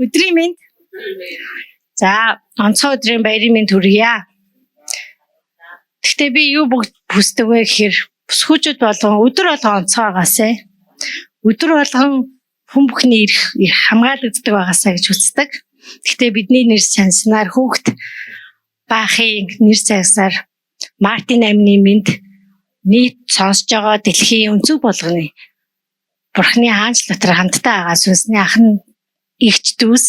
Өдрийн мэнд. За, онцгой өдрийн баярын мэнд хүргье. Гэхдээ би юу бүгд хүсдэг вэ гэхээр бүсгүүчүүд болгон өдөр болгон онцгой байгаасай. Өдөр болгон хүн бүхний эрх хамгаалагддаг байгаасай гэж хүсдэг. Гэхдээ бидний нэр санснаар хүүхд баахын нэр цагсаар Мартин амины мэнд нийт сонсож байгаа дэлхийн өнцөг болгоны Бурхны хаанч дотор хамтдаа байгаа сүнсний ахын игч дүүс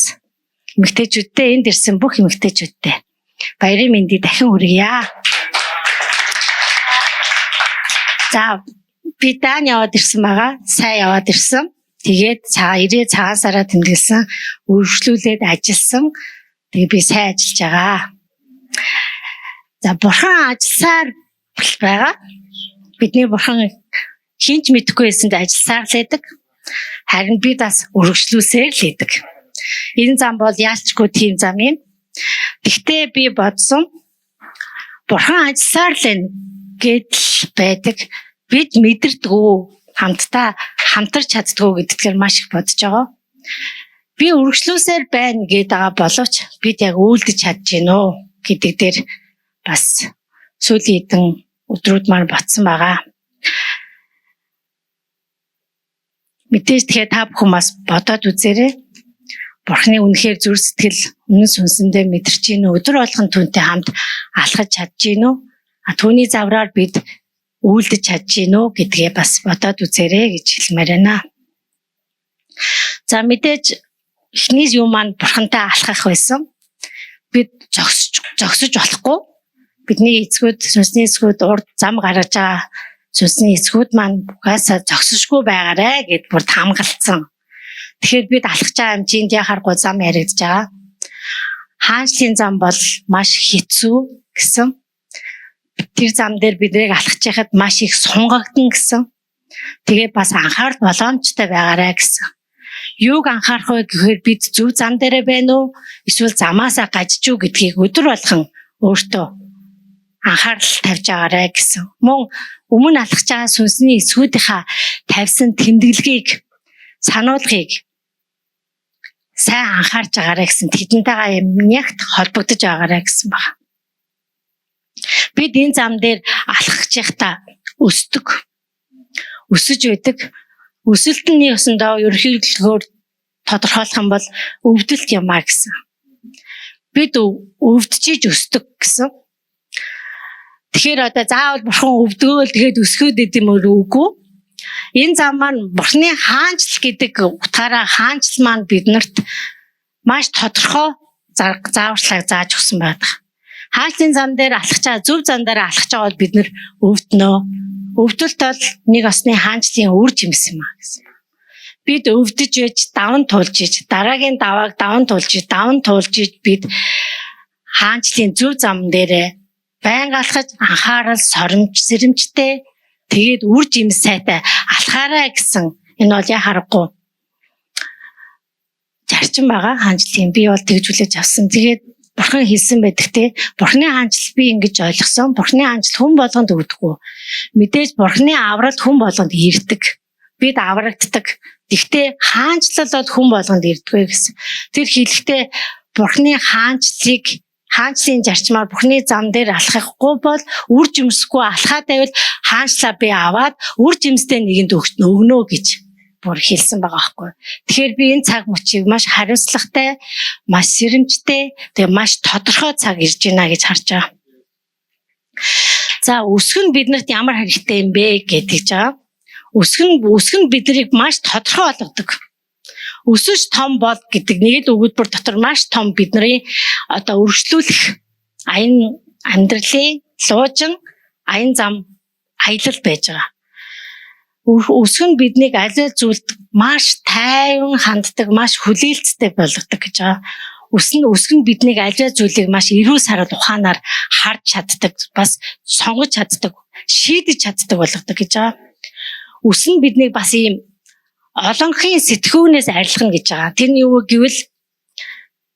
эмэгтэйчүүдтэй энд ирсэн бүх эмэгтэйчүүдтэй баярын мэндийг дахин хүргье. За би даан яваад ирсэн байгаа. Сайн яваад ирсэн. Тэгээд ирээ цагаан сараа тэмдэглэсэн, үргэлжлүүлээд ажилласан. Тэгээд би сайн ажиллаж байгаа. За бурхан ажилласаар байгаа. Бидний бурхан хинч мэдэхгүй байсанд ажилласаар л байдаг. Харин би бас үргэлжлүүлсээр л байдаг. Энэ зам бол яалчгүй тийм зам юм. Гэхдээ би бодсон бурхан ажилласаар л гэдэл байдаг. Бид мэдэрдэггүй хамтарч чаддгүй гэдгээр маш их бодож байгаа. Би үргэлжлүүлсээр байна гэдэг боловч бид яг үйлдэж чадж гинөө гэдэг дээр бас сүүлийн хэдэн өдрүүд маань ботсон байгаа. Мэдээж тэгэхээр та бүхэн бас бодоод үзээрэй. Бурхны үнэхээр зүр сэтгэл үнэн сүнсэндээ мэдэрч гинөө, өдөр болгон түүнтэй хамт алхаж чадж гинөө. Түүний завраар бид үйлдэж чадж гинөө гэдгээ бас бодоод үзээрэй гэж хэлмээр байна. За мэдээж эхний юм маань бурхантай алхах байсан. Бид зогсож болохгүй. Бидний эцгүүд, сүнсний эцгүүд урд зам гаргаж байгаа сүнсний эцгүүд маань угаасаа зогсошгүй байгаарэ гэд бүр хамгаалцсан. Тэгэхээр бид алхаж байгаа хэмжээнд яхааргүй зам яригдж байгаа. Хаанчлын зам бол маш хэцүү гэсэн. Тэр зам дээр биднийг алхаж яхад маш их сунгагдана гэсэн. Тэгээд бас анхаарал боломжтой байгаарэ гэсэн. Юуг анхаарах вэ гэхээр бид зөв зам дээрээ байна уу? Эсвэл замаасаа гажиж уу гэдгийг өдөр болгон өөртөө анхаарал тавьж байгаарэ гэсэн. Мөн өмнө алхаж байгаа сүнсний эсгүүдийнхаа тавьсан тэмдэглэгийг, сануулгыг сайн анхаарч байгаарэ гэсэн. Тэдэнтэйгээ нягт холбогдож байгаарэ гэсэн байна. Бид энэ зам дээр алхаж явахдаа өсөж байдаг. Өсөлтний ёсондоо ерөнхийдөө тодорхойлох юм бол өвдөлт юмаа гэсэн. Бид өвдөж өсдөг гэсэн. Тэгэхээр одоо заавал бурхан өвдгөөл тэгээд өсгөөд идэм үгүй. Энэ зам маань бурханы хаанчл гэдэг утгаараа хаанчл маань биднэрт маш тодорхой зааварчилгааг зааж өгсөн байдаг. Хаанчлын зам дээр алхаж байгаа, зөв зам дээр алхаж байгаа бол бид нэр өвднө. Өвдөлт бол нэг осны хаанчлын үр жимс юм аа гэсэн. Бид өвдөж байж даван тулж иж, дараагийн давааг даван тулж иж бид хаанчлын зөв зам дээрээ байнга алхаж анхаарал сэрэмжтэй тэгээд үр жимс сайтай алхаарай гэсэн. Энэ бол яхаарахгүй зарчим байгаа хаанчлын. Би бол тэгж хүлээж авсан. Тэгээд бурхан хэлсэн байдаг те. Бурханы хаанчл би ингэж ойлгосон. Бурханы хаанчл хүн болгонд өгдөггүй. Мэдээж бурханы авралт хүн болгонд ирдэг. Бид аврагддаг. Гэхдээ хаанчлал бол хүн болгонд ирдэггүй гэсэн. Тэр хэлэхдээ бурханы хаанчлын зарчмаар бурханы зам дээр алхахгүй бол үр жимсгүй алхаад байвал хаанчлаа би аваад үр жимстэй нэгэнд өгнө гэж бүр хэлсэн байгаа байхгүй. Тэгэхээр би энэ цаг мөчийг маш хариуцлагатай, маш сэрэмжтэй, тэгээ маш тодорхой цаг ирж байна гэж харж байгаа. За өсгөн биднэрт ямар хэрэгтэй юм бэ гэдэг жаа. Өсгөн биднийг маш тодорхой болгодог. Өсөж том бол гэдэг нэг л өгүүлбэр дотор маш том бидний одоо өргөжлүүлэх аян амьдралын луужин аян зам аялал байж байгаа. Өсгөн биднийг аль зүйлд маш тайван ханддаг, маш хүлээлттэй болгодог гэж байгаа. Өсгөн биднийг аль зүйлийг маш эрүүл сарал ухаанаар харж чаддаг, бас сонгож чаддаг, шийдэж чаддаг болгодог гэж байгаа. Өсгөн биднийг бас ийм олонхын сэтгүүнээс арилгана гэж байгаа. Тэр нь юу гэвэл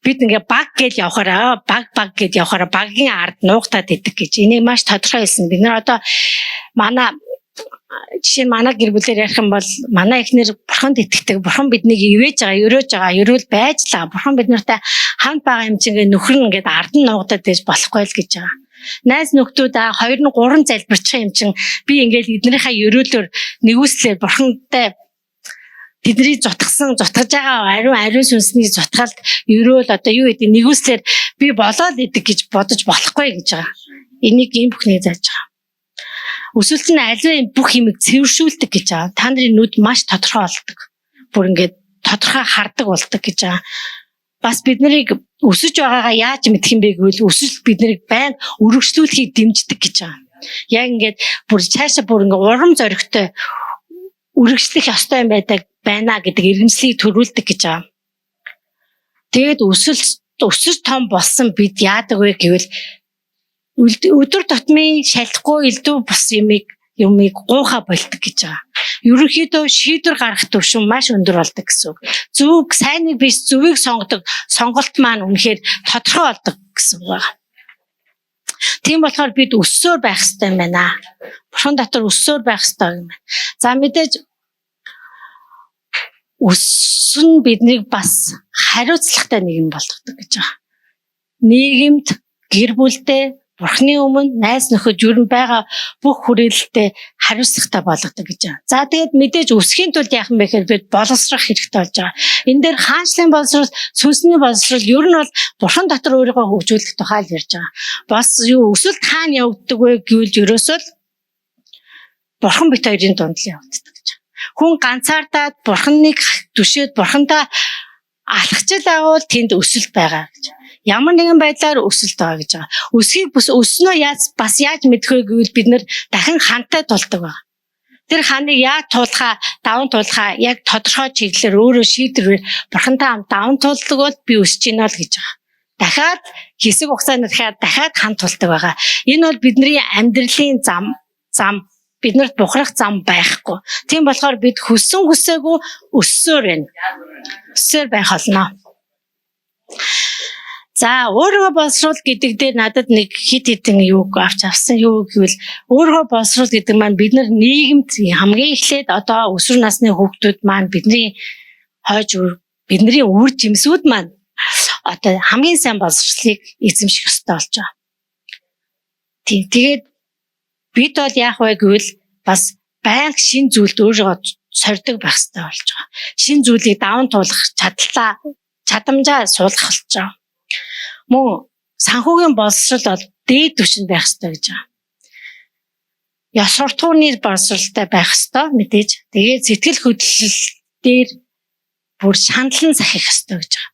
бид ингээ баг гэж явахаараа багийн ард нуугтаад идэг гэж. Энийг маш тодорхой хэлсэн. Бид нар одоо манай жишээ нь манай гэр бүлээр ярих юм бол манай эхнэр бурханд итгэдэг. Бурхан биднийг ивэж байгаа, өрөөж байгаа, өрөөл байж л байгаа. Бурхан биднэртэй хамт байгаа юм чинь нөхөр нь ингээд ард нь нуугдаад байж болохгүй л гэж байгаа. Найз нөхдүүд 2 нь 3 залбирчих юм чинь би ингээд эднэрийнхээ өрөөлөөр нэгүслээр бурхантай тэдний зутгаж байгаа ариун сүнсний зутгалд өрөөл одоо юу гэдэг нэгүслэр би болоод идэг гэж бодож болохгүй гэж байгаа. Энийг ийм бүхний зааж байгаа. Өсвөлт нь аливаа бүх юмыг цэвэршүүлдэг гэж байгаа. Та нарын нүд маш тодорхой болдог. Бүр ингээд тодорхой хардаг болдог гэж байгаа. Бас бид нарыг өсөж байгаагаа яаж мэдэх юм бэ гэвэл өсөлт бид нарыг байн өргөжлүүлэхийг дэмждэг гэж байгаа. Яг ингээд бүр цаашаа бүр ингээд урам зоригтой үргэлжлэх ёстой юм байдаг байна гэдэг эргэншлийг төрүүлдэг гэж байгаа. Тэгээд өсөж том болсон бид яадаг вэ гэвэл өдөр тутмын шалахгүй элдв бус юмыг гуйха болдог гэж байгаа. Ерөнхийдөө шийдвэр гаргах төвшин маш өндөр болдог гэсэн үг. Зөв сайныг биш зөвийг сонгодог сонголт маань үнэхээр тодорхой болдог гэсэн үг байна. Тийм болохоор бид өссөөр байх хэрэгтэй юм байна. Бурхан дотор өссөөр байх хэрэгтэй юм байна. За мэдээж өсөн биднийг бас хариуцлагатай нийгэм болгодог гэж байгаа. Нийгэмд гэр бүлдээ Бурхны өмнө найз нөхөд юрэн байгаа бүх хүрээлэлтэд хариуцлагатай болгодог гэж байна. За тэгээд мэдээж өсөхийн тулд яах юм бэ гэхээр бид боловсрох хэрэгтэй болж байгаа. Энэ дээр хаанчлалын боловсрол, сүнсний боловсрол ер нь бол Бурхан дотор өөрийгөө хөгжүүлэх тухай л ярьж байгаа. Бас юу өсөлт хаана явагддаг вэ гэвэл ерөөсөө Бурхан бит хоёрын дунд л явагддаг гэж байна. Хүн ганцаардаад Бурханыг түшээд Бурхантай алхаж л авал тэнд өсөлт байгаа гэж. Ямар нэгэн байдлаар өсөлт байгаа гэж байгаа. Өсгийг өснөө яаж мэдэх вэ гэвэл бид нэр дахин хантай тулдаг байна. Тэр ханыг яаж туулахаа, даван туулахаа яг тодорхой чиглэлээр өөрөө шийдвэр Бурхантай хамт даван туулдаг бол би өсөж гинэ л гэж байгаа. Дахиад хэсэг хугацаанд дахиад хан тулдаг байгаа. Энэ бол бидний амьдралын зам биднэрт бухарах зам байхгүй. Тийм болохоор бид хүссэн хүсээгүй өссөөр байна. Өссөөр байх болно. За өөрийгөө боловсруул гэдэг дээр надад нэг хит хитэн юуг авч авсан юу гэвэл өөрийгөө боловсруул гэдэг маань бид нар нийгэмд хамгийн эхлээд одоо өсвөр насны хүүхдүүд маань бидний бидний үр жимсүүд маань одоо хамгийн сайн боловсруулыг эзэмших ёстой болж байгаа. Тэгээд бид бол яах вэ гэвэл бас байнга шин зүйлд өөрийгөө сордог байх ёстой болж байгаа. Шин зүйлийг даван туулах чадамжаа суулгах болж байгаа. Мөн санхүүгийн боловсрол бол дээд түвшинд байх ёстой гэж байгаа. Ёс суртахууны боловсролтой байх ёстой мэдээж. Тэгээд сэтгэл хөдлөл дээр бүр шаналн захих ёстой гэж байгаа.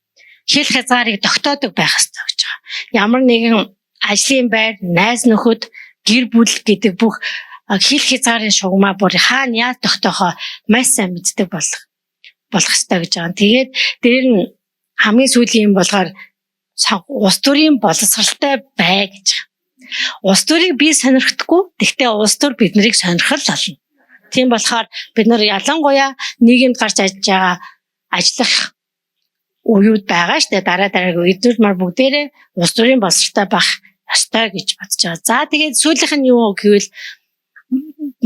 Хэл хязгаарыг тогтоодог байх ёстой гэж байгаа. Ямар нэгэн ажлын байр, найз нөхөд, гэр бүл гэдэг бүх хэл хязгаарын шугамаа бүр хаана яаж тогтоохоо маш сайн мэддэг болох ёстой гэж байгаа. Тэгээд дээр нь хамгийн сүүлийн юм болохоор улс төрийн боловсралтай бай гэж байгаа. Улс төрийг би сонирхдаггүй. Гэхдээ улс төр биднийг сонирхол олно. Тийм болохоор бид нар ялангуяа нийгэмд гарч ажиллах үеуд байгаа штэ дараагийн эдгээр мар бүгдээрээ улс төрийн боловсралтай байх ёстой гэж бодож байгаа. За тэгээд сүүлийнх нь юу гэвэл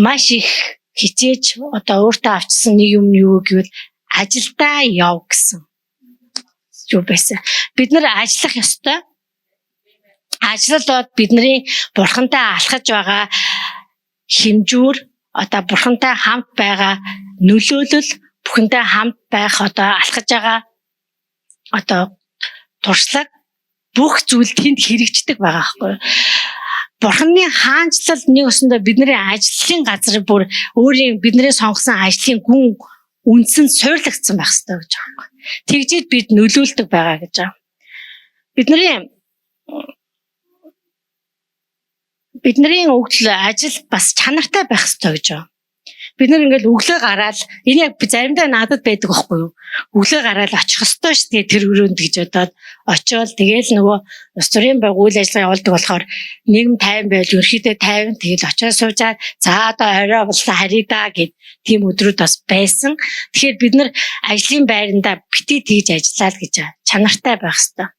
маш их хичээж одоо өөртөө авчсан нэг юм юу гэвэл ажилдаа яв гэсэн юу байсан. Бид нар ажиллах ёстой. Ажил бол бидний Бурхантай алхаж байгаа хэмжүүр одоо Бурхантай хамт байгаа нөлөөлөл Бурхантай хамт байх одоо алхаж байгаа одоо туршлага бүх зүйл тэнд хэрэгждэг байгаа байхгүй. Бурханы хаанчлал нэг өсөндөө бидний ажлын газар бүр өөрийн бидний сонгосон ажлын гүн үндсэн суйрлагдсан байх хэрэгтэй гэж байгаа юм. Тэгжээд бид нөлөөлдөг байгаа гэж байгаа. Бидний өгдөл ажил бас чанартай байх хэрэгтэй гэж байгаа. Бид нар ингээл өглөө гараад энэ яг заримдаа надад байдаг байхгүй юу? Өглөө гараад очих ёстой шүү дээ тэр өрөөнд гэж бодоод очиод тэгэл нөгөө улс төрийн үйл ажиллагаа явуулдаг болохоор нийгэм 50 байл ерөөхдөө 50 тэгэл очиод суужаад за одоо орой боллоо харидаа гэд тийм өдрүүд бас байсан. Тэгэхээр бид нар ажлын байрандаа битгий тэгж ажиллаад гэж чанартай байх хэрэгтэй.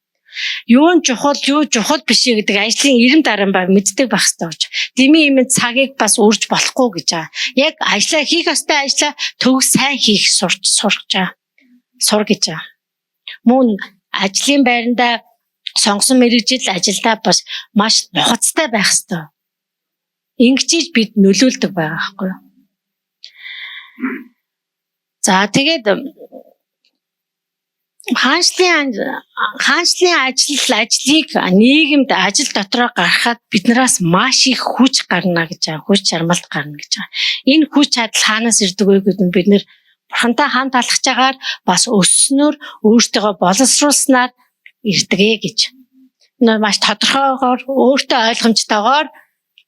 Юу чухал биш гэдэг ажлын ирэм дараа баг мэддэг байх хэрэгтэй гэж. Дими юм цагийг бас үрж болохгүй гэж байгаа. Яг ажиллаа хийх ёстой ажлаа төв сайн хийх сур гэж байгаа. Мөн ажлын байранда сонгосон мэргэжил ажилдаа бас маш нухацтай байх хэрэгтэй. Ингэж бид нөлөөлдөг байгаа байхгүй юу? За тэгээд хаанчлалын ажлыг нийгэмд ажил дотроо гаргахад биднээс маш их хүч гарна гэж байгаа. Хүч чармалт гарна гэж байгаа. Энэ хүч чадал хаанаас ирдэг вэ гэдэг нь бид нэр бурхантай хамт алхаж агаар бас өсснөөр өөртөө боловсруулснаар ирдэг гэж. Энэ маш тодорхойгоор өөртөө ойлгомжтойгоор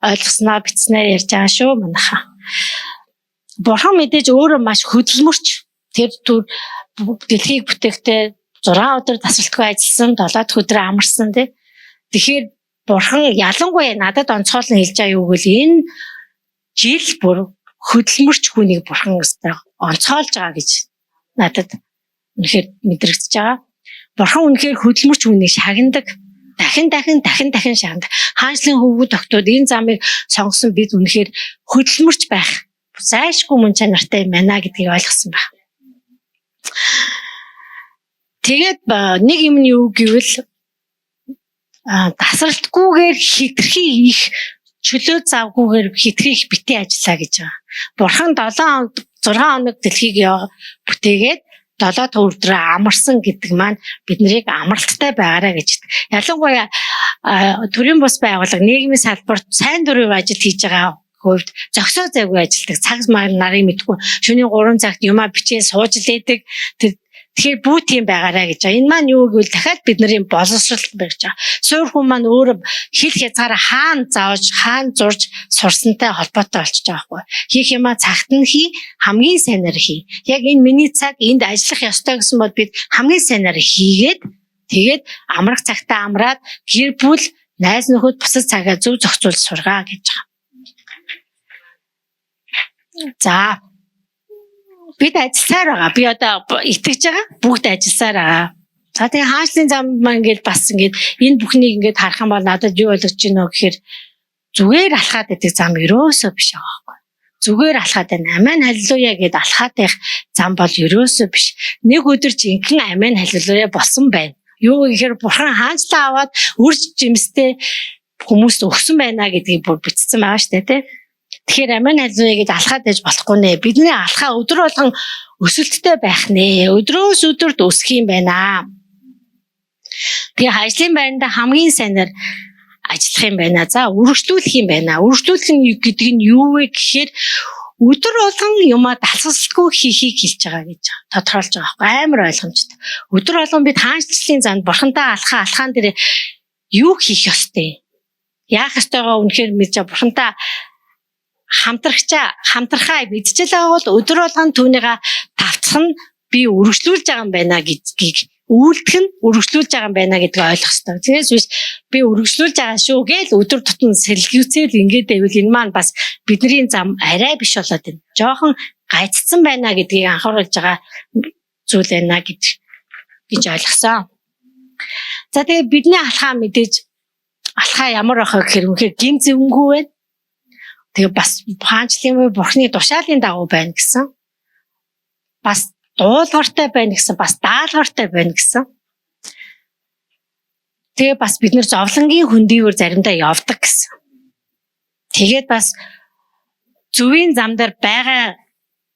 ойлгосноо бичснээр ярьж байгаа шүү манайхаа. Бурхан мэдээж өөрөө маш хөдөлмөрч. Тэр дэлхийг бүтээхдээ 6 өдөр тасралтгүй ажилласан, 7 дахь өдрөө амарсан тий. Тэгэхээр бурхан ялангуяа надад онцгойлон хэлж байгаа юу гэвэл энэ жил бүр хөдөлмөрч хүнийг бурхан өстэй онцгойлж байгаа гэж надад үнэхээр мэдрэгдэж байгаа. Бурхан үнэхээр хөдөлмөрч хүнийг шагнадаг. Дахин шагнадаг. Хаанчлалын хөвгүүд тогтоод энэ замыг сонгосон бид үнэхээр хөдөлмөрч байх зайлшгүй мөн чанартай юм байна гэдгийг ойлгосон байна. Тэгээд нэг юм нь юу гэвэл тасралтгүйгээр хитрхи их чөлөө завгүйгээр хитрхи их битээ ажиллаа гэж байгаа. Бурхан 6 хоног дэлхийг бүтээгээд 7 дахь өдрөө амарсан гэдэг маань биднийг амралттай байгаарай гэж. Ялангуяа төрийн бус байгууллага нийгмийн салбарт сайн дурын ажил хийж байгаа хувьд зөксөө зайгүй ажилдаг цаг нарыг мэдгүй шөнийн 3 цагт юмаа бичээ сууж лээдэг. Тэгэхээр бүх тийм байгаарай гэж. Энэ маань юу гэвэл дахиад бидний боловсролт байж байгаа. Суур хүн маань өөрөө хил хязгаараа хаана зурж сурсантай холбоотой болчихж байгаа байхгүй. Хийх юмаа цагт нь хий, хамгийн сайнаар хий. Яг энэ миний цаг энд ажиллах ёстой гэсэн бол бид хамгийн сайнаар хийгээд тэгээд амрах цагтаа амраад гэр бүл найз нөхөд бусад цагаа зөв зохицуулж сургаа гэж байгаа. За бид ажилласаар байгаа. Би одоо итгэж байгаа. Бүгд ажилласаар байгаа. За тэгээ хаанчлалын зам маань ингээд бас ингээд энэ бүхнийг ингээд харах юм бол надад юу ойлгож байна вэ гэхээр зүгээр алхаад байдаг зам ерөөсөө биш байгаа байхгүй. Зүгээр алхаад байна. Амен халелуя гэдээ алхаад байх зам бол ерөөсөө биш. Нэг өдөр жинхэнэ амен халелуя болсон байна. Юу гэхээр бурхан хаанчлаа аваад үрж жимстэй хүмүүст өгсөн байна гэдгийг бүр бичсэн байгаа шүү дээ тий. Тэгэхээр амен халелуя гэдээ алхаад байж болохгүй нэ. Бидний алхаа өдөр болгон өсөлттэй байх нэ. Өдрөөс өдөрт өсөх юм байна. Тэгээ ажлын байранда хамгийн сайнаар ажиллах юм байна. За үргэлжлүүлэх юм байна. Үргэлжлүүлэх нь гэдэг нь юу вэ гэхээр өдөр болгон юмаа далсалгүй хийхийг хэлж байгаа гэж тодорхойлж байгаа байхгүй амар ойлгомжтой. Өдөр болгон бид хаанчлалын занд бурхантай алхаан дээр юу хийх ёстой? Яах ёстойгоо үнэхээр мэдж бурхантай хамтрахаа мэдчихэл байгаа бол өдөр болгон түүнийгээ тавцах нь би үргэлжлүүлж байгаа юм байна гэдгийг үйлдэх нь үргэлжлүүлж байгаа юм байна гэдгийг ойлгох хэрэгтэй. Тэгээс биш би үргэлжлүүлж байгаа шүү гээл өдөр тутмын сэлгэвцэл ингээд байвал энэ маань бас бидний зам арай биш болоод байна. Жохон гайцсан байна гэдгийг анхааруулж байгаа зүйл байна гэж ойлгосон. За тэгээ бидний алхаа мэдээж алхаа ямар байх вэ гэхээр үнэхээр гим зэвэнгүй байна. Тэгээ бас хаанчлалын бурхны тушаалын дагуу байна гэсэн. Бас дуулууртай байна гэсэн, бас даалгавартай байна гэсэн. Тэгээ бас бид нэр зовлонгийн хөндийгээр заримдаа явдаг гэсэн. Тэгээд бас зөвийн зам дээр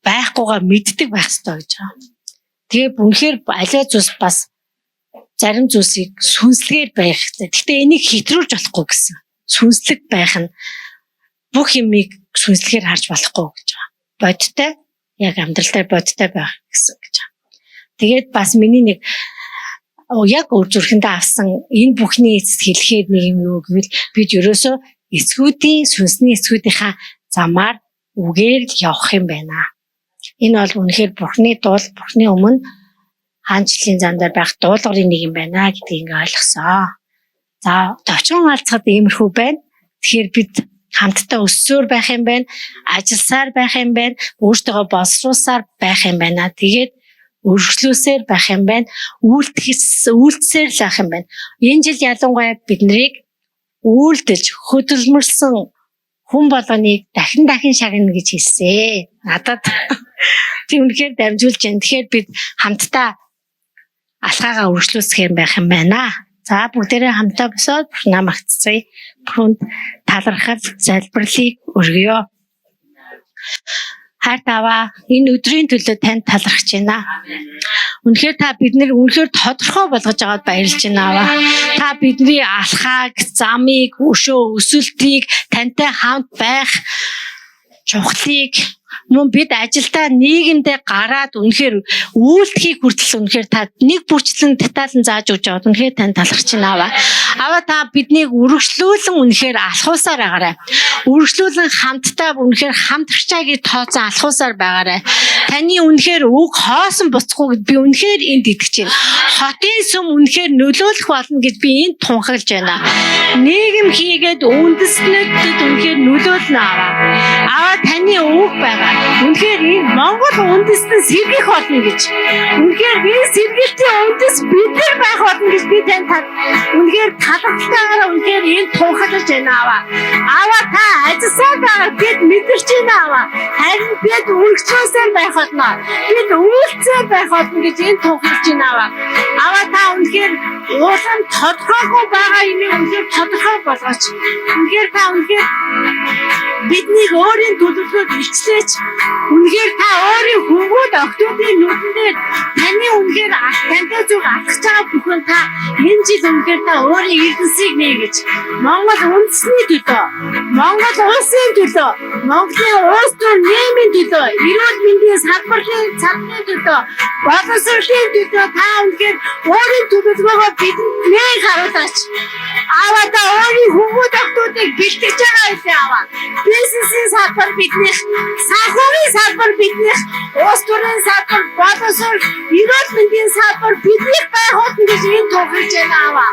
байхгүйгаа мэддэг байх хэрэгтэй гэж байгаа. Тэгээ үнэхээр аливаа зүйлс бас зарим зүйлсийг сүнслэгээр байх хэрэгтэй. Гэхдээ энийг хэтрүүлж болохгүй гэсэн. Сүнслэг байх нь бүх юмыг сүнслэгээр харж болохгүй гэж байгаа. Бодтой яг амьдралтай бодтой байх гэсэн гэж байгаа. Тэгээд бас миний нэг яг өөр зүрхэндээ авсан энэ бүхний эцэст хэлэхэд нэг юм юу гэвэл бид ерөөсөө сүнсний эцгүүдийнхаа замаар үгээр л явах юм байна. Энэ бол үнэхээр бурхны өмнө хаанчлалын зам дээр байх дуулуурын нэг юм байна гэдгийг ингээ ойлгосон. За товчхон алцахад иймэрхүү байна. Тэгэхээр бид хамтдаа өссөөр байх юм байна, ажилласаар байх юм байна, өөртөө боловсруулсаар байх юм байна. Тэгээд өргөжлүүлсээр байх юм байна. Үйлдэлсээр л байх юм байна. Энэ жил ялангуяа биднийг үйлдэлж хөдөлмөрсөн хүн болгоныг дахин шагнана гэж хэлсэн. Надад тийм үнэхээр дамжуулж байна. Тэгэхээр бид хамтдаа алхаагаа өргөжлүүлсэх юм байх юм байна. За бүгдээрээ хамтдаа босоод Бурхнаа магтцгаая. Бурханд талархал залбирлыг өргөё. Хайр таваа энэ өдрийн төлөө танд талархаж байна. Үнэхээр та биднийг үнэхээр тодорхой болгож аваад баярлж байна аваа. Та бидний алхааг, замыг, өшөө өсөлтийг тантай хамт байх чухлыг мөн бид ажилдаа нийгэмдээ гараад үнэхээр үйлдэхийг хүртэл үнэхээр та нэг бүрчлэн деталь зааж өгч аваад үнэхээр тань талархаж байна аваа. Аваа та биднийг үргэлжлүүлэн үнэхээр алхуусаар байгаарай. Үргэлжлүүлэн хамтдаа үнэхээр хамтрагчаагийг тооцоо алхуусаар байгаарай. Таны үнэхээр үг хоосон буцахгүй гэд би үнэхээр энд итгэж байна. Хотын сүм үнэхээр нөлөөлөх болно гэж би энд тунхаглаж байна. Нийгэм хийгээд үндэстнүүдэд үнэхээр нөлөөлнө аваа. Аваа таны үг байгаа. Үнэхээр энэ Монгол үндэстэн сэргийх болно гэж. Үнэхээр би сэргийлтийн үндэс бид нар байх болно гэж би танд үнэхээр талархтайгаар үнэхээр энэ тунхаглаж байна аваа. Аваа та ажилласаар байгаа бид мэдэрч байна аваа. Харин бид үргэлжлүүлсээр байх болно. Бид үйлцээр байх болно гэж энэ тунхаглаж байна аваа. Аваа та үнэхээр уулан тодорхойгүй байгаа юм үнэхээр тодорхой болгооч. Үнэхээр та үнэхээр бидний өөрийн төлөвлөгөөд илчлээч. Үнэхээр та өөрийн хөнгүүд охтуудын нүдэндээ таны үнэхээр тантай зүг алхаж байгаа бүхэн та энэ жил үнэхээр та өөрийн эрдэнсийг нээгэж Монгол үндэсний төлөө, Монгол улсын төлөө, Монголын улс төр нийгмийн төлөө, эрүүл мэндийн салбарын цалбарын төлөө, боловсролын төлөө та үнэхээр өөрийн төлөвлөгөөгөө бидэнд нэг харуулаач. Аваа та өөрийн хөнгүүд охтуудыг бэлтгэж байгаа юм аваа. Бизнесийн салбар биднийх, санхүүгийн салбар биднийх, улс төрийн салбар, боловсрол, эрүүл мэндийн салбар биднийх байх болно гэж энэ тохиолж байна аваа.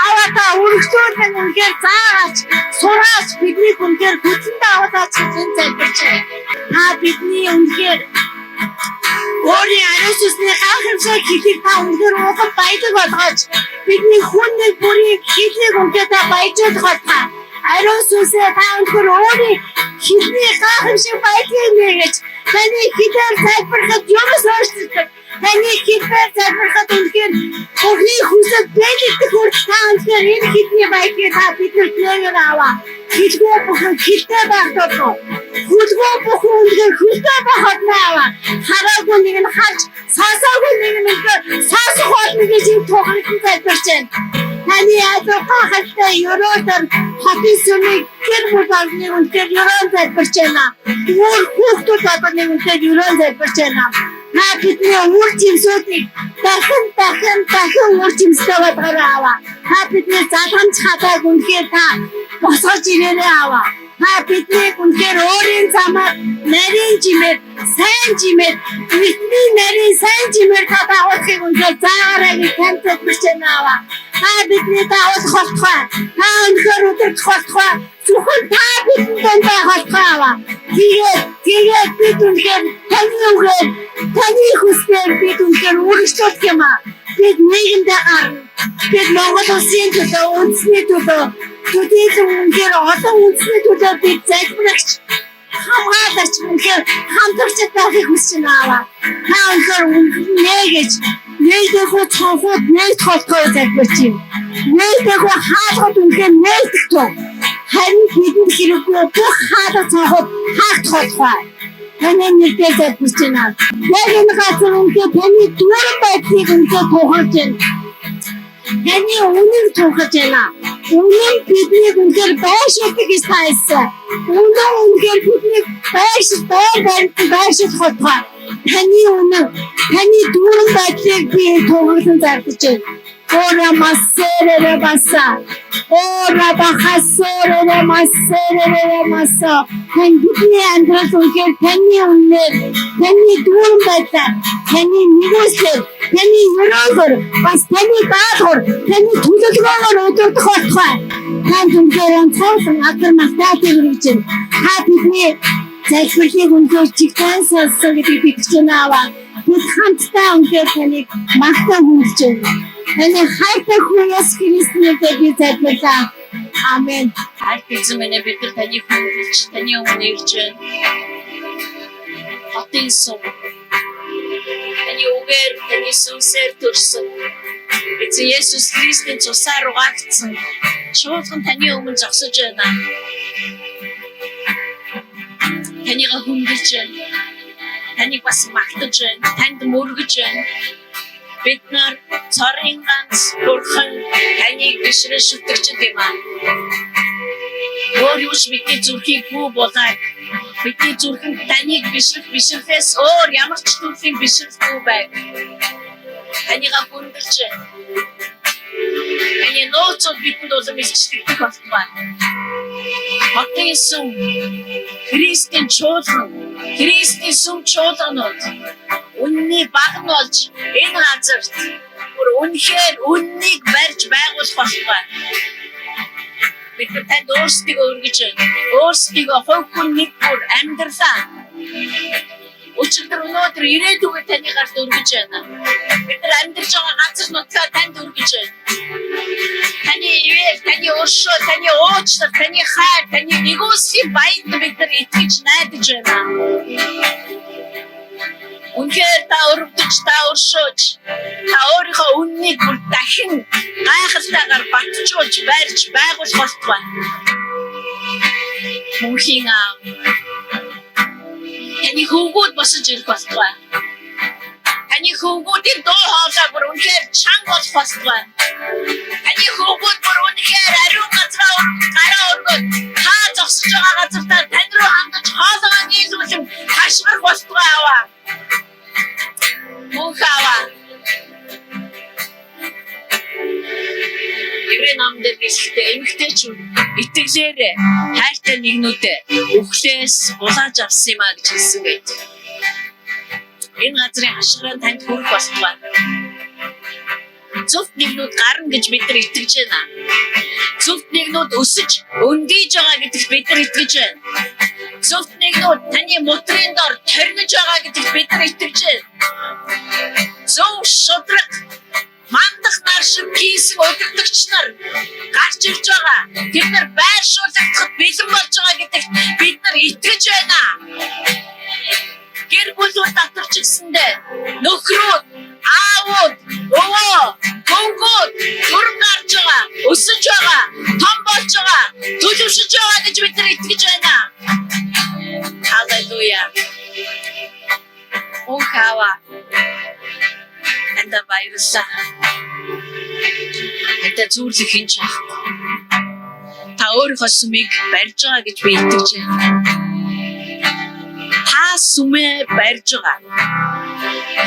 Аваа та үргэлжлүүлэн үнэхээр заач, сураач бидний үнэхээр хүчтэй аваад гэж энэ залбирч байна. Та бидний үнэхээр өөрийн ариун сүнсний гайхамшиг хэлийг та үнэхээр уган баялаг болгооч. Бидний хүнний бүрийн хэлийг үнэхээр та баяжуулж байгаа. Ариун сүнсээ та үнэхээр өөрийн хэлний гайхамшиг баялагийг нээгэж таны хэлээр залбирахад юмс өөрчлөгдөж таны хэлээр залбирахад үнэхээр Бурхны хүсэл бэлэгдэх хүртэл та үнэхээр энэ хэлний баялагийг та бидэнд нээгэр аваа. Хэлгүй бүхэн хэлтэй байх болов. Хүлгүй бүхэн үнэхээр хүлтэй байхад аваа. Хараагүй нэг нь харж, сонсоогүй нэг нь сонсох болно гэж энэ тухайд залбирч байна. Таны ядуу гахалтай ерөөдөр хотын сүмийг гэр бүл болгоны үнэхээр ерөөн залбирч байна. Өөр хүүхдүүд болгоны үнэхээр ерөөн залбирч байна. Та бидний үр жимсүүдийг дахин үр жимстэй болгоорой аваа. Та бидний залгамж хадааг үнэхээр та босгож ирээрэй аваа. Та бидний үнэхээр өөрийн замаар нарийн жимээр, сайн жимээр, бидний нарийн сайн жимээр та дагуулахыг үнэхээр заагаарай гэж танд залбирч байна аваа. Та бидний дагуулах болтугай. Та үнэхээр өдөрч болтугай. Зөвхөн та бидэнд байх болтугай аваа. Тэгээд бид үнэхээр таны үгээр, таны хүслээр бид үнэхээр үргэлжлүүлэх юм аа. Бид нийгэмдээ гарна. Бид Монгол улсын төлөө, үндэсний төлөө, төдийлөн үнэхээр олон үндэсний төлөө бид залбирагч, хамгаалагч үнэхээр хамтрагч байхыг хүсэж байна аваа. Та үнэхээр нээгэж, нэгдэхүү цонхууд нэгдэх болтугай залбирч юм. Нэгдэхүү хаалгад үнэхээр нэгдэх тул. Харин бидэнд хэрэггүй бүх хаалга цонхууд хаагдах болтугай. Таны нэрээр залбирч байна. Яг энэ газар үнэхээр таны дүүрэн байдлыг үнэхээр тохиолж байна. Таны үнэн тохиолж байна. Үнэн бидний үнэхээр байшилдаг гэж таасан. Үнэн үнэхээр бидний байшилх болтугай. Таны үнэн, таны дүүрэн байдлыг би тохиолон залбирч байна. Ora masserere bassa. Ora bahassore masserere massa. Бидний амьдрал үнэхээр таны үнээр, таны дүүрэн байдал, таны нэгүслэр, таны өрөөгөр, бас таны даалгавар, таны төлөвлөгөөгөөр өдөрдөх болтугай. Танд үнэхээр онцгой агар магтаатай гэж байна. Та бидний залбирлыг үнэхээр чигтэн сонссон гэдгийг би хэлж байна аваа. Бид хамтдаа үнээр таныг магтаа хүндэж байна. Таны хайртай хүн Есүс Христосний би залбирлаа. Амен. Хайртай минь бид нар таныг хүндэж, таны өмнө ирж байна. Хотын сүм. Таны үгээр, таны сүнсээр төрсөн. Эцэг Есүс Христийн цусаар угаагдсан. Шуудхан таны өмнө зогсож байна. Таныг хүндэж байна. Таныг бас магтаж байна. Танд мөргөж байна. Бид нар цорын ганц Бурхан таныг бишрэн шүтгчд юм аа. Өөр юуш бидний зүрхийг бүү болоод бидний зүрхэнд таныг бишрэхээс өөр ямар ч төрлийн бишрэхгүй байг. Таныг хүндэж байна. Таны нөөцөд бидэнд улам илчилдэг болтугай. Хотын сүм Христийн чуулган, Христийн сүм чуулганууд үнний багн болж энэ газарт бүр үнэхээр үннийг барьж байгуулах болтугай. Бид танд өөрсдийгөө өргөж байна. Өөрсдийгөө хувь хүн нэг бүр амьдралаа. Өчигдөр өнөөдөр ирээдүгөө таны гарт өргөж байна. Бид нар амьдарч байгаа газар нутгаа танд өргөж байна. Таны ивэл, таны өршөө, таны уучлал, таны хайр, таны нэгүслийн баянд бид нар итгэж найдаж байна. Үнэхээр та өрөвдөж, та өршөөж, та өөрийнхөө үннийг бүр дахин гайхалтайгаар батжуулж, барьж байгуулах болтугай. Мөнхийн аав. Таны хөвгүүд босож ирэх болтугай. Таны хөвгүүдийн дуу хоолой бүр үнэхээр чанга болох болтугай. Таны хөвгүүд бүр үнэхээр ариун газраа гараа өргөд та зогсож байгаа газартаа тань руу хандаж хоолойгоо нийлүүлэн хашгирах болтугай аваа. Мөнхава. Еврей намдэр гэлтэй эмгтээчүүд итгэлээр хайртай нэгнүүдээ үхлээс булааж авсан юм а гэж хэлсэн байдаг. Энэ газрын хашгираа танд хүрэх болтугай. Зөвхт нэгнүүд гарна гэж бид нар итгэж байна. Зөвхт нэгнүүд өсөж өндийж байгаа гэдэгт бид нар итгэж байна. Зөвхт нэгнүүд таны мутрын дор торнож байгаа гэдэгт бид нар итгэж байна. Зөв шудраг мандах нар шиг хийсэн өдөртөгч нар гарч ирж байгаа. Тэд нар байршуулагдахад бэлэн болж байгаа гэдэгт бид нар итгэж байна. Гэр бүлүүд дотор ч гэсэндээ нөхрүүд, аавууд, өвөө, хөнгүүд түрэн гарч байгаа, өсөж байгаа, том болж байгаа, төлөвшөж байгаа гэж бид нар итгэж байна. Халелуя. Мөнхава. Анда баярлалаа. Анда зүрлэх хин чахгүй. Та өөрийнхөө сүмийг барьж байгаа гэж би итгэж байна. Та сүмээ барьж байгаа.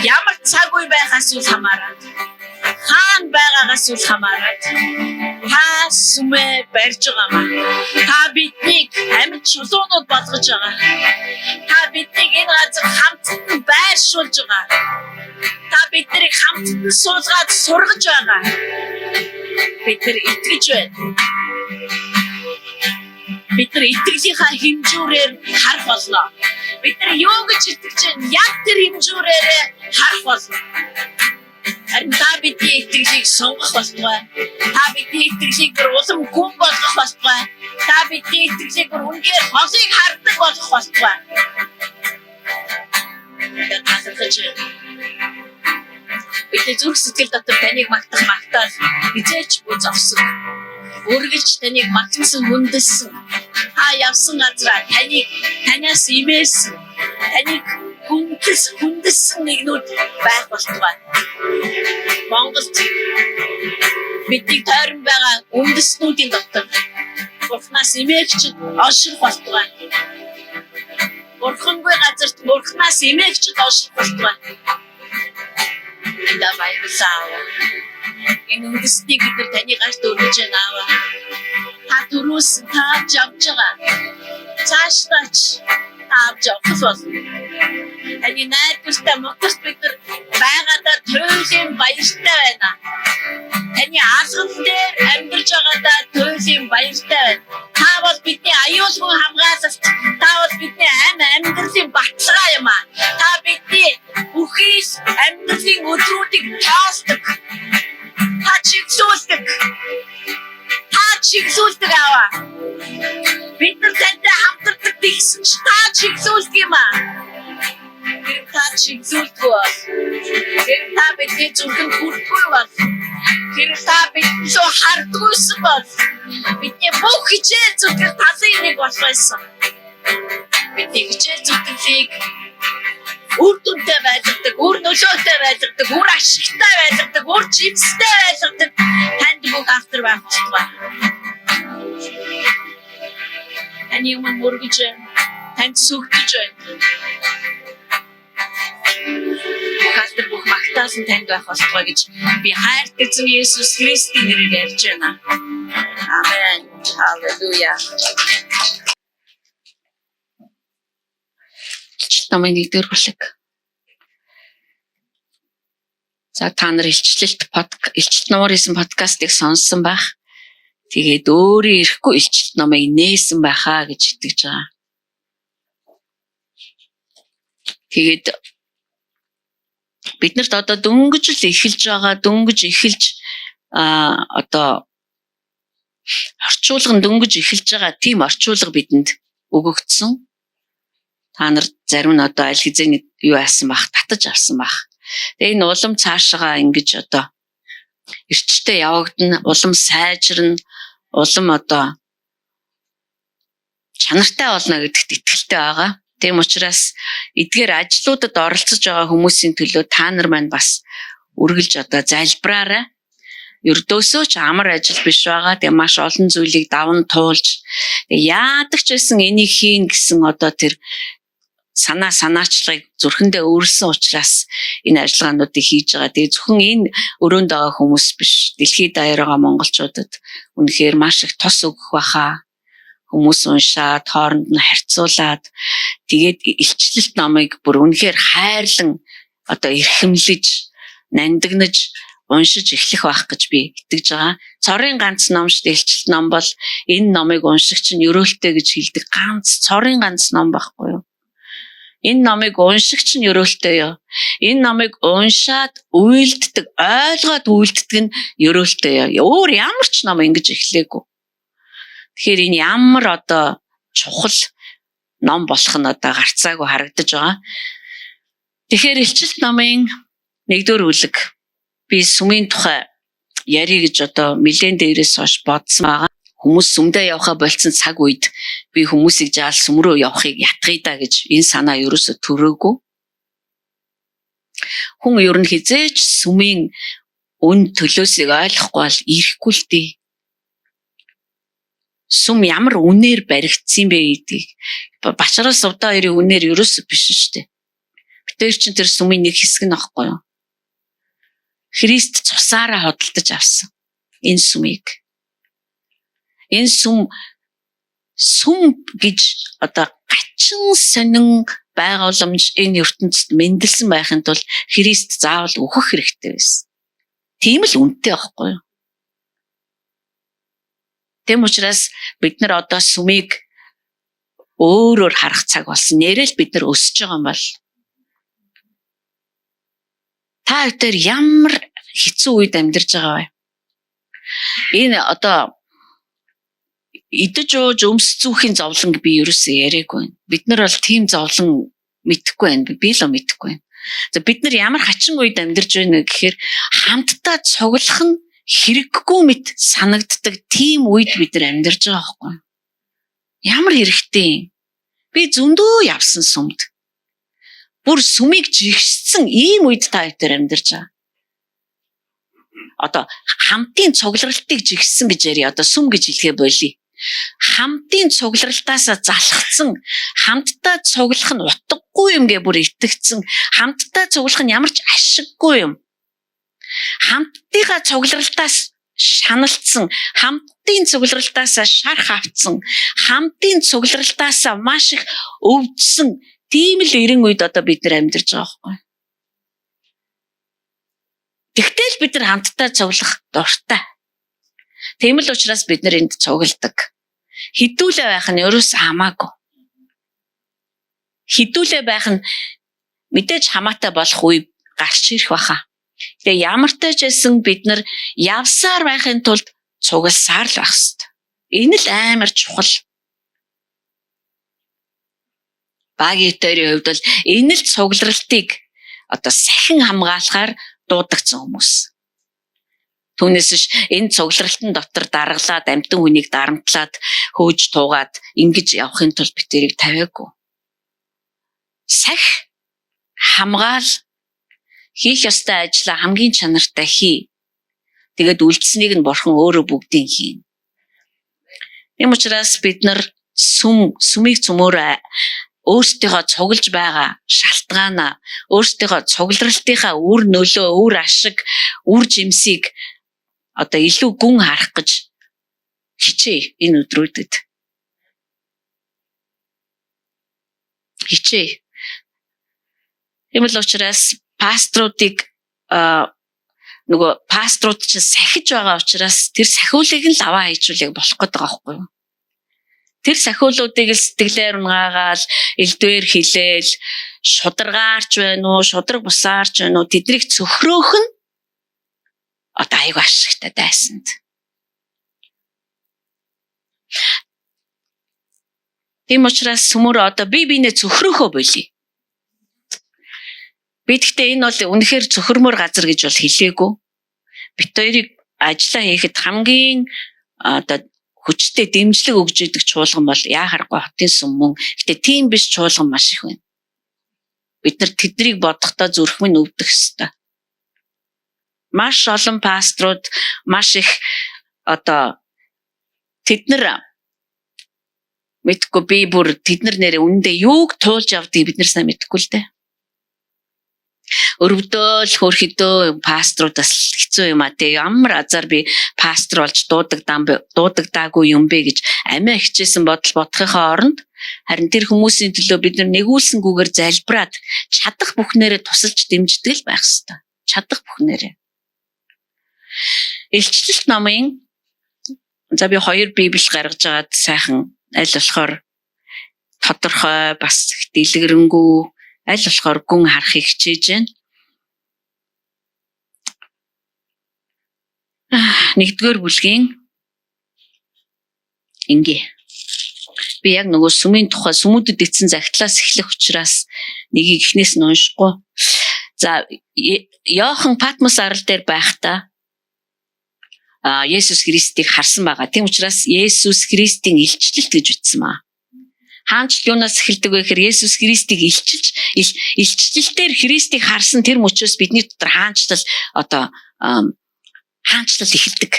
Ямар цаг үе байхаас үл хамааран. Хаан байгаагаас үл хамааран. Та сүмээ барьж байгаа. Та биднийг амьд чулуунууд болгож байгаа. Та биднийг энэ газар хамтдан байршуулж байгаа. Та биднийг хамтдан суулгаад сургаж байгаа. Бид нар итгэж байна. Бид нар итгэлийнхаа хэмжүүрээр харах болно. Бид нар юу гэж итгэж байна? Яг тэр хэмжүүрээр харах болно. Харин та бидний итгэлийг сонгох болтугай. Та бидний итгэлийг улам гүн болгох болтугай. Та бидний итгэлийг үнээр холыг хардаг болох болтугай. Бид зүрх сэтгэл дотор таныг магтах магтаал хизээч буй зовсон. Үргэлж таныг магтсан хүндэлсэн. Та явсан газраа танаас имээсэн. Таныг хүндэлсэн нэгнүүд байх болтугай. Монголд бидний тойрон байгаа үндэснүүдийн дотор Бурханаас имээгчд олших болтугай. Бурхангүй газарт Бурханаас имээгчд олших болтугай. Анда баярлалаа. Энэ үндэснийг бид таны гарт өргөж байна. Та түрүүс тааж явж байгаа. Цаашдаач тааж явах болно. Таны найдвартай моторт бид байгаадаа туйлын баяртай байна. Таны алган дээр амьдарч байгаадаа туйлын баяртай байна. Та бол бидний аюулгүй хамгаалалт. Та бол бидний амьд амьдралын баталгаа юм аа. Та бидний бүхийс Чигсүүлийн өдрүүдийг таасдаг. Та чигсүүлдэг. Та чигсүүлдэг аваа. Бид нар тантай хамтардаг гэсэн чи та чигсүүлдэг юм аа. Тэр та чигсүүлдэг бол тэр та бидний зүрхэнд хүрдгүй бол тэр та биднээ хардгүйсэн бол бидний бүх хичээл зүтгэл талын нэг болох байсан. Бидний хичээл зүтгэлийг үр дүнтэй байлгадаг, үр нөлөөтэй байлгадаг, үр ашигтай байлгадаг, үр жимстэй байлгадаг танд бүх автар байх болтугай. Таны өмнө мөргөж байна. Танд сүгдэж байна. Хатар бүх магтаалан танд байх болтугай гэж би хайрт эзэн Есүс Христийн нэрээр ярьж байна. Амен. Халелуя. Намын нэгдүгээр бүлэг. За та нар илчлэлт номоор хийсэн подкастыг сонссон байх. Тэгээд өөрөө ирэхгүй илчлэлт номыг нээсэн байхаа гэж итгэж байгаа. Тэгээд биднэрт одоо дөнгөж л эхэлж одоо орчуулган дөнгөж эхэлж байгаа тийм орчуулга бидэнд өгөгдсөн. Та нар зарим нь одоо аль хэзээ юу яасан бах, татаж авсан бах. Тэгээ энэ улам цаашаа ингэж одоо эрчтэй явагдана, улам сайжирна, улам одоо чанартай болно гэдэгт итгэлтэй байгаа. Тийм учраас эдгээр ажлуудад оролцож байгаа хүмүүсийн төлөө та нар маань бас үргэлж одоо залбираарай. Ердөөсөө ч амар ажил биш байгаа. Тэгээ маш олон зүйлийг даван туулж яадаг ч байсан энийг хийн гэсэн одоо тэр санаачлагыг зүрхэндээ өөрсөн учраас энэ ажиллагаануудыг хийж байгаа. Тэгээ зөвхөн энэ өрөөнд байгаа хүмүүс биш. Дэлхийд даяар байгаа монголчуудад үнэхээр маш их тос өгөх баха. Хүмүүс уншаад, хооронд нь харьцуулаад тэгээд илчлэлт номыг бүр үнэхээр хайрлан одоо эрхэмлэж, нандинаж уншиж эхлэх байх гэж би итгэж байгаа. Цорын ганц ном шүү дээ илчлэлт ном бол энэ номыг унших чинь ерөөлтэй гэж хэлдэг ганц цорын ганц ном байхгүй юу? Энэ номыг уншигч нь ерөөлтэй юу? Энэ номыг уншаад үйлддэг, ойлгоод үйлддэг нь ерөөлтэй юу? Өөр ямар ч ном ингэж эхлэегүй. Тэгэхээр энэ ямар одоо чухал ном болох нь одоо гарцаагүй харагдаж байгаа. Тэгэхээр илчлэлт номын 1-р бүлэг би сүмийн тухай ярих гэж одоо нэлээд дээрээс хойш бодсон байгаа. Хүмүүс сүмдээ явахаа болцсон цаг үед би хүмүүсийг жаал сүм рүү явахыг ятгая да гэж энэ санаа ерөөсө төрөөгүй. Хүн ер нь хизээч сүмийн үн төлөөсийг ойлгохгүй бол ирэхгүй л дээ. Сүм ямар үнээр баригдсан бэ гэдгийг Бачарал Сувда хоёрын үнээр ерөөсө биш шүү дээ. Битээр чинь тэр сүмийн нэг хэсэг нь аахгүй юу? Христ цусаараа хөдөлж авсан энэ сүмийг. Энэ сүм гэж одоо гачин сонин байгууламж энэ ертөнцид мэндэлсэн байхын тулд Христ заавал өөхөх хэрэгтэй байсан. Тийм л үнэтэй байхгүй юу? Тэм учраас бид нар одоо сүмийг өөрөөр харах цаг болсон. Нэрэл бид нар өсөж байгаа юм бол та өдөр ямар хэцүү үед амьдарч байгаа вэ? Энэ одоо идэж ууж өмс зүүхийн зовлон би ерөөсөө яриаггүй. Бид нар бол тийм зовлон мэдэхгүй байна. Би л мэдэхгүй байна. За бид нар ямар хачин үед амьдарч байна гэхээр хамтдаа цуглах нь хэрэггүй мэт санагддаг тийм үед бид нар амьдарч байгаа байхгүй. Ямар хэрэгтэй юм. Би зөндөө явсан сүмд. Бүр сүмийг жигшсэн ийм үед та өдөр амьдарч байгаа. Одоо хамтын цугларалтыг жигшсэн гэж яриа. Одоо сүм гэж хэлгээ болий. Хамтын цугларалтаасаа залхацсан, хамтдаа цуглах нь утгагүй юм гэ бүр итгэцэн, хамтдаа цуглах нь ямар ч ашиггүй юм. Хамтдыгаа цугларалтаас шаналцсан, хамтын цугларалтаасаа шарх авцсан, хамтын цугларалтаасаа маш их өвдсөн тийм л эрен үед одоо бид нар амьдарч байгаа байхгүй. Тэгтэл бид нар хамтдаа цуглах дуртай. Тийм л учраас бид нар энд цугладаг. Хідүүлээ байх нь ерөөс хамаагүй. Хідүүлээ байх нь мэдээж хамаатай болох үе гарч ирэх баха. Тэгээ ямар ч байсан бид нар явсаар байхын тулд цугласаар л байх ёстой. Энэ л амар чухал. Багийн тойрны хувьд бол энэ л цугларалтыг сахин хамгаалахаар дуудагдсан хүмүүс. Түүнээс биш энэ цугларалтын дотор даргалаад амьтан хүнийг дарамтлаад хөөж туугаад ингэж явахын тулд бид тэрийг тавиагүй. Сах хамгаал хийх ёстой ажлаа хамгийн чанартай хий. Тэгээд үлдсэнийг нь бурхан өөрөө бүгдийг хийн. Ийм учраас бид нар сүмийг цөмөөрөө өөрсдийнхөө цуглаж байгаа шалтгаанаа, өөрсдийнхөө цугларалтынхаа үр нөлөө, үр ашиг, үр жимсийг илүү гүн харах гэж хичээе энэ өдрүүдэд. Хичээе. Ийм л учраас пасторуудыг пасторууд чинь сахиж байгаа учраас тэр сахиулыг нь л аваа хийжүүлэх болох гэдэг байгаа байхгүй юу? Тэр сахиулуудыг л сэтгэлээр унгаагаал, элдвээр хилээл, шударгаарч байна уу, шудраг бусаарч байна уу, тэднийг цөхрөөх нь аюу ашигтай дайсанд. Тийм учраас сүмөр би бинээ цөхрөөхөө болъё. Би гэхдээ энэ бол үнэхээр цөхөрмөр газар гэж бол хэлээгүй. Бид хоёрыг ажиллаа хийхэд хамгийн хүчтэй дэмжлэг өгж идэг чуулган бол яахаргүй хотын сүм мөн. Гэтэ тийм биш чуулган маш их байна. Бид нар тэднийг бодохдоо зүрхмэн өвдөх ёстой. Маш олон пасторууд маш их тэд нар мэдгүй би бүр тэднэр нэрээ үндэ юуг туулж явдгийг бид нар сайн мэдэхгүй л дээ. Өрөвдөөл хөрхөдөө пасторудаас хэцүү юм а те ямар азар би пастор болж дуудагдаагүй юм бэ гэж амиа хичээсэн бодохынхаа оронд харин тэр хүмүүсийн төлөө бид нар нэгүүлсэнгүйгээр залбираад чадах бүхнээрээ тусалж дэмждэг л байх ёстой. Чадах бүхнээрээ. Илчлэлт номын би 2 библ гаргаж аваад сайхан аль болохоор тодорхой бас дэлгэрэнгүй аль болохоор гүн харахыг хичээж байна. 1-р бүлгийн ингээ. Би яг нөгөө сүмийн тухай сүмүүдэд эцэн загтлаас эхлэх учраас нэгийг эхнээс нь уншихгүй. За Иохан Патмос арал дээр байхдаа Есүс Христийг харсан байгаа. Тийм учраас Есүс Христийн илчлэлт гэж ütсэн маа. Хаанч юунаас эхэлдэг вэ гэхээр Есүс Христийг илчлэлтээр Христийг харсан тэр мөчөөс бидний дотор хаанчлал эхэлдэг.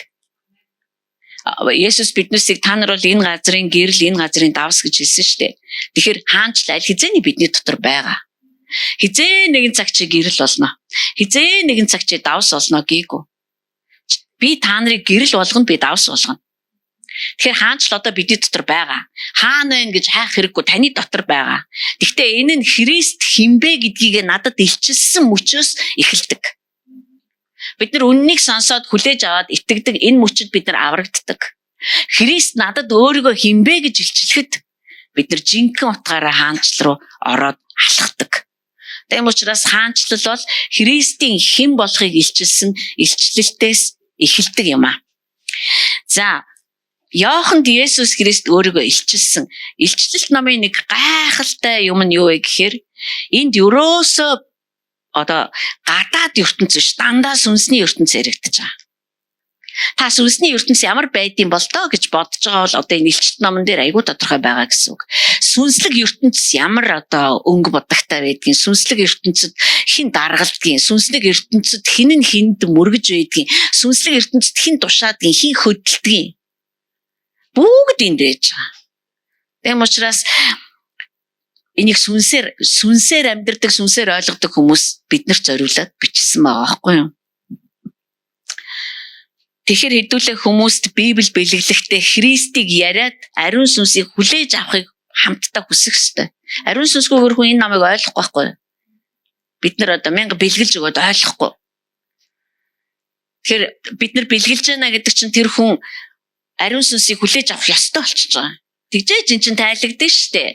Есүс биднээсийг та нар бол энэ газрын гэрэл, энэ газрын давс гэж хэлсэн шүү дээ. Тэгэхээр хаанчлал аль хэзээний бидний дотор байгаа. Хизээ нэгэн цаг чи гэрэл болно. Хизээ нэгэн цаг чи давс болно гээгүй. Би та нарыг гэрэл болгоно, би давс болгоно. Тэгэхээр хаанчлал бидний дотор байгаа. Хаана вэ гэж хайх хэрэггүй, таны дотор байгаа. Гэхдээ энэ нь Христ хинбэ гэдгийг надад илчилсэн мөчөөс эхэлдэг. Бид нар үннийг сонсоод хүлээж аваад итгэдэг энэ мөчөд бид нар аврагддаг. Христ надад өөрийгөө хинбэ гэж илчлэхэд бид нар жинхэнэ утгаараа хаанчлал руу ороод алхдаг. Тийм учраас хаанчлал бол Христийн хэн болохыг илчилсэн илчлэлтээс эхэлдэг юм аа. За Иоханд Есүс Христ өөрийгөө илчилсэн. Илчлэлт номын нэг гайхалтай юм нь юу вэ гэхээр энд ерөөсөө гадаад ертөнц биш, дандаа сүнсний ертөнц яригдаж байгаа. Та сүнсний ертөнц ямар байдсан бол тоо гэж бодож байгаа бол энэ илчлэлт номон дээр айгүй тодорхой байгаа гэсэн үг. Сүнслэг ертөнц ямар өнгө бодогтой байдгийг, сүнслэг ертөнцид хэн даргалдгийг, сүнслэг ертөнцид хэн нь хэнд мөргөж байдгийг, сүнслэг ертөнцид хэн тушаадгийг, хэн хөдөлдгийг бүгд энд байж байгаа. Тийм учраас энийг сүнсээр амьдардаг, сүнсээр ойлгодог хүмүүс биднэрт зориулаад бичсэн байгаа байхгүй юу? Тэгэхээр хэдүүлээ хүмүүст Библи бэлэглэхдээ Христийг яриад ариун сүнсийг хүлээж авахыг хамтдаа хүсэх ёстой. Ариун сүнсгүйгээр хүн энэ намайг ойлгохгүй байхгүй юу? Бид нар 1000 бэлгэлж өгөөд ойлгохгүй. Тэгэхээр бид нар бэлгэлж байна гэдэг чинь тэр хүн ариун сүнсийг хүлээж авах ёстой болчихж байгаа. Тэгжээж эн чинь тайлагдсан шүү дээ.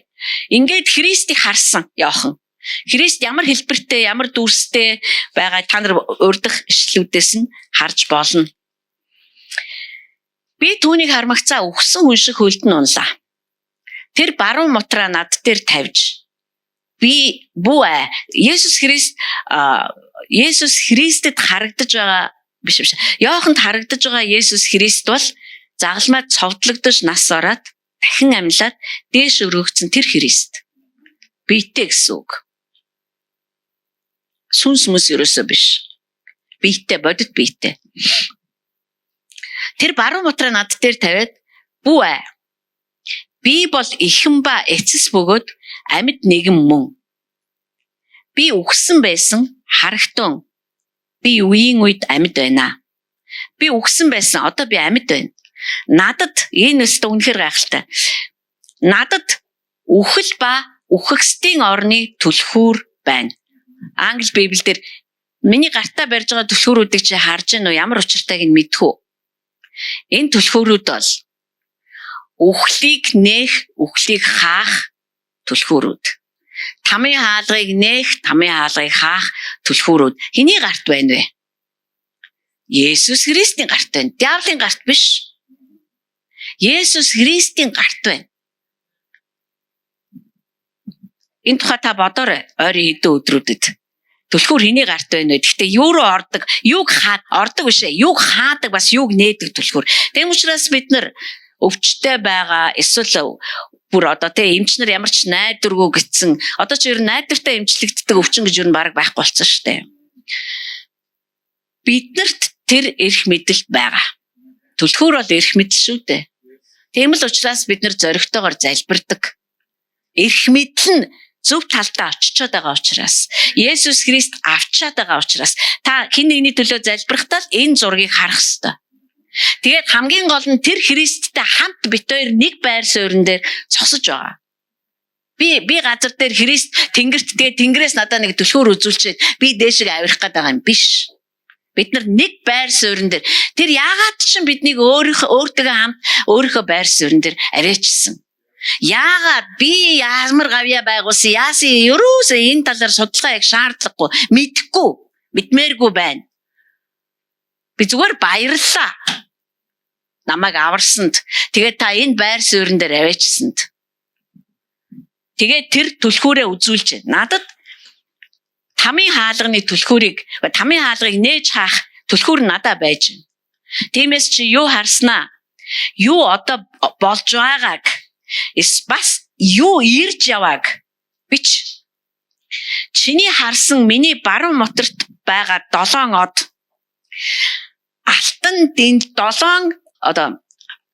Ингээд Христийг харсан Иохан. Христ ямар хэлбэртэй, ямар дүрстэй байгаа та нар урдах ишлүүдээс нь харж болно. Би түүнийг хармагцаа үхсэн хүн шиг хөлдөн унлаа. Тэр баруун мутраа над дээр тавьж би бүү Есүс Христэд харагдаж байгаа биш. Иоханд харагдаж байгаа Есүс Христ бол загалмайд цовдлогдож нас ороод дахин амьлаад дээш өргөгдсөн тэр Христ. Биетэй гэсэн үг. Сүнс мэс ерөөсөө биш. Биетэй, бодит биетэй. Тэр баруун мутраа над дээр тавиад бүү би бол ихэн ба эцэс бөгөөд амьд нэгэн мөн. Би үхсэн байсан харагтун. Би үеийн үед амьд байна. Би үхсэн байсан одоо би амьд байна. Надад энэ өстө үнэхэр гайхалтай. Надад үхэл ба үхэхстийн орны түлхүүр байна. Англи Библиэлд миний гартаа барьж байгаа түлхүүрүүдийг чи харж байна уу? Ямар учиртайг нь мэдхүү. Энэ түлхүүрүүд бол үхлийг нээх, үхлийг хаах түлхүүрүүд. Тамийн хаалгыг нээх, тамийн хаалгыг хаах түлхүүрүүд. Хэний гарт байна вэ? Есүс Христийн гарт байна. Диавлын гарт биш. Есүс Христийн гарт байна. Энэ тухай та бодоорой. Ойрын хэдэн өдрүүдэд. Түлхүүр хэний гарт байна вэ? Гэхдээ юу руу ордог? Юуг ордог биш ээ. Юуг хаадаг бас юуг нээдэг түлхүүр. Тэм учраас бид нар өвчтэй байгаа эсвэл бүр одоо эмч нар ямар ч найдваргүй гитсэн одоо ч ер нь найдвартай эмчлэгддэг өвчин гэж ер нь баг байхгүй болсон шүү дээ. Биднэрт тэр эрх мэдэл байгаа. Түлхүүр бол эрх мэдэл шүү дээ. Тийм л учраас бид нар зоригтойгоор залбирдаг. Эрх мэдэл нь зөв талдаа очичоод байгаа учраас Есүс Христ авчаад байгаа учраас та хэн нэгний төлөө залбирахдаа энэ зургийг харах ёстой. Тэгээд хамгийн гол нь тэр Христтэй хамт бит хоёр нэг байр суурин дээр зогсож байгаа. Би газар дээр Христ тэнгэрт тэгээд тэнгэрээс надад нэг түлхүүр үзүүлчихэд би дээшээ авирах гээд байгаа юм биш. Бид нар нэг байр суурин дээр тэр яагаад ч биднийг өөртөө хамт өөрийнхөө байр суурин дээр арайчсан. Яагаад би ямар гавья байгуулсан яасан ерөөсөө энэ талаар судалгаа яг шаардлагагүй мэдэхгүй мэдмээргүй байна. Би зүгээр баярлалаа. Намайг аварсанд. Тэгээд та энэ байр суурин дээр аваачсанд. Тэгээд тэр түлхүүрээ үзүүлж байна. Надад тамийн хаалганы түлхүүрийг, тамийн хаалгыг нээж хаах түлхүүр надад байж байна. Тиймээс чи юу харснаа? Юу одоо болж байгааг бас юу ирж явааг бич. Чиний харсан миний баруун моторт байгаа 7 од алтан дэнд 7 одоо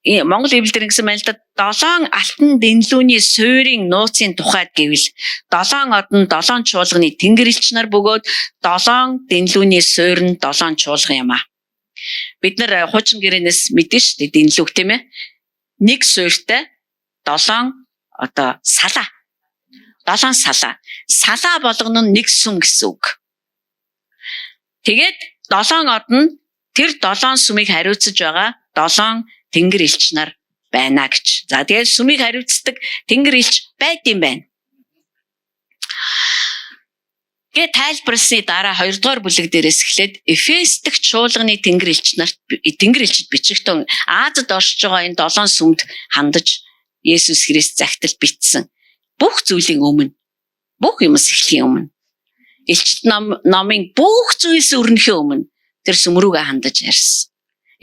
Монгол Библиэлд ингэсэн байна л да 7 алтан дэнлүүний суурийн нууцын тухайд гэвэл 7 од нь 7 чуулганы тэнгэр элч нар бөгөөд 7 дэнлүүний суурь нь 7 чуулган юм а. Бид нар хуучин гэрээнээс мэдэн шүү дээ дэнлүүг тийм ээ. Нэг суурьтай 7 одоо салаа. 7 салаа. Салаа болгоно нь нэг сүм гэсэн үг. Тэгээд 7 од нь тэр 7 сүмийг хариуцж байгаа 7 тэнгэр элч нар байна гэж. За тэгээд сүмийг хариуцдаг тэнгэр элч байд юм байна. Гэ тайлбарласны дараа 2 дугаар бүлэг дээрээс эхлээд Эфес дэх чуулганы тэнгэр элчд бичигтэн Азад оршиж байгаа энэ 7 сүмд хандаж Есүс Христ загтал бичсэн бүх зүйлийн өмнө бүх юмс эхлэхийн өмнө элчт номын бүх зүйлс өрнөхийн өмнө тэр сүм рүүгээ хандаж ярьсан.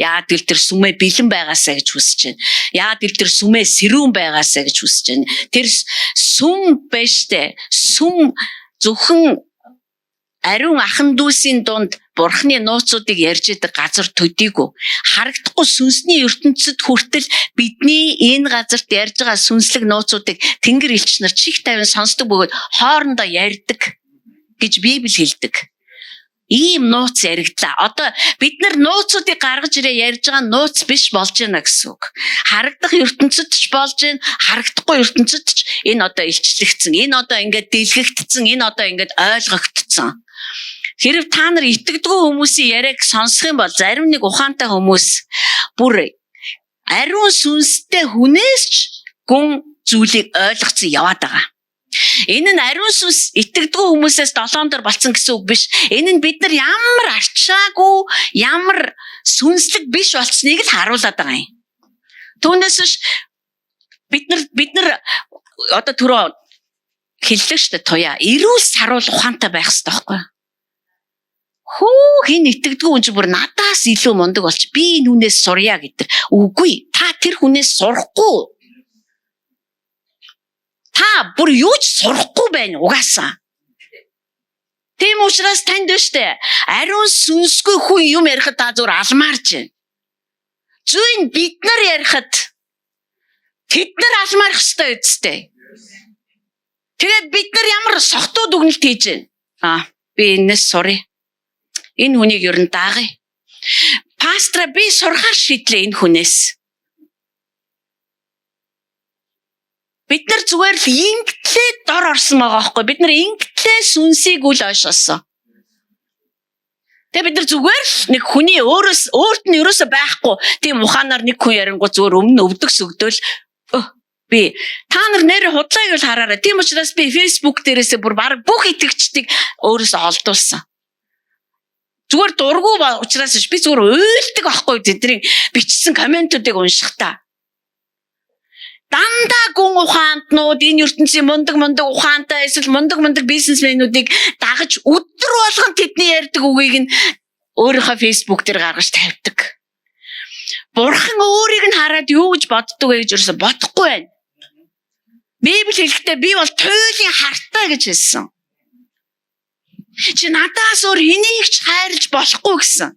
Яагаад гэвэл тэр сүмээ бэлэн байгаасаа гэж хүсэж байна. Яагаад гэвэл тэр сүмээ сэрүүн байгаасаа гэж хүсэж байна. Тэр сүм бэштэй сүм зөвхөн ариун ахан дүүсийн дунд Бурхны нууцуудыг ярьж идэг газар төдийгүй харагдахгүй сүнсний ертөнцид хүртэл бидний энэ газарт ярьж байгаа сүнслэг нууцуудыг тэнгэр элч нар чих тавин сонсдог бөгөөд хоорондоо ярьдаг гэж Библи хэлдэг. Ийм нууц яригдлаа. Одоо бид нар нууцуудыг гаргаж ирээ ярьж байгаа нууц биш болж байна гэсэн үг. Харагдах ертөнцид ч болж байна, харагдахгүй ертөнцид ч энэ одоо илчлэгдсэн. Энэ одоо ингээд дэлгэгдсэн, энэ одоо ингээд ойлгогдсон. Хэрв та нар итгэдэггүй хүмүүсийн яриаг сонсох юм бол зарим нэг ухаантай хүмүүс бүр ариун сүнстэй хүнээс ч гүн зүйлийг ойлгоцсон яваад байгаа. Энэ нь ариун сүнс итгэдэггүй хүмүүсээс долоон дор болсон гэсэн үг биш. Энэ нь бид нар ямар арчаагүй, ямар сүнслэг биш болцсныг л харуулад байгаа юм. Түүнээс биш бид нар одоо түрүү хэллээ шүү дээ туяа. Эрүүл саруул ухаантай байх хэрэгтэй байхгүй юу? Хин итгэдэггүй хүн чинь бүр надаас илүү мундаг болч би энэ хүнээс сурья гэдэг. Үгүй, та тэр хүнээс сурахгүй. Та бүр юу ч сурахгүй байна угаасаа. Тийм учраас танд өштэй ариун сүнсгүй хүн юм ярихад та зүгээр алмаарч байна. Зүйн бид нар ярихад тэд нар алмаарх ёстой үстэй. Тэгээд бид нар ямар сохтууд үгнэлт хийж байна. Би энэс сурья. Энэ хүнийг ер нь даагая. Пастра би сурахаар шийдлээ энэ хүнээс. Бид нар зүгээр л ингэтлээ дор орсон байгаа байхгүй. Бид нар ингэтлээ сүнсийг үл ойшоолсон. Тэгээ бид нар зүгээр л нэг хүний өөрт нь ерөөсө байхгүй. Тийм ухаанаар нэг хүн ярингууд зүгээр өмнө өвдөг сүгдөөл би та нар нэр худлааг л хараарай. Тийм учраас би Facebook дээрээсээ бүр баг бүх итгэгчдийг өөрөөсөө олдуулсан. Зүгээр дургу учраас би зүгээр уйлдаг байхгүй тэдний бичсэн комментуудыг уншихтаа. Дандаа гүн ухаантнууд энэ ертөнцийн мундаг ухаантай эсвэл мундаг бизнесмэнүүдийг дагаж өдөр болгон тэдний ярьдаг үгийг нь өөрийнхөө Facebook дээр гаргаж тавьдаг. Бурхан өөрийг нь хараад юу гэж боддог вэ гэж ерөөсө бодохгүй байна. Библи хэлэхдээ би бол туйлын хартай гэж хэлсэн. Чи надаас өөр хэнийг ч хайрлаж болохгүй гэсэн.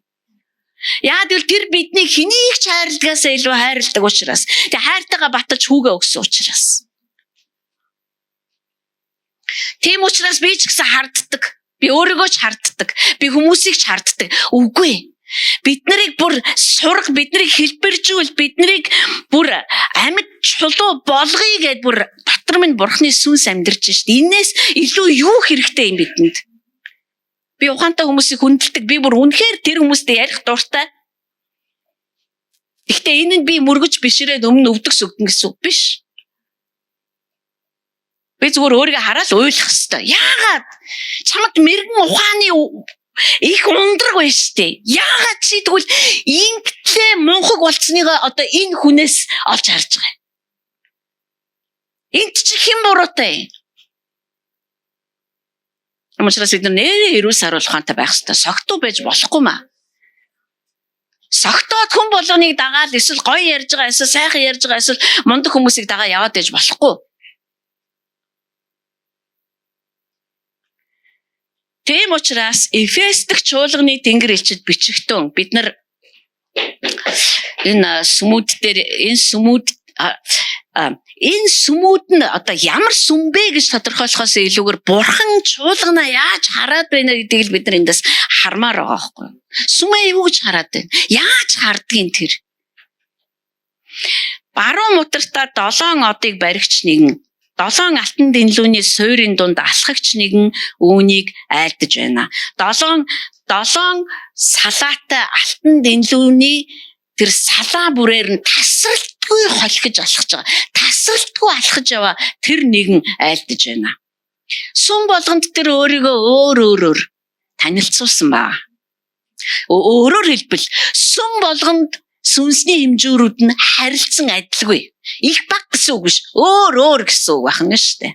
Яа гэвэл тэр биднийг хэнийг ч хайрладагаас илүү хайрладаг учраас. Тэгээ хайртайгаа баталж хүүгээ өгсөн учраас. Тийм учраас би ч гэсэн харддаг. Би өөрийгөө ч харддаг. Би хүмүүсийг ч харддаг. Үгүй. Бид нарыг бүр сурах, бид нарыг хэлбэржүүл, бид нарыг бүр амьд чулуу болгоё гэд бүр дотор минь бурхны сүнс амьдарч шít. Инээс илүү юу хэрэгтэй юм бидэнд? Би ухаантай хүмүүсийг хүндэлдэг. Би бүр үнэхээр тэр хүмүүстэй ярих дуртай. Гэхдээ энэ нь би мөргөж бишрээд өмнө өвдөг сүгдэн гэсэн үг биш. Би зүгээр өөрийгөө хараад уйлах хэвээр. Яагаад? Чамд мэрэгэн ухааны их ундраг байна штэ. Яагаад чи тэгвэл ингэтлээ мунхаг болцсныг одоо энэ хүнээс олж харж байгаа. Энд чи хэн буруутай? Учраас бид нэрээ эрүүл саруул ухаантай байх хэрэгтэй. Согтуу байж болохгүй маа. Согтоод хүн болгоныг дагаад эсвэл гоё ярьж байгаа, эсвэл сайхан ярьж байгаа, эсвэл мундаг хүмүүсийг дагаа яваад байж болохгүй. Тийм учраас Эфес дахь чуулганы тэнгэр элчид бичигтэн бид нар энэ сүмүүд нь одоо ямар сүм бэ гэж тодорхойлохоос илүүгээр бурхан чуулгана яаж хараад байна гэдгийг бид нар эндээс хармаар байгаа байхгүй юу? Сүмээ юу гэж хараад байна? Яаж хардгийг тэр? Баруун мутартаа 7 одыг баригч нэгэн 7 алтан дэнлүүний суурийн дунд алхагч нэгэн үүнийг айлдаж байна. 7 салаатай алтан дэнлүүний тэр салаа бүрээр нь тасралтгүй холхиж алхаж байгаа. Тасралтгүй алхаж яваа тэр нэгэн айлдаж байна. Сүм болгонд тэр өөрийгөө өөр танилцуулсан баа. Өөрөөр хэлбэл сүм болгонд сүнсний хэмжүүрүүд нь харилцсан адилгүй. Их баг гэсэн үг биш. Өөр гэсэн үг байна шүү дээ.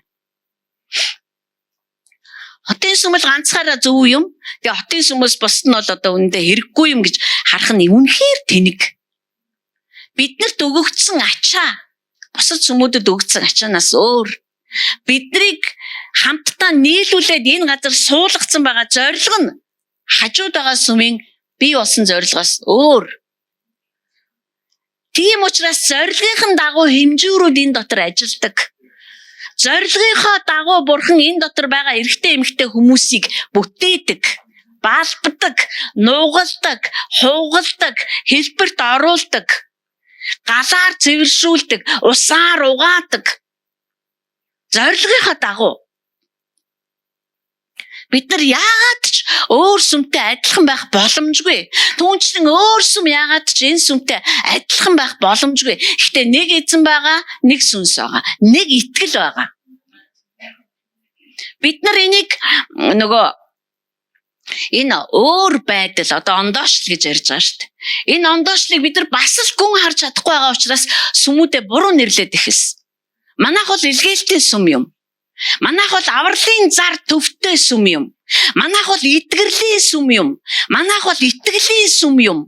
Хотын сүмэл ганцхаараа зөв юм. Тэгээ хотын сүмээс бусд нь бол одоо үүндээ хэрэггүй юм гэж харах нь үнэхээр тэнэг. Биднэрт өгөгдсөн ачаа бусад сүмүүдэд өгөгдсөн ачаанаас өөр. Биднийг хамтдаа нийлүүлээд энэ газар суулгацсан байгаа зорилго нь хажууд байгаа сүмийн бий болсон зорилгоос өөр. Тийм учраас зорилгын дагуу хэмжүүрүүд энэ дотор ажилладаг. Зорилгынхоо дагуу бурхан энэ дотор байгаа эрэгтэй эмэгтэй хүмүүсийг бүтээдэг, баалбдаг, нугалдаг, хуугалдаг, хэлбэрт оруулдаг, галаар цэвэршүүлдэг, усаар угаадаг. Зорилгынхоо дагуу бид нар яагаад ч өөр сүмтэй адилхан байх боломжгүй. Түүнчлэн өөр сүм яагаад ч энэ сүмтэй адилхан байх боломжгүй. Гэхдээ нэг эзэн байгаа, нэг сүнс байгаа, нэг итгэл байгаа. Бид нар энийг нөгөө энэ өөр байдал одоо ондоочлол гэж ярьж байгаа шүү дээ. Энэ ондоочлыг бид нар бас л гүн харж чадахгүй байгаа учраас сүмүүдэд буруу нэрлээд ихсэн. Манайх бол илгээлтийн сүм юм. Манайх бол авралын зар төвтэй сүм юм. Манайх бол итгэрлийн сүм юм. Манайх бол итгэлийн сүм юм.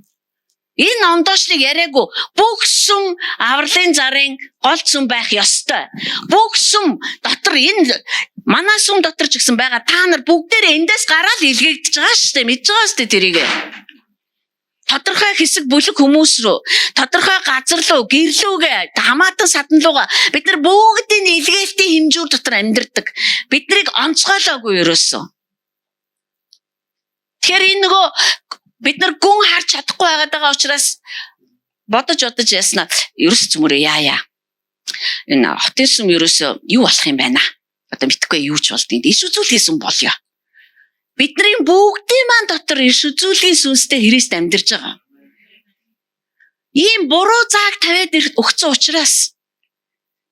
Энэ ондоочлыг яриаггүй бүх сүм авралын зарын гол сүм байх ёстой. Бүх сүм дотор энэ манай сүм дотор ч гэсэн байгаа та нар бүгдээрээ эндээс гараад илгээгдэж байгаа шүү дээ. Мэдж байгаа шүү дээ тэрийг. Тодорхой хэсэг бүлэг хүмүүс рүү, тодорхой газар руу, гэрлүүгээ, хамаатан садан руугаа бид нар бүгдийн илгээлтийн хэмжүүр дотор амьдардаг. Биднийг онцгойлоогүй ерөөсөө. Тэгэхээр энэ нөгөө бид нар гүн харж чадахгүй байгаа учраас бодож яснаа ерөөс зүмөрөө яа. Энэ хотын сүм ерөөсөө юу болох юм байна? Одоо мэдхгүй юу ч болдгийг иш үзүүлээс юм болё. Бидний бүгдийн маань дотор иш үзүүлийн сүнстэй Христ амьдарч байгаа. Ийм буруу зааг тавиад өгсөн учраас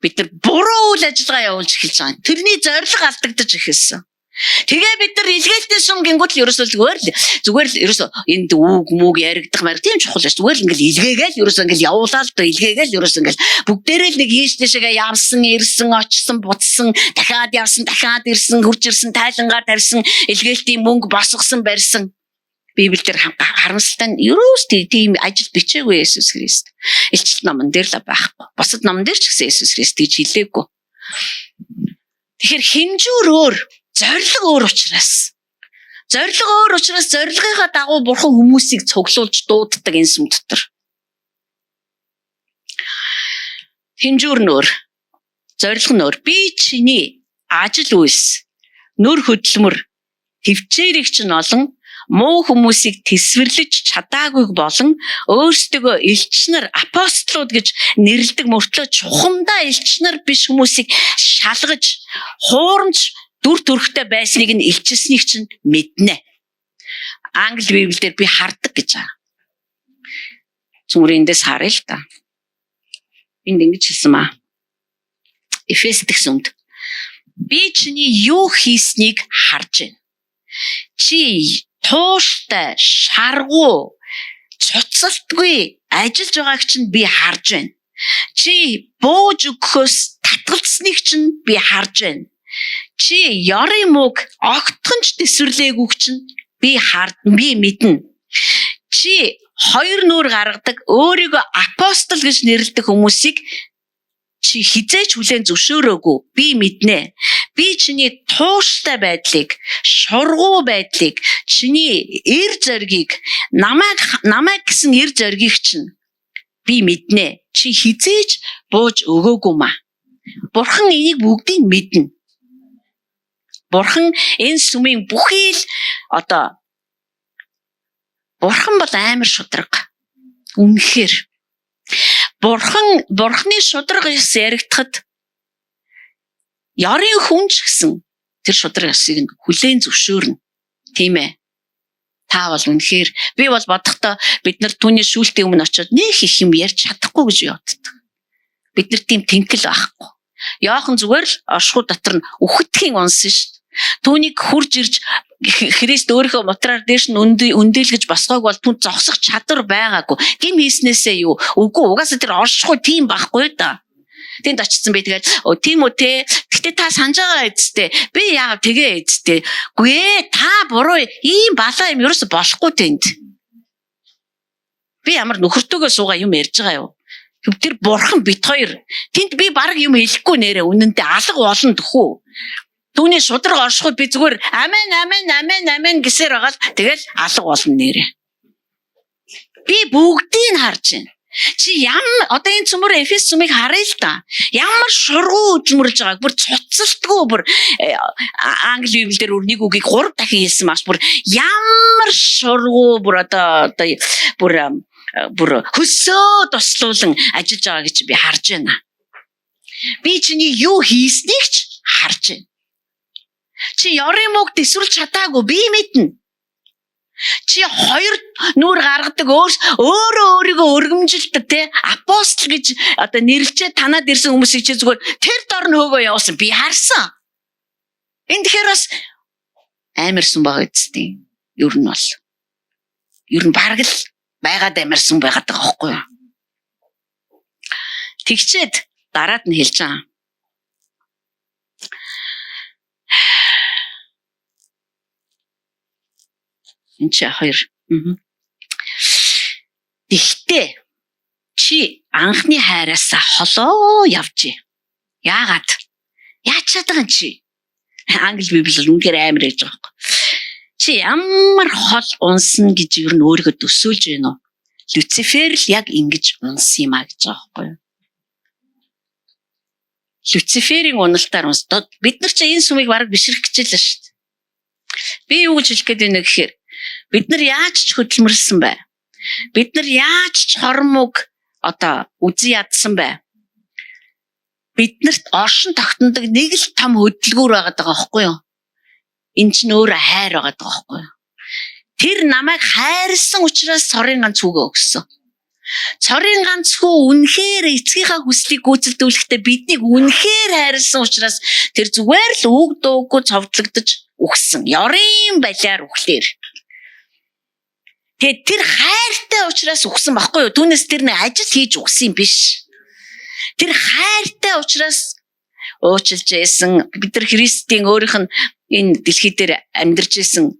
бид нар буруу үйл ажиллагаа явуулж эхэлж байгаа. Тэрний зорилго алдагдаж эхэлсэн. Тэгээ бид нар илгээлтийн сүм гингүүт л ерөөсөө зүгээр л ерөөсөө энд үг мүг яригдах маяг тийм чухал шүү. Зүгээр л ингээл илгээгээл ерөөсөө ингээл явуулаад илгээгээл ерөөсөө ингээл бүгдээрээ л нэг ийш тийшээ явсан, ирсэн, очсон, буцсан, дахиад явсан, дахиад ирсэн, хурж ирсэн, тайлангаар тарьсан, илгээлтийн мөнгө босгосон, барьсан. Библиэлд харамсалтай нь ерөөс тийм ажил бичээгүй Есүс Христ. Илчилт номон дээр л байхгүй. Бусад номон дээр ч гэсэн Есүс Христ гэж хэлээгүй. Тэгэхээр хэмжүүр өөр, зорилго өөр учраас. Зорилго өөр учраас зорилгынхаа дагуу бурхан хүмүүсийг цуглуулж дууддаг энэ сүм дотор. Хэмжүүр нь өөр, зорилго нь өөр. Би чиний ажил үйлс, нүр хөдөлмөр, төвчээрийг чинь олон муу хүмүүсийг тэсвэрлэж чадаагүйг болон өөрсдөө элчнэр апостолууд гэж нэрлдэг мөртлөө чухамдаа элчнэр биш хүмүүсийг шалгаж хуурамч дүр төрхтэй байсныг нь илчилсэнийг чинь мэднэ. Англи библиэлд би хардаг гэж байгаа. Зүмрэндээс харъя л та. Энд ингэж хэлсэн маа. Эфес дэх сүмд би чиний юу хийснийг харж байна. Чи тууштай, шаргуу, цуцалтгүй ажиллаж байгааг чинь би харж байна. Чи бууж өгөхөөс татгалцсныг чинь би харж байна. Чи ёрын мөг огтхонч тэсвэрлээгүйг чинь би мэднэ. Чи хоёр нүур гаргадаг өөрийгөө апостол гэж нэрлэдэг хүмүүсийг чи хизээч хүлээн зөвшөөрөөгүй би мэднэ. Би чиний тууштай байдлыг, шургуу байдлыг, чиний эр зоригийг, намайг гэсэн эр зоригийг чинь би мэднэ. Чи хизээч бууж өгөөгүй маа. Бурхан энийг бүгдийг мэднэ. Бурхан энэ сүмийн бүхий л одоо Бурхан бол амар шударга. Үнэхээр Бурханы шударга ёс яригдахад ёрын хүн ч гэсэн тэр шударга ёсыг нь хүлээн зөвшөөрнө. Тийм ээ. Та бол үнэхээр би бол бодохдоо бид нар түүний шүүлтийн өмнө очиод нэг их юм ярьж чадахгүй гэж боддог. Бид нар тийм тэнхэл байхгүй. Яахан зүгээр л оршихуй дотор нь үхэтхийн унсан шүү дээ. Түүнийг хурж ирж Христ өөрийнхөө мотраар дээш нь өндөлгөж босгоог бол түн зогсох чадвар байгаагүй. Гим хийснээсээ юу? Үгүй угаасаа тэр оршихуй тийм байхгүй да. Тэнд очсон би тэгээд тийм үү те. Гэтэ та санаж байгаа эцтэй. Би яагаад тэгээ эцтэй. Гүй та буруу ийм балаа юм ерөөсө болохгүй тэнд. Би ямар нөхөртөөгөө суугаа юм ярьж байгаа юу? Тэр бурхан бит хоёр. Тэнд би баг юм хэлэхгүй нэрэ үнэндээ алга болно тэхүү. Түүний шударга оршихуд би зүгээр амен гэсээр байгаа л тэгэл алга болно нэрэ. Би бүгдийг харж байна. Чи одоо энэ цөмөр Эфес сүмийг харъя л да. Ямар шургуу хөдөлмөрлж байгааг бүр цуцалтгүй бүр англи библиэлд нэг үгийг 3 дахин хэлсэн маш бүр ямар шургуу бүр одоо бүр хөсөө туслуулан ажиллаж байгаа гэж би харж байна. Би чиний юу хийснийг ч харж байна. Чи ёрын мөг тэсвэрлж чадаагүй би мэднэ. Чи хоёр нүур гаргадаг өөрөө өөрийгөө өргөмжилдэг те апостол гэж одоо нэрлчээ танаад ирсэн хүмүүсийг чи зүгээр тэр дор нь хөөгөө явуулсан би харсан. Энэ тэгэхээр бас амарсан байгаа үстэй. Ер нь бараг л байгаад амарсан байгаад байгаа байхгүй юу? Тэгчээд дараад нь хэлж байгаа. Энд чи хоёр. Тэгтээ чи анхны хайраасаа холоо явжээ. Яагаад? Яачаад байгаа юм чи? Англи библ үнээр амар гэж байгаа юм. Чи ямар хол унсан гэж юу н өөрийгөө төсөөлж байна уу? Люцифер л яг ингэж унсан юм а гэж байгаа байхгүй юу? Люциферийн уналтаар унсдод бид нар чи энэ сүмийг бараг бишрэх гэж л шүү дээ. Би юу гэж хэлэх гээд байна гэхээр бид нар яаж ч хөдөлмөрлсөн бай. Бид нар яаж ч хормог үзий ядсан бай. Биднэрт оршин тогтнодог нэг л том хөдөлгүүр байгаа даа байхгүй юу? Энэ ч нөөрэ хайр байгаа даа байхгүй юу? Тэр намайг хайрлсан учраас цорын ганц хүүгээ өгсөн. Цорын ганц хүү үнэхээр эцгийнхаа хүслийг гүйцэлдүүлэхдээ биднийг үнэхээр хайрлсан учраас тэр зүгээр л үг дуугүй цовдлогдож өгсөн. Ёрын балиар өглөөр. Тэгээд тэр хайртай учраас өгсөн байхгүй юу? Түүнээс тэр нэг ажил хийж өгсөн юм биш. Тэр хайртай учраас уучлж байсан. Бид нар Христийн өөрийнх нь энэ дэлхий дээр амьдарч байсан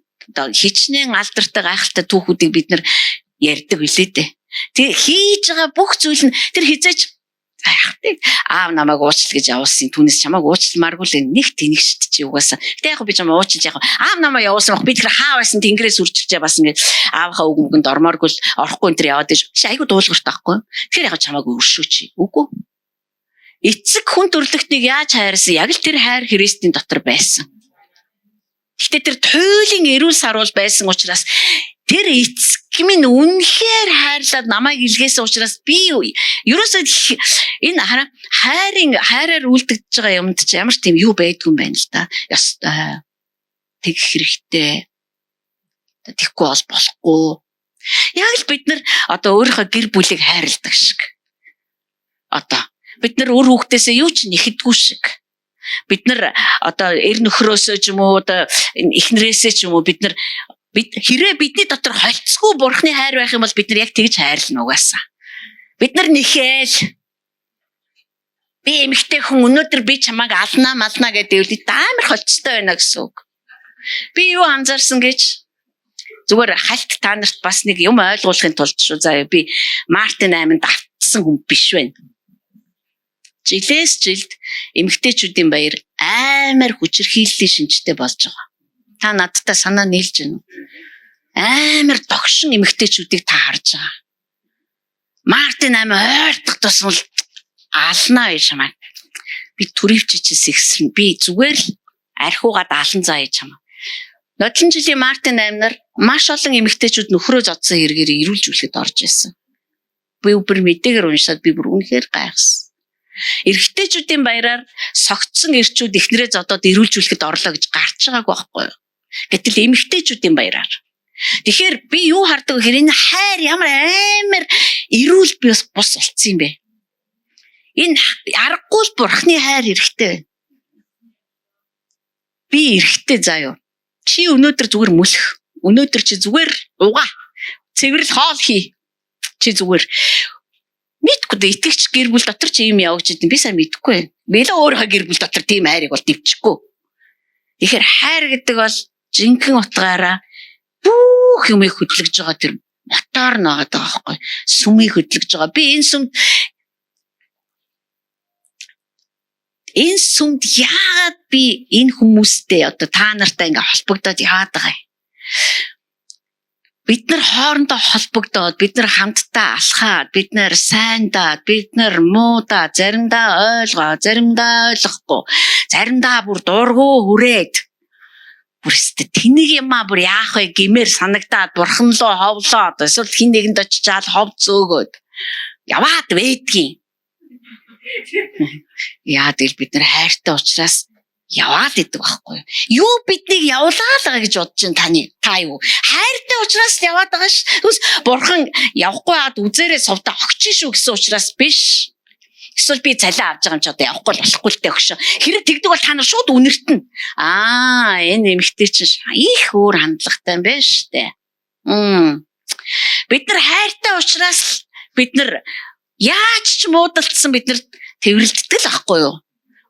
хичнээн алдартай гайхалтай түүхүүдийг бид нар ярьдаг билээ дээ. Тэг хийж байгаа бүх зүйл нь тэр хизээч аав намайг уучлал гэж явуулсан. Түүнээс чамайг уучлмааргүй л нэг тэнэгшд чи угаасаа. Гэтэ яг би чамайг уучлж яг аав намайг явуулсан баг. Би тэр хаа байсан тэнгэрээс үржиж бас ингээд аавынхаа үгэнд ормооргүй л орохгүй энэ яваад иш. Айгу дуулгартай байхгүй. Тэгэхээр яг чамайг өршөөч. Үгүй. Эцэг хүн төрлөختнийг яаж хайрсан? Яг л тэр хайр Христийн дотор байсан. Гэтэ тэр туйлын эрүүл саруул байсан учраас тэр эцэг минь үнэхээр хайрлаад намайг илгээсэн учраас би ерөөсөө энэ хайраар үлдэж байгаа юмд чи ямар ч тийм юу байдгүй юм байна л да. Ястай. Тэгэх хэрэгтэй. Тэгхгүй бол болохгүй. Яг л бид нар өөрийнхөө гэр бүлийг хайрладаг шиг. Бид нар өөр хүүхдээсээ юу ч нэхэдгүй шиг. Бид нар эр нөхрөөсөө ч юм уу эхнэрээсээ ч юм уу бид хэрэг бидний дотор холцгүй бурхны хайр байх юм бол бид нар яг тэгж хайрлна угаасаа. Бид нар нэхэл би эмэгтэй хүн өнөөдөр би чамайг алнаа малнаа гэдэг үл амар холцтой байна гэсэн үг. Би юу анзаарсан гэж зүгээр хальт та нарт бас нэг юм ойлгуулахын тулд шүү заяа би Мартин 8-нд автсан хүн биш байна. Жилээс жилд эмэгтэйчүүдийн баяр амар хүчирхийллийн шинжтэй болж байгаа. Та надтай санаа нийлж байна уу? Амар догшин эмэгтэйчүүдийг та харж байгаа. Мартин 8 ойртох тусмал алнаа гэж чамаа. Би төрөвччихсэн ихсэрнэ. Би зүгээр л архиугаад алан заа гэж чамаа. Нодлон жилийн Мартин 8-нар маш олон эмэгтэйчүүд нөхрөө зодсон хэрэгээр ирүүлжүүлэхэд орж ирсэн. Би бүр мэдээгээр уншаад би бүр үнэхээр гайхсан. Эрэгтэйчүүдийн баяраар согтсон эрчүүд эхнэрээ зодоод ирүүлжүүлэхэд орлоо гэж гарч байгаагүй байхгүй юу? Гэтэл эмэгтэйчүүдийн баяраар. Тэгэхээр би юу хардаг вэ гэхээр энэ хайр ямар амар эрүүл би бас бус болцсон юм бэ? Энэ аргагүй л бурхны хайр эрэхтэй байна. Би эрэхтэй заа юу. Чи өнөөдөр зүгээр мөлөх. Өнөөдөр чи зүгээр угаа. Цэвэрл хоол хий. Чи зүгээр мэдгүй дээ итгэгч гэр бүл дотор чи юм явж идэв би сайн мэдэхгүй байна. Би л өөрөө гэр бүл дотор тийм хайрыг бол дэвчихгүй. Тэгэхээр хайр гэдэг бол жинхэнэ утгаараа бүх юмыг хөдлөж байгаа тэр мотор наагаад байгаа байхгүй. Сүмийг хөдлөж байгаа. Би энэ сүмд яагаад би энэ хүмүүстэй та нартай ингээ холбогдоод яваад байгаа юм. Бид нар хоорондоо холбогдоод, бид нар хамтдаа алхаад, бид нар сайндаа, бид нар муудаа, заримдаа ойлгоо, заримдаа ойлгохгүй, заримдаа бүр дургу хүрээд бүр өстө тэнийг юмаа бүр яах вэ гэмээр санагдаад бурхан руу ховлоод эсвэл хин нэгэнд очичаал хов зөөгөөд яваад байдгийн. Яа тэл бид нар хайртай учраас яваад идэг байхгүй юу? Юу биднийг явуулаа л гэж бодож байна та юу? Хайртай учраас яваад байгаа ш. Түс бурхан явахгүй хаад үзээрээ сувда огч шүү гэсэн учраас биш. Эсвэл би цалиа авч байгаа юм чи одоо явахгүй болохгүй л дээ өгшөө. Хэрэг тэгдэг бол та нар шууд үнэртэн. Энэ эмэгтэй чинь их өөр хандлагатай юм байна штэ. Бид нар хайртай учраас бид нар яаж ч муудалцсан бид нар тэрвэрлддэг л ахгүй юу?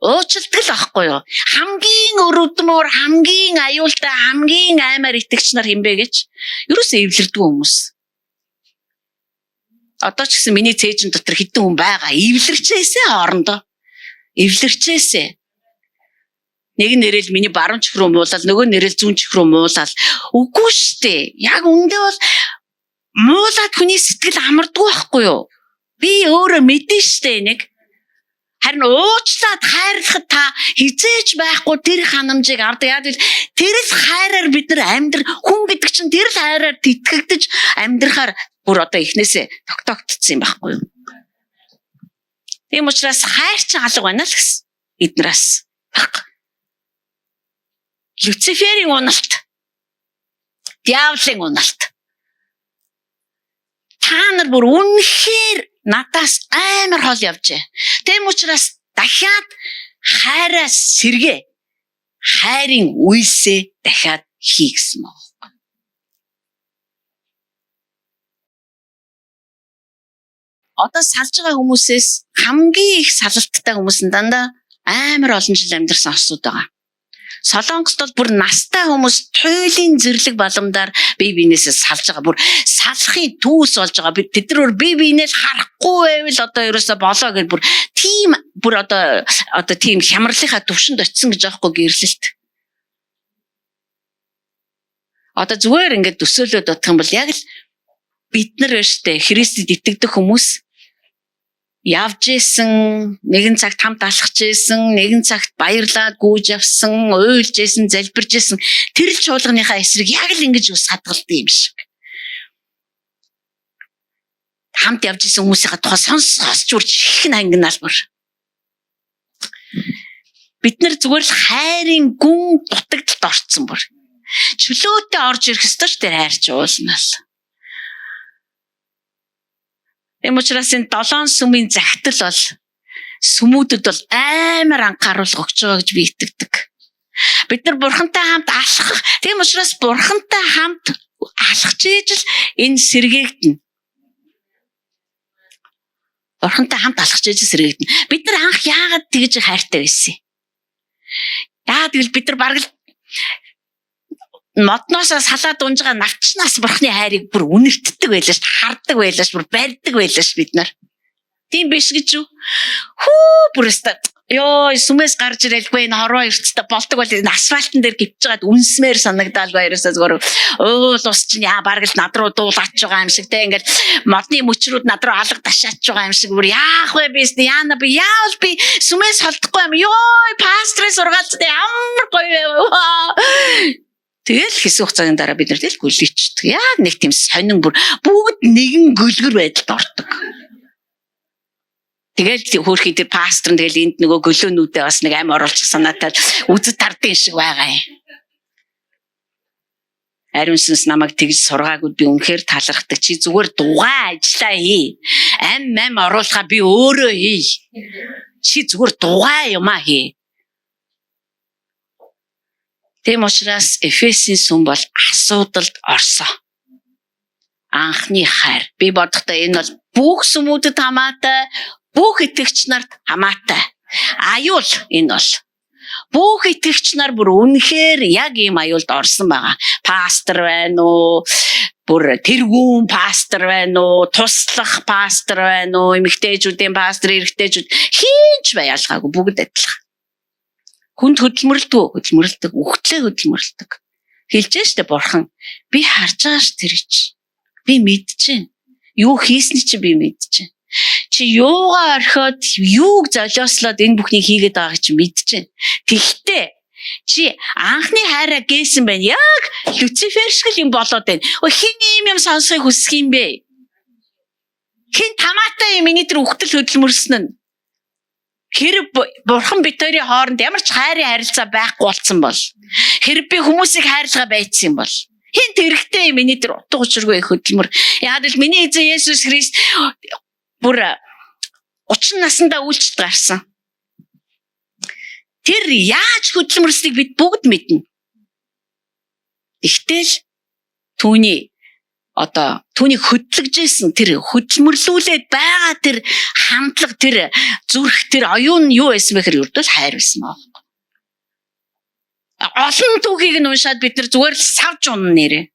Уучлалдаг л ахгүй юу? Хамгийн өрөвдмөр, хамгийн аюултай, хамгийн аймаар итгэгч нар хинбэ гэж ерөөсөө эвлэрдэг хүмүүс. Одоо ч гэсэн миний цээжин дотор хэдэн хүн байгаа. Эвлэрчээсээ хоорондоо. Эвлэрчээсээ. Нэг нэрэл миний баруун чих рүү муулаад, нөгөө нэрэл зүүн чих рүү муулаад. Үгүй штэ. Яг үндэ бол муулаад хүний сэтгэл амардгүй байхгүй юу? Би өөрөө мэдэн штэ нэг. Харин уучлаад хайрлахад та хизээч байхгүй тэр ханамжийг авдаг. Яг л тэр л хайраар бид нар амьдрал хүн гэдэг чинь тэр л хайраар тэтгэгдэж амьдрахаар бүр одоо ихнээсээ тогтоогдсон юм байхгүй юу? Тийм учраас хайр чинь алга байна л гэсэн. Эднээс. Люциферийн уналт. Диаволын уналт. Та нар бүр үнэхээр надаас амар хол явжээ. Тийм учраас дахиад хайраас сэргээ. Хайрын үйлсээ дахиад хий гэсэн мөн. Одоо салж байгаа хүмүүсээс хамгийн их салалттай хүмүүс нь дандаа амар олон жил амьдарсан осууд байгаа. Солонгост бол бүр настай хүмүүс туйлын зэрлэг боломдоор бие биенээсээ салж байгаа. Бүр салахын түүс болж байгаа. Бид нар бие биенээс харахгүй байвал одоо ерөөсө болоо гэж бүр одоо тийм хямралынхаа төвшөнд очисон гэж аахгүй гэрлэлт. Одоо зүгээр ингээд төсөөлөд бодох юм бол яг л бид нар штэ Христэд итгэдэг хүмүүс явж исэн, нэгэн цагт хамт алхаж исэн, нэгэн цагт баярлаад гүйж явсан, уйлж исэн, залбирж исэн. Тэр л чуулганыхаа эсрэг яг л ингэж садгалдаг юм шиг. Хамт явж исэн хүмүүсийн тухай сонсч үрж их ангиналбар. Бид нар зүгээр л хайрын гүн дутагдалд орцсон бүр. Чөлөөтэй орж ирэх ёстой ч тэр хайрч уулнаас. Эм учраас энэ 7 сүмийн захидал бол сүмүүдэд бол амар анхааруулга өгч байгаа гэж би итгэдэг. Бид нар бурхантай хамт алхах. Тийм учраас бурхантай хамт алхаж ижил энэ сэргээгдэнэ. Бурхантай хамт алхаж ижил сэргээгдэнэ. Бид нар анх яагаад тэгж хайртай байсан юм? Яагаад гэвэл бид нар бараг модноосоо салаад унж байгаа навчнаас бурхны хайрыг бүр үнэртдэг байлаа ш, хардаг байлаа ш, бүр барьдаг байлаа ш бид нар. Тийм биш гэж юу? Бүр өстө сүмээс гарч ирэлгүй энэ хорвоо эрттэй болдог бол энэ асфальтан дээр гівж байгаад үнсмээр санагдaalгүй ерөөсөө зүгээр ус чинь бараг л над руу дуулаач байгаа юм шиг те ингээд модны мөчрүүд над руу алга ташаач байгаа юм шиг бүр яах вэ би яана би яавал би сүмээс холдохгүй юм пастрын сургаалцтай ямар гоё. Тэгэл хэсэг хугацааны дараа бид нар тэл гүлгийчдэг. Яг нэг тийм сонин бүр бүгд нэгэн гөлгөр байдалд ордог. Тэгэл хөөрхий тэр пастор нь тэгэл энд нөгөө гөлөөнүүдээ бас нэг аим оруулчих санаатай үзэд тардын шиг байгаа юм. Ариун сүнс намайг тэгж сургаагүй би үнэхээр талархдаг. Чи зүгээр дугаа ажиллаа хий. Ам оруулахаа би өөрөө хий. Чи зүгээр дугаа юмаа хий. Тийм учраас Эфесийн сүм бол асуудалд орсон. Анхны хайр. Би бодохдоо энэ бол бүх сүмүүдэд хамаатай, бүх итгэгч нарт хамаатай. Аюул энэ бол. Бүх итгэгч нар бүр үнэхээр яг ийм аюулд орсон байгаа. Пастор байна уу? Бүр тэргүүн пастор байна уу? Туслах пастор байна уу? Эмэгтэйчүүдийн пастор, эрэгтэйчүүд хинч баяалгаагүй бүгд адилхан. Хүнд хөдөлмөрлөдөг, үхтлээ хөдөлмөрлөдөг. Хэлжээ штэ бурхан. Би харж байгаа ш тэр чи. Би мэдчихээн. Юу хийсний чи би мэдчихээн. Чи юугаа орхиод, юуг золиослоод энэ бүхнийг хийгээд байгааг чи мэдчихээн. Тэгтээ чи анхны хайраа гээсэн байна. Яг Люцифер шиг юм болоод байна. Хин юм сонсохыг хүсэх юм бэ? Хин тамаатай миний тэр үхтэл хөдөлмөрсөн нь хэрэг бурхан битэрийн хооронд ямар ч хайрын харилцаа байхгүй болсон бол хэрэг би хүмүүсийг хайрлага байцсан бол хин тэрэгтэй миний тэр утга учиргүй хөдөлмөр яг л миний эзэн Есүс Христ бүр 30 наснда үйлчлэлд гарсан. Тэр яаж хөдөлмөрлснийг бид бүгд мэднэ. Тэгтэл түүний хөдлөж исэн тэр хөдөлмөрлүүлээд байгаа тэр хандлага, тэр зүрх, тэр оюун юу байсан бэ гэхээр ердөө хайр байсан маа. Олон түүхийг нь уншаад бид нар зүгээр л савж унна нэрээ.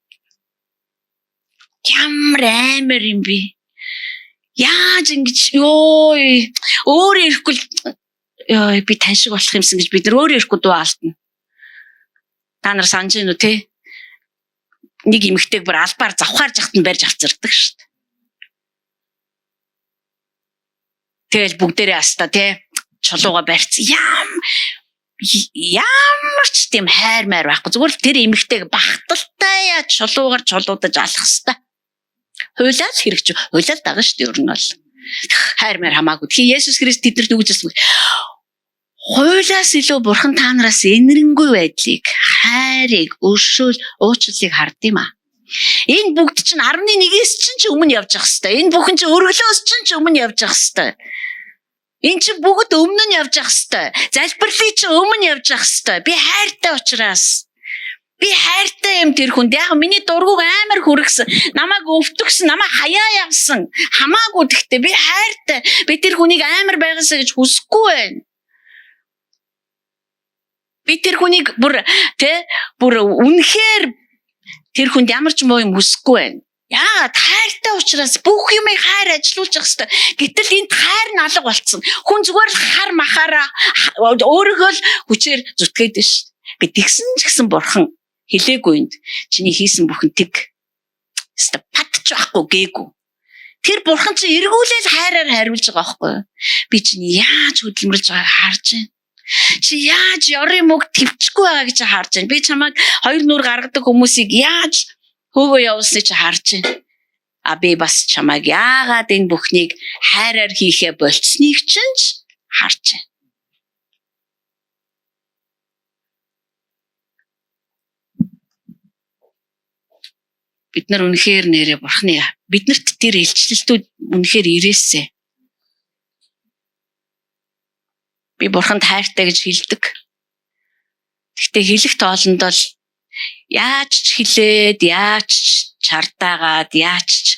Ямар амар юм бэ? Яаж ингэж өөрөө ирэхгүй би тань шиг болох юмсан гэж бид нар өөрөө ирэхгүй дуу алдна. Та нар санаж байна уу те? Нэг эмэгтэйг бүр албаар завхаар жахтан барьж авцирдаг шүү дээ. Тэгэл бүгдээрээ аста те чулууга барьц. Ямар ч тийм хайр майр байхгүй. Зүгээр л тэр эмэгтэйг багталтай яаж чулуудаж алах хэвээр. Хуйлал хэрэгч. Хуйлал дагна шүү дээ ер нь бол. Хайр майр хамаагүй. Тэгэхээр Есүс Христ тэднэрт үгэж хэлсэн. Хуйлаас илүү бурхан та нараас энэрэнгүй байдлыг, хайрыг, өршөөл, уучлалыг хардсан юм аа. Энэ бүгд чинь 11-ээс чинь өмнө явж явах хэвээр. Энэ бүхэн чинь өргөлөөс чинь өмнө явж явах хэвээр. Энэ чинь бүгд өмнө нь явж явах хэвээр. Залбирлыг чинь өмнө явж явах хэвээр. Би хайртай учраас. Би хайртай юм тэр хүнд. Яг миний дургуг амар хүргэсэн. Намайг өвтгсөн, намайг хаяа явсан. Хамаагүй тэгтээ би хайртай. Би тэр хүнийг амар байгаасаа гэж хүсэхгүй байна. Би тэр хүнийг бүр үнэхээр тэр хүнд ямар ч муу юм хүсэхгүй байна. Яагаад хайртай учраас бүх юмыг хайр ажилуулж явах хэрэгтэй. Гэтэл энд хайр нь алга болцсон. Хүн зүгээр л хар махаараа өөрийгөө л хүчээр зүтгээд байна шүү. Би тэгсэн ч гэсэн бурхан хэлээгүй энд. Чиний хийсэн бүхэн тэг. Хэвээ патч байхгүй гээгүй. Тэр бурхан чинь эргүүлэл хайраар хариулж байгаа байхгүй юу? Би чиний яаж хөдөлмөрлж байгааг харж байна. Чи яаж ёрын мөг твчгүй байгаа гэж харж байна. Би чамайг хоёр нүур гаргадаг хүмүүсийг яаж хөөгөө явуулсныг чи харж байна. Би бас чамайг яагаад энэ бүхнийг хайраар хийхээ болцсныг чинь харж байна. Бид нар үнэхээр нэрээ бурхны биднэрт тэр илчлэлтүүд үнэхээр ирээсэ. Би бурханд хайртай гэж хэлдэг. Гэхдээ хэлэх тоолонд бол яаж ч хэлээд, яаж ч чардаагаад, яаж ч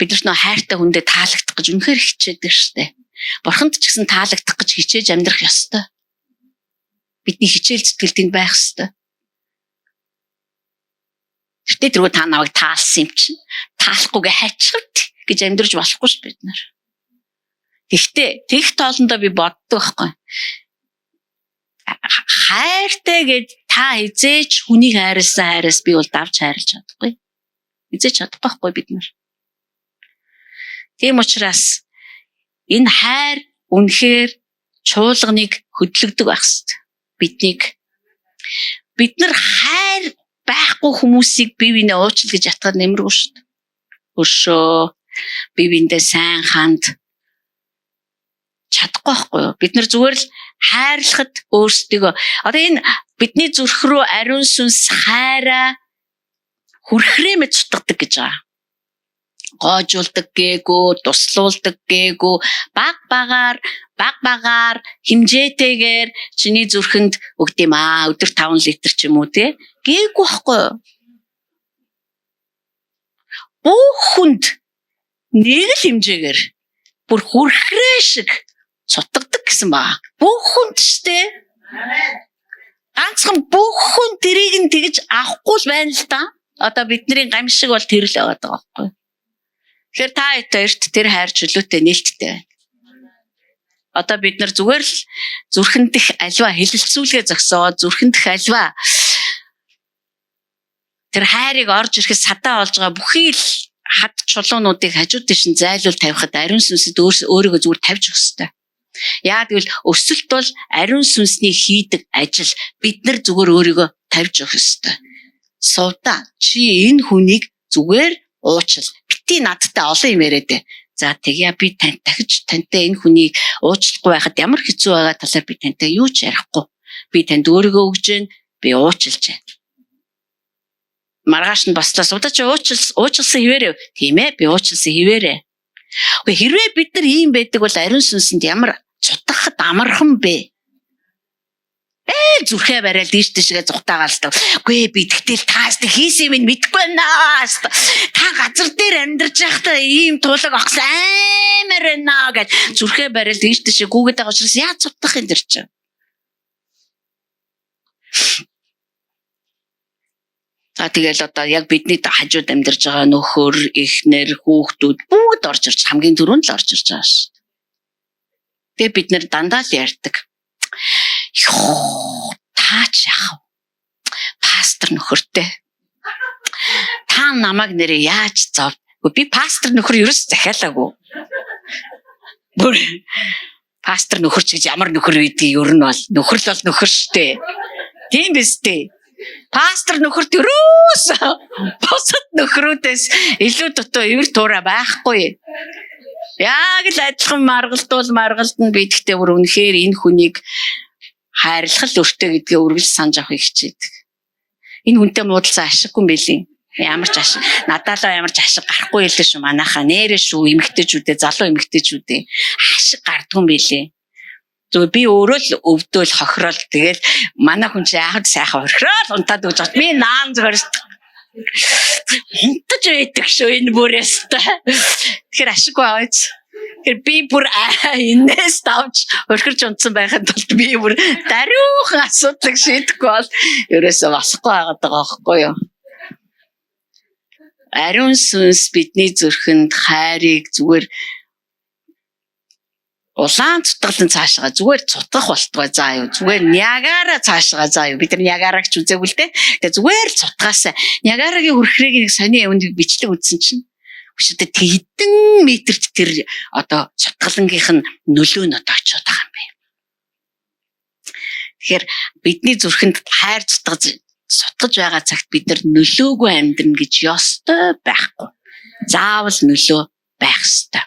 биднэрт нөө хайртай хүндээ таалагдах гэж үнэхээр хичээдэг штэ. Бурханд ч гэсэн таалагдах гэж хичээж амьдрах ёстой. Бидний хичээл зүтгэлд байх ёстой. Гэтэ тэрөө та намайг таалсан юм чинь таалахгүйгээ хайчихвд гэж амьдрж болохгүй ш бид нар. Гэхдээ тех тоолондоо би боддог байхгүй. Хайртай гэж та хизээч хүнийг хайрласан хайраас би бол давж хайрлаж чадахгүй. Хизээч чадахгүй байхгүй бид нар. Тийм учраас энэ хайр үнэхээр чуулганыг хөдлөгдөг байх хэрэгтэй. Бид нар хайр байхгүй хүмүүсийг бие биенээ уучлал гэж ятгаад нэмэргүй шүү дээ. Өшөө бие биендээ сайн ханд чадахгүй байхгүй юу? Бид нар зүгээр л хайрлахад өөрсдөө энэ бидний зүрх рүү ариун сүнс хайраа хүрхрээ мэд цутгадаг гэж байгаа. Гоожулдаг гээгүй, туслуулдаг гээгүй, баг багаар хэмжээтэйгээр чиний зүрхэнд өгд юм аа. Өдөр 5 литр ч юм уу те. Гээгүй байхгүй юу? Бүх хүнд нэг л хэмжээгээр бүр хүрхрээ шиг цутгадаг гэсэн баа. Бүх хүнд штэ. Ганцхан бүх хүн тэрийг нь тэгж авахгүй л байна л да. Одоо бидний гамшиг бол тэр л байгаа байхгүй. Тэгэхээр та хоёрт тэр хайр чөлөөтэй нээлттэй байна. Одоо бид нар зүгээр л зүрхэндх альва хэлэлцүүлгээ зогсоод зүрхэндх альва тэр хайрыг орж ирэхэд садаа олж байгаа бүхий л хад чулуунуудыг хажууд дэшин зайлуул тавихад ариун сүнсэд өөрийгөө зүгээр тавьж өгөх ёстой. Яагаад гэвэл өсөлт бол ариун сүнсний хийдэг ажил. Бид нар зүгээр өөрийгөө тавьж өгөх ёстой. Сувда чи энэ хүнийг зүгээр уучил. Бити надтай олон юм яриад ээ. За тэгье би дахиж тантай энэ хүнийг уучлахгүй байхад ямар хэцүү байгаа талаар би тантай юу ч ярихгүй. Би танд өөрийгөө өгж гэн, би уучлж байна. Маргааш нь баслаа суудаа чи уучлсан хിവэрээ. Тийм ээ би уучлсан хിവэрээ. Гэхдээ хэрвээ бид нар ийм байдаг бол ариун сүнсэнд ямар цутгахад амархан бэ? Зүрхээ барайл дийш тийшгээ зүхтаагаалдаг. Үгүй би тэгтэл таас хийсэн юм мэдэхгүй байна. Та газар дээр амьдарч байхдаа ийм тулаг огс амар байна гэж зүрхээ барайл дийш тийшээ гүгээд байгаа учраас яаж цутгах юм дэр чинь. За тэгэл одоо яг бидний хажууд амьдарч байгаа нөхөр, эхнэр, хүүхдүүд бүгд орж ирж хамгийн түрүүнд л орж ирж байгаа ш. Тэгээ бид нэр дандаа л ярьдаг. Таач яах вэ? Пастор нөхөртэй. Та намайг нэрээ яаж зов? Би пастор нөхөр ерөөс захиалаагүй. Бүр пастор нөхөр ч гэж ямар нөхөр үйдгийг ер нь бол нөхөр л бол нөхөр штэ. Тийм биз дээ. Пастор нөхөрт ерөөс босод нөхрүүдээс илүү дутуу эвэр туура байхгүй. Яг л адилхан маргалдна би тэгтээ бүр үнэхээр энэ хүнийг хайрлах л өртөө гэдгээ үргэлж санаж авахыг хичээдэг. Энэ хүнтэй муудалцаа ашиггүй юм байли. Ямар ч ашиг. Надaalаа ямар ч ашиг гарахгүй хэлээ шүү манайхаа. Нэрээ шүү эмэгтэйчүүдээ, залуу эмэгтэйчүүдээ ашиг гардгүй юм байли. Зүгээр би өөрөө л өвдөөл хохирол тэгэл манай хүн чи яахад сайхан орхирол унтаад өгч бат. Би наан зүгээр унтаж байдаг шүү энэ бүрээс та. Тэгэхээр ашиггүй аваач. Тэгэхээр би бүр энэс тавч орхирч унтсан байхад бол би бүр даруухан асуудлыг шийдэхгүй бол ерөөсөө басахгүй байгаад байгаа байхгүй юу? Ариун сүнс бидний зүрхэнд хайрыг зүгээр улаан цутгалан цаашгаа зүгээр цутгах болтгой заа юу. Зүгээр Ниагара цаашгаа заа юу. Бид нар Ниагараг ч үзээгүй л дээ. Тэгээ зүгээр л цутгаасаа Ниагарагийн хүрхрээг нэг сони өвөнд бичлэг үзсэн чинь өшөөдөө хэдэн метрт тэр одоо цутгалангийнх нь нөлөө нь одоо очиод байгаа юм бэ. Тэгэхээр бидний зүрхэнд хайр цутгаж байгаа цагт бид нар нөлөөгүй амьдрна гэж ёстой байхгүй. Заавал нөлөө байх ёстой.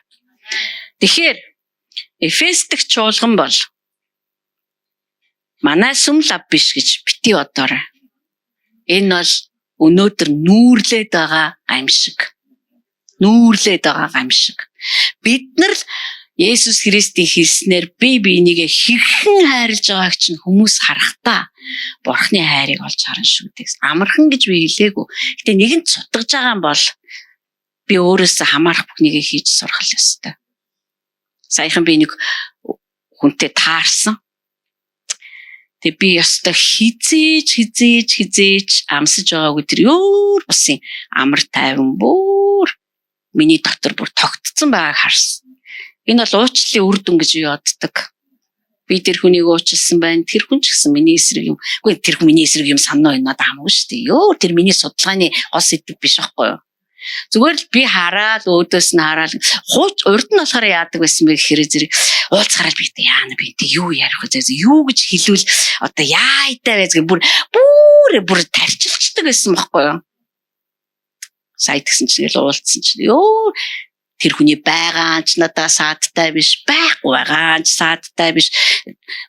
Тэгэхээр Эфес дэх чуулган бол манай сүм лав биш гэж бити бодоорой. Энэ бол өнөөдөр нүүрлээд байгаа гамшиг. Бид нар Есүс Христийн хэлснээр бие биенийгээ хэрхэн хайрлаж байгааг чинь хүмүүс харахтаа Бурхны хайрыг олж харна шүү дээ. Амархан гэж би хэлээгүй. Гэтэ нэгэн цутгаж байгаа юм бол би өөрөөсөө хамаарах бүхнийгээ хийж сурах ёстой. Саяхан би нэг хүнтэй таарсан. Тэг би ёстой хизээж амсаж байгаагүй тэр ёор бусын амар тайван бүр миний дотор бүр тогтцсон байгааг харсан. Энэ бол уучлалын үр дүн гэж боддог. Би тэр хүнийг уучлсан байна. Тэр хүн ч гэсэн миний эсрэг юм. Үгүй тэр хүн миний эсрэг юм санаа байна надад хамаагүй шүү дээ. Ёо тэр миний судалгааны гол сэдв биш байхгүй юу? Зүгээр л би хараад өөдөөс нь хараад хууч урд нь болохоор яадаг байсан бэ гэхээр зэрэг уулзгараад би яана би тэг юу ярих вэ юу гэж хэлвэл одоо яайтай вэ гэх бүр тарчилчдаг байсан байхгүй юу. Сая тэгсэн чинь л уулзсан чинь ёо тэр хүний байгаа ч надад саадтай биш байхгүй байгаа ч саадтай биш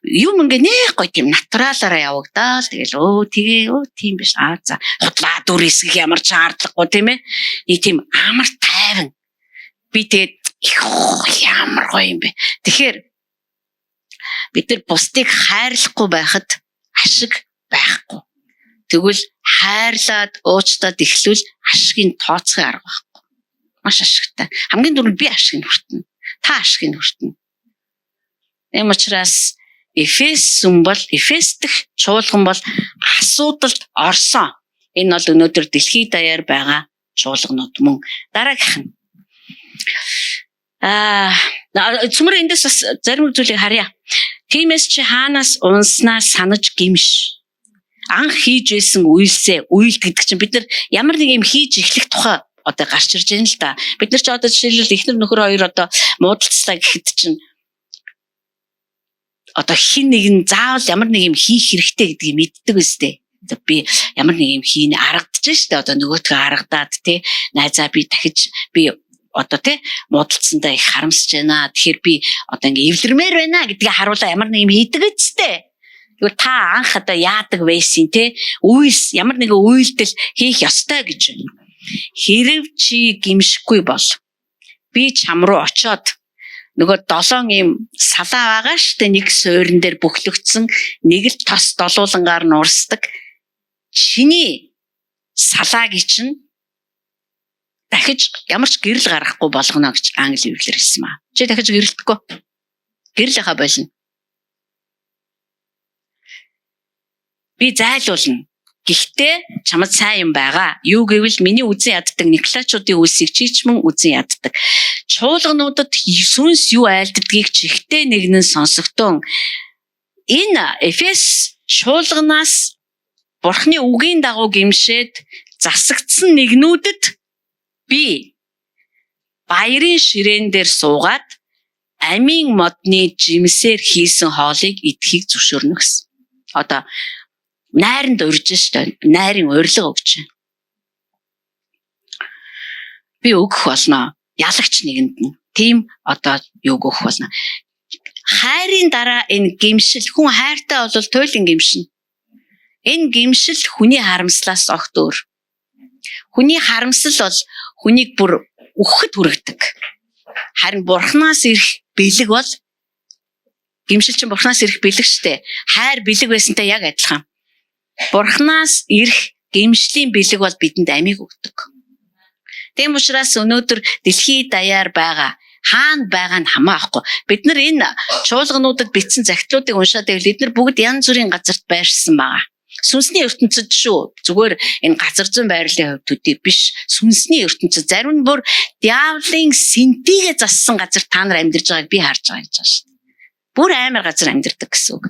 юм ингээ нэх гоё тийм натуралаараа явагдаа л тэгэл тийм биш за худлаа дүр эсгэх ямар ч шаардлагагүй тийм ээ тийм амар тайван би тэгээд ямар гоё юм бэ. Тэгэхээр бид нар бусдыг хайрлахгүй байхад ашиг байхгүй. Тэгвэл хайрлаад уучлаад эхлүүл ашигын тооцохын арга байхгүй. Маш ашигтай. Хамгийн түрүүнд би ашиг хүртэнэ. Та ашиг хүртэнэ. Эм учраас Эфес дэх чуулган бол асуудалд орсон. Энэ бол өнөөдөр дэлхийд даяар байгаа чуулганууд мөн. Дараагийнх нь. Цөмөр эндээс бас зарим зүйлийг харъя. Тиймээс чи хаанаас унснаа санаж гимш. Анх хийж байсан үйлсээ үйлд гэдэг чинь бид нар ямар нэг юм хийж эхлэх тухай одоо гарч ирж байна л да. Бид нар ч одоо жишээлбэл эхнэр нөхөр хоёр одоо муудалцлаа гэхэд чинь одоо хин нэг нь заавал ямар нэг юм хийх хэрэгтэй гэдгийг мэддэг үстэй. Би ямар нэг юм хийн аргадж штэ одоо нөгөөтгөө аргадаад тий найзаа би дахиж би одоо тий муудалцсандаа их харамсаж байна. Тэгэхээр би одоо ингээ эвлэрмээр байна гэдгийг харуулаа ямар нэг юм хийдэг үстэй. Тэгвэл та анх одоо яадаг байсан тий үйлс ямар нэгэн үйлдэл хийх ёстой гэж байна. Хэрв чи гимшихгүй бол би чам руу очоод нөгөө 7 ийм салаа байгаа штэ, нэг суурин дээр бүхлэгдсэн, нэг л тос долуулангаар нь урсдаг. Чиний салааг чинь дахиж ямар ч гэрэл гаргахгүй болгоно гэж англи хэлээр хэлсэн маа. Чи дахиж гэрэлдэхгүй. Гэрлэхэ болно. Би зайлуулна. Гэхдээ чамд сайн юм байгаа. Юу гэвэл миний үзэн яддаг Николаичуудын үлсийг чи ч мөн үзэн яддаг. Чуулгануудад сүнс юу айлддгийг чихтэй нэгэн сонсогдсон. Энэ Эфес чуулганаас Бурхны үгийн дагуу гимшээд засагдсан нэгнүүдэд би баярын ширээн дээр суугаад амийн модны жимсээр хийсэн хоолыг идэхийг зөвшөөрнө гэсэн. Одоо найранд урьж штэ, найрын урилга өгч. Би өгөх болно. Ялагч нэгэнд нь. Тийм одоо юг өгөх болно. Хайрын дараа энэ гимшил, хүн хайртай бол туйлын гимшин. Энэ гимшил хүний харамслаас огт өөр. Хүний харамсал бол хүнийг бүр үхэхэд хүргэдэг. Харин Бурханаас ирэх бэлэг бол гимшил чинь Бурханаас ирэх бэлэг штэ. Хайр бэлэг байсантай яг адилхан. Бурханаас ирэх гимшлийн бэлэг бол бидэнд амийг өгдөг. Тийм учраас өнөөдөр дэлхийд даяар байгаа хаана байгаа нь хамаахгүй. Бид нар энэ чуулгануудад бичсэн захидлуудыг уншаад байвал эдгээр бүгд янз бүрийн газарт байршсан байгаа. Сүнсний ертөнцид шүү. Зүгээр энэ газар зүйн байрлалын хувьд төдий биш. Сүнсний ертөнцид зарим нь бүр диаволын сэнтигээ зассан газар та нар амьдарч байгааг би харж байгаа гэж байна шүү. Бүр амар газар амьдардаг гэсэн үг.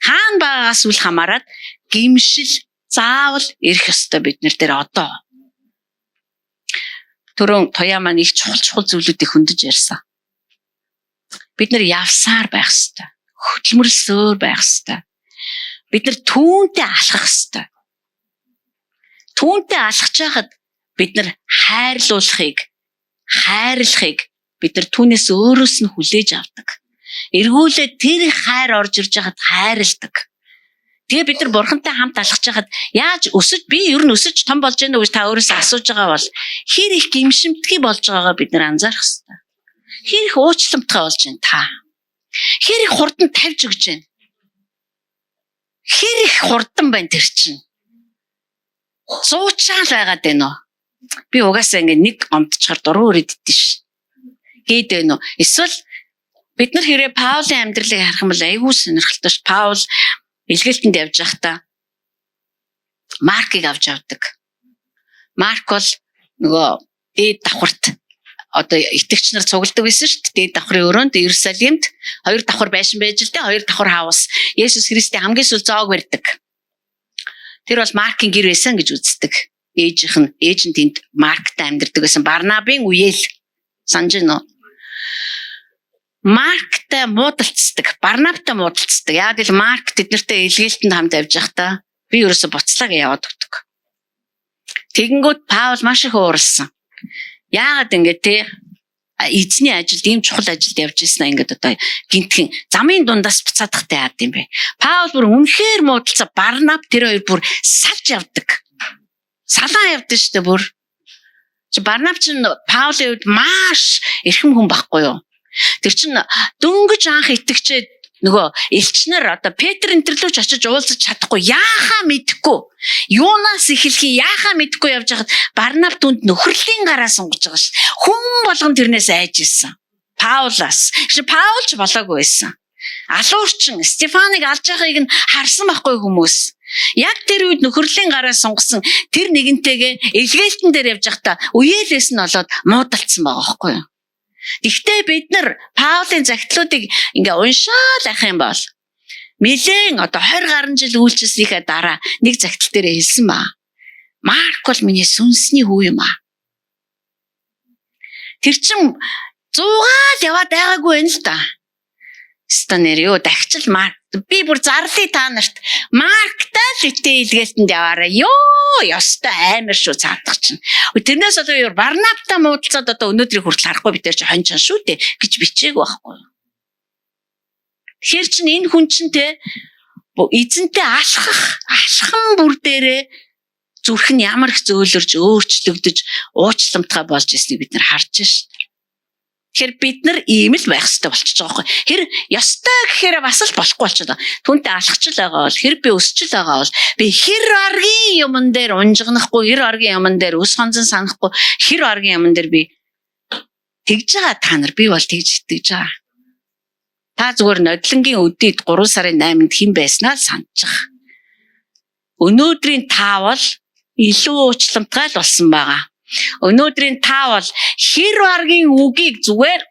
Хаана байгаагаас үл хамааран гимшил заавал ирэх ёстой бид нар дээр одоо. Түрүүн Туяа маань их чухал зүйлүүдийг хөндөж ярьсан. Бид нар явсаар байх ёстой. Хөдөлмөрлсөөр байх ёстой. Бид нар түүнтэй алхах ёстой. Түүнтэй алхаж байхад бид нар хайрлахыг бид нар түүнээс өөрөөс нь хүлээж авдаг. Эргүүлээ тэр хайр орж ирж байхад хайрладаг. Тэгээ бид нар Бурхантай хамт алхаж байхад яаж би ер нь өсөж том болж байна уу гэж та өөрөөсөө асууж байгаа бол хэр их гимшимтгий болж байгаагаа бид нар анзаарах хэрэгтэй. Хэр их уучлалттай болж байна та. Хэр их хурдан тавьж өгч байна. Хэр их хурдан байна тэр чинь. Суучаал байгаад байна уу? Би угаасаа ингэ нэг гомдчихар дуруу өрөддөө ш. Гээд байна уу? Эсвэл бид нар хэрэг Паулийн амьдралыг харах юм бол айгүй сонирхолтой ш. Паул илгээлтэнд явж байхдаа Маркийг авч явдаг. Марк бол нөгөө дээд давхарт одоо итгэгч нар цугладаг байсан шүү дээ. Дээд давхрын өрөөнд Иерусалимд 2 давхар байшин байж л дээ. 2 давхар хаус. Есүс Христийн хамгийн сүүл зоог барьдаг. Тэр бол Маркийн гэр байсан гэж үздэг. Ээж нь тэнд Марктай амьдардаг байсан. Барнабын үеэл санаж байна уу? Марктай муудалцдаг, Барнабтай муудалцдаг. Яг л Марк тэднэртэй илгээлтэнд хамт явж байхдаа би ерөөсө буцлаагаа яваад өгдөг. Тэгэнгүүт Паул маш их ууралсан. Яагаад ингэ те эзний ажилд ийм чухал ажилд явж ирсэн ингээд одоо гинтхэн замын дундаас буцаадахтай яад юм бэ. Паул бүр үнэхээр муудалцаа. Барнаб тэр хоёр бүр салж явдаг. Салаа явдаг шүү дээ бүр. Барнаб ч Паулийн хувьд маш эрхэм хүн байхгүй юу? Тэр чинь дөнгөж анх итгэжээд нөгөө элчнэр одоо Петр энтэрлүүч очиж уулзаж чадахгүй яахаа мэдэхгүй юунаас эхлэхийг яахаа мэдэхгүй явж хахад Барнаб түнд нөхрөлийн гараа сунгаж байгаа ш. Хүн болгон тэрнээс айж ирсэн. Паулаас. Паул ч болоогүй байсан. Алуурчин Стефаныг алж байгааг нь харсан байхгүй хүмүүс. Яг тэр үед нөхрөлийн гараа сунгасан тэр нэгэнтэйгээ илгээлтэн дээр явж байхдаа үеэлээс нь болоод муудалцсан байгаа байхгүй юу? Гэхдээ бид нар Паулийн захидлуудыг ингээ уншаад авах юм бол нэлээд одоо 20 гаруй жил үйлчлэснийхээ дараа нэг захидал дээр хэлсэн ба. Марк бол миний сүнсний хүү юм аа. Тэр чин 100-аад яваад байгаагүй юм л да. Станер юу дахичл Марк би бүр зарлаа та нарт. Марктай л үтэй илгээлтэнд яваарай. Ёо ёстой амар шүү цаадах чинь. Тэрнээс болоо Барнабтай муудалцаад одоо өнөөдрийг хүртэл харахгүй бид нар чи хончон шүү дээ гэж бичээг байхгүй. Тэгэхээр чин энэ хүн чин те эзэнтэй алхах бүр дээрээ зүрх нь ямар их зөөлөрж өөрчлөгдөж уучламтгай болж ирснийг бид нар харж байна шүү дээ. Тэгэхээр бид нар ийм л байх хэрэгтэй болчихж байгаа байхгүй. Тэр ёстой гэхээр бас л болохгүй болчиход байгаа. Түүнтэй алхачл байгаа бол, хэр би өсчл байгаа бол, би хэр аргийн юмн дээр унжигнахгүй, хэр аргийн юмн дээр өс хонзон санахгүй, хэр аргийн юмн дээр би тэгж байгаа та нар би бол тэгж итгэж байгаа. Та зүгээр нодлонгийн өдийд 3 сарын 8-нд хэн байснаа санаж. Өнөөдрийн та бол илүү уучлалтай болсон байгаа. Өнөөдрийн та бол хэр аргийн үгийг зүгээр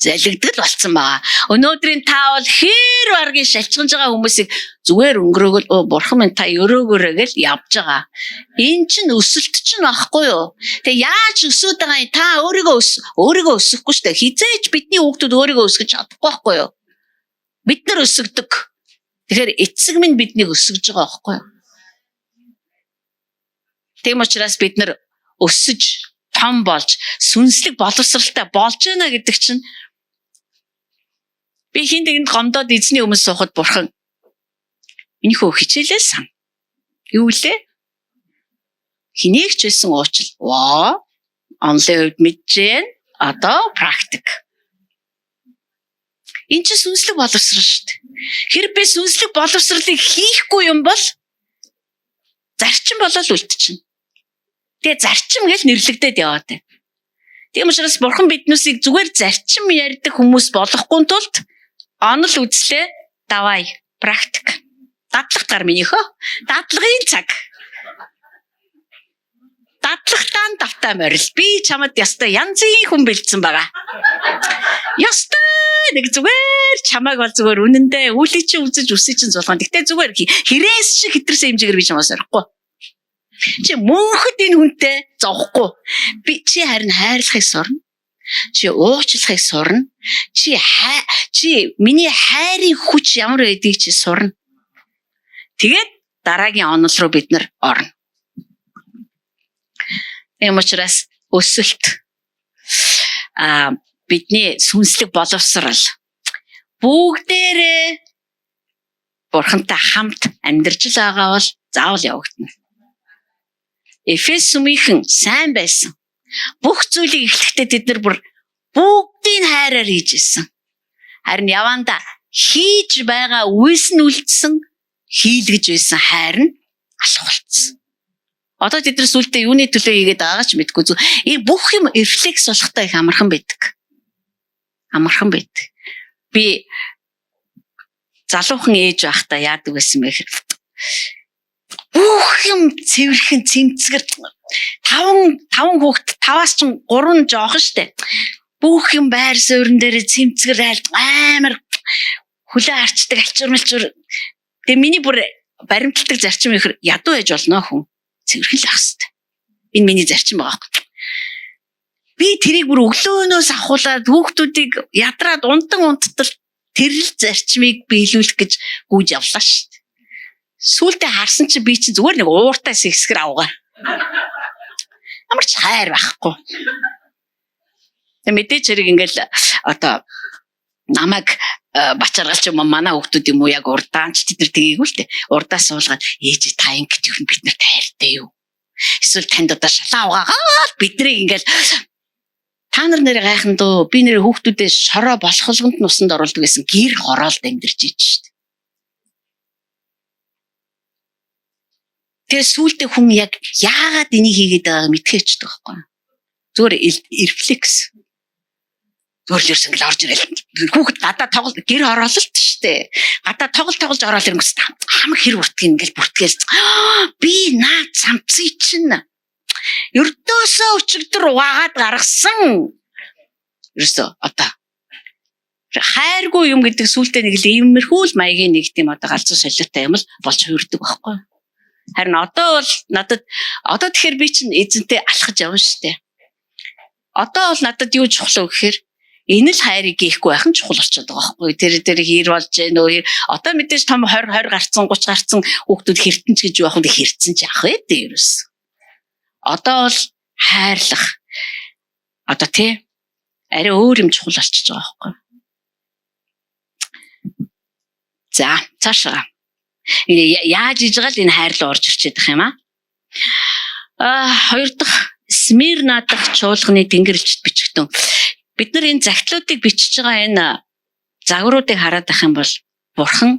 залгидгал болсон байгаа. Өнөөдрийн та бол хэр аргийн шалчганж байгаа хүмүүсийг зүгээр өнгөрөөгөл бурхан минь та өрөөгөрөө гэл явж байгаа. Энэ чинь өсөлт чинь аахгүй юу? Тэгээ яаж өсөд байгаа юм? Та өөрийгөө өсөхгүй шүү дээ. Хизээч бидний хүүхдүүд өөрийгөө өсгөж чадахгүй байхгүй юу? Бид нар өсгдөг. Тэгэхээр эцэг минь биднийг өсгөж байгаа байхгүй юу? Тийм учраас бид нар өсөж, том болж, сүнслэг боловсралтай болж байна гэдэг чинь би хин тэгэнд гомдоод эзний өмнө суухад бурхан энийхөө хичээлээ сан. Юу лээ? Хэнийг ч байсан уучил. Онлын хувьд мэджээ. Одоо практик. Энэ чинь сүнслэг боловсрал шүү дээ. Хэрэг би сүнслэг боловсралыг хийхгүй юм бол зарчим болол үлдчихнэ. Тэгээ зарчим гэж нэрлэгдээд яваад байна. Тийм учраас бурхан биднүүсийг зүгээр зарчим ярьдаг хүмүүс болохгүй тулд онол үзлээ давай практик. Дадлах гар минийхөө. Дадлагын цаг. Дадлагтаан давтаа морил. Би чамд ястай янзын хүн бэлдсэн байгаа. Ястай нэг зүгээр чамайг бол зүгээр үнэндээ үүлий чи үзэж үсий чин зулгаан. Гэтэ зүгээр хэрээс шиг хитрсэн хэмжээгээр би чамаас орохгүй. Чи мөнхөд энэ хүнтэй зовхгүй. Би чи харин хайрлахыг сурна. Чи уучлахыг сурна. Чи миний хайрын хүч ямар байдгийг чи сурна. Тэгээд дараагийн онол руу бид нар орно. Ийм учраас өсөлт бидний сүнслэг боловсрал бүгдээрээ бурхантай хамт амьдарч байгаа бол заавал явагдана. Эфес сүмийнхэн сайн байсан. Бүх зүйлийг эхлэхдээ тэд нар бүгдийг хайраар хийж ирсэн. Харин яванда хийж байгаа үйлс нь үлдсэн хийлгэж байсан хайр нь алах болцсон. Одоо тэд нар сүлдээ юуны төлөө хийгээд байгаач мэдгүй зү. Бүх юм рефлекс болохтой их амархан байдаг. Амархан байдаг. Би залуухан ээж байхдаа яадаг байсан бэ гэхээр бүх юм цэвэрхэн цэмцгэр 5 хүүхэд 5-аас ч 3 жоохон штэ. Бүх юм байр суурин дээр цэмцгэр айлт амар хүлээ харчдаг альчуурмалчур. Тэгээ миний бүр баримтлагдаг зарчим ихэр ядуу байж болно хүн. Цэвэрхэн л ах хэвээр. Энэ миний зарчим байгаа юм. Би тэрийг бүр өглөөнөөс ахуулаад хүүхдүүдийг ядраад унтал тэрл зарчмыг биелүүлэх гэж гүйж явлаа шүү дээ. Сүүлдээ харсан чи би чи зүгээр нэг ууртай сэгсгэр авгаа. Ямар ч хайр байхгүй. Мэдээж хэрэг ингээл одоо намайг бачаргалч юм манай хүүхдүүд юм уу яг урдаанч тэд нар тгийгүү л дээ. Урдаа суулгаад ээж та ингэж юу бид нарт хайртай юу? Эсвэл танд одоо шалаа угаагаад биднийг ингээл та нар нэр гайхан дөө би нэр хүүхдүүдээ шороо болохлгонд нь усанд оруулдаг гэсэн гэр хороолд амьдэрч ийж шүү дээ. Тэгээ сүүлдээ хүн яг яагаад энийг хийгээд байгааг мэдхээчдэг байхгүй. Зүгээр рефлекс. Зүгээр л ингээл орж ирэл. Хүүхэд гадаа тоглолт гэр хороололт шүү дээ. Гадаа тоглож ороод ирэнгүүт хамаг хэр бүртгэн ингээл бүртгээс би наад самцый чинь ердөөсөө өчигдөр угаагаад гаргасан. Ерөөсөө одоо хайргүй юм гэдэг сүултээ нэг л иймэрхүү л маягийн нэг тийм одоо галзуу солиотой юм л болж хүрдэг байхгүй. Харин одоо бол надад одоо тэгэхээр би чинь эзэнтэй алхаж явна шүү дээ. Одоо бол надад юу чухал вэ гэхээр энэ л хайрыг гээхгүй байх нь чухал болчиход байгаа байхгүй. Тэр хэр болж гэнэ үү? Одоо мэдээж том 20 гарцсан 30 гарцсан хүүхдүүд хэртэн ч гэж юу ах вэ? Хэрцэн ч яах вэ дээ ерөөс. Одоо бол хайрлах. Одоо тий арай өөр юм чухал болчихж байгаа байхгүй. За цаашаа. Яаж иж байгаа л энэ хайрлал орж ирчээд байгаа юм аа. Хоёр дахь Смирна дахь чуулганы тэнгэрлэгчд бичгдэн. Бид нар энэ загтлуудыг бичиж байгаа энэ загваруудыг хараад байх юм бол Бурхан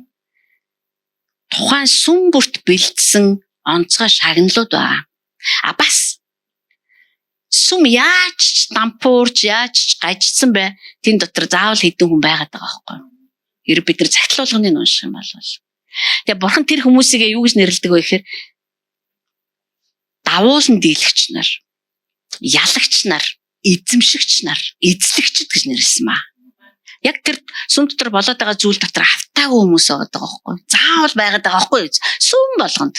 тухайн сүм бүрт бэлдсэн онцгой шагналууд байна. Бас сүм яаж дампуурж яаж гажсан бай тэн дотор заавал хэдэн хүн байгаад байгаа байхгүй юу? Хэрэг бид нар загтлуулганы унших юм бол тэгээ Бурхан тэр хүмүүсийг юу гэж нэрлэдэг вэ гэхээр давуулан дийлэгч нар, ялагч нар, эзэмшигч нар, эзлэгчд гэж нэрлсэн ба. Яг тэр сүм дотор болоод байгаа зүйл дотор автаагүй хүмүүс байгаа байхгүй юу? Заавал байгаад байгаа байхгүй юу? Сүм болгонд.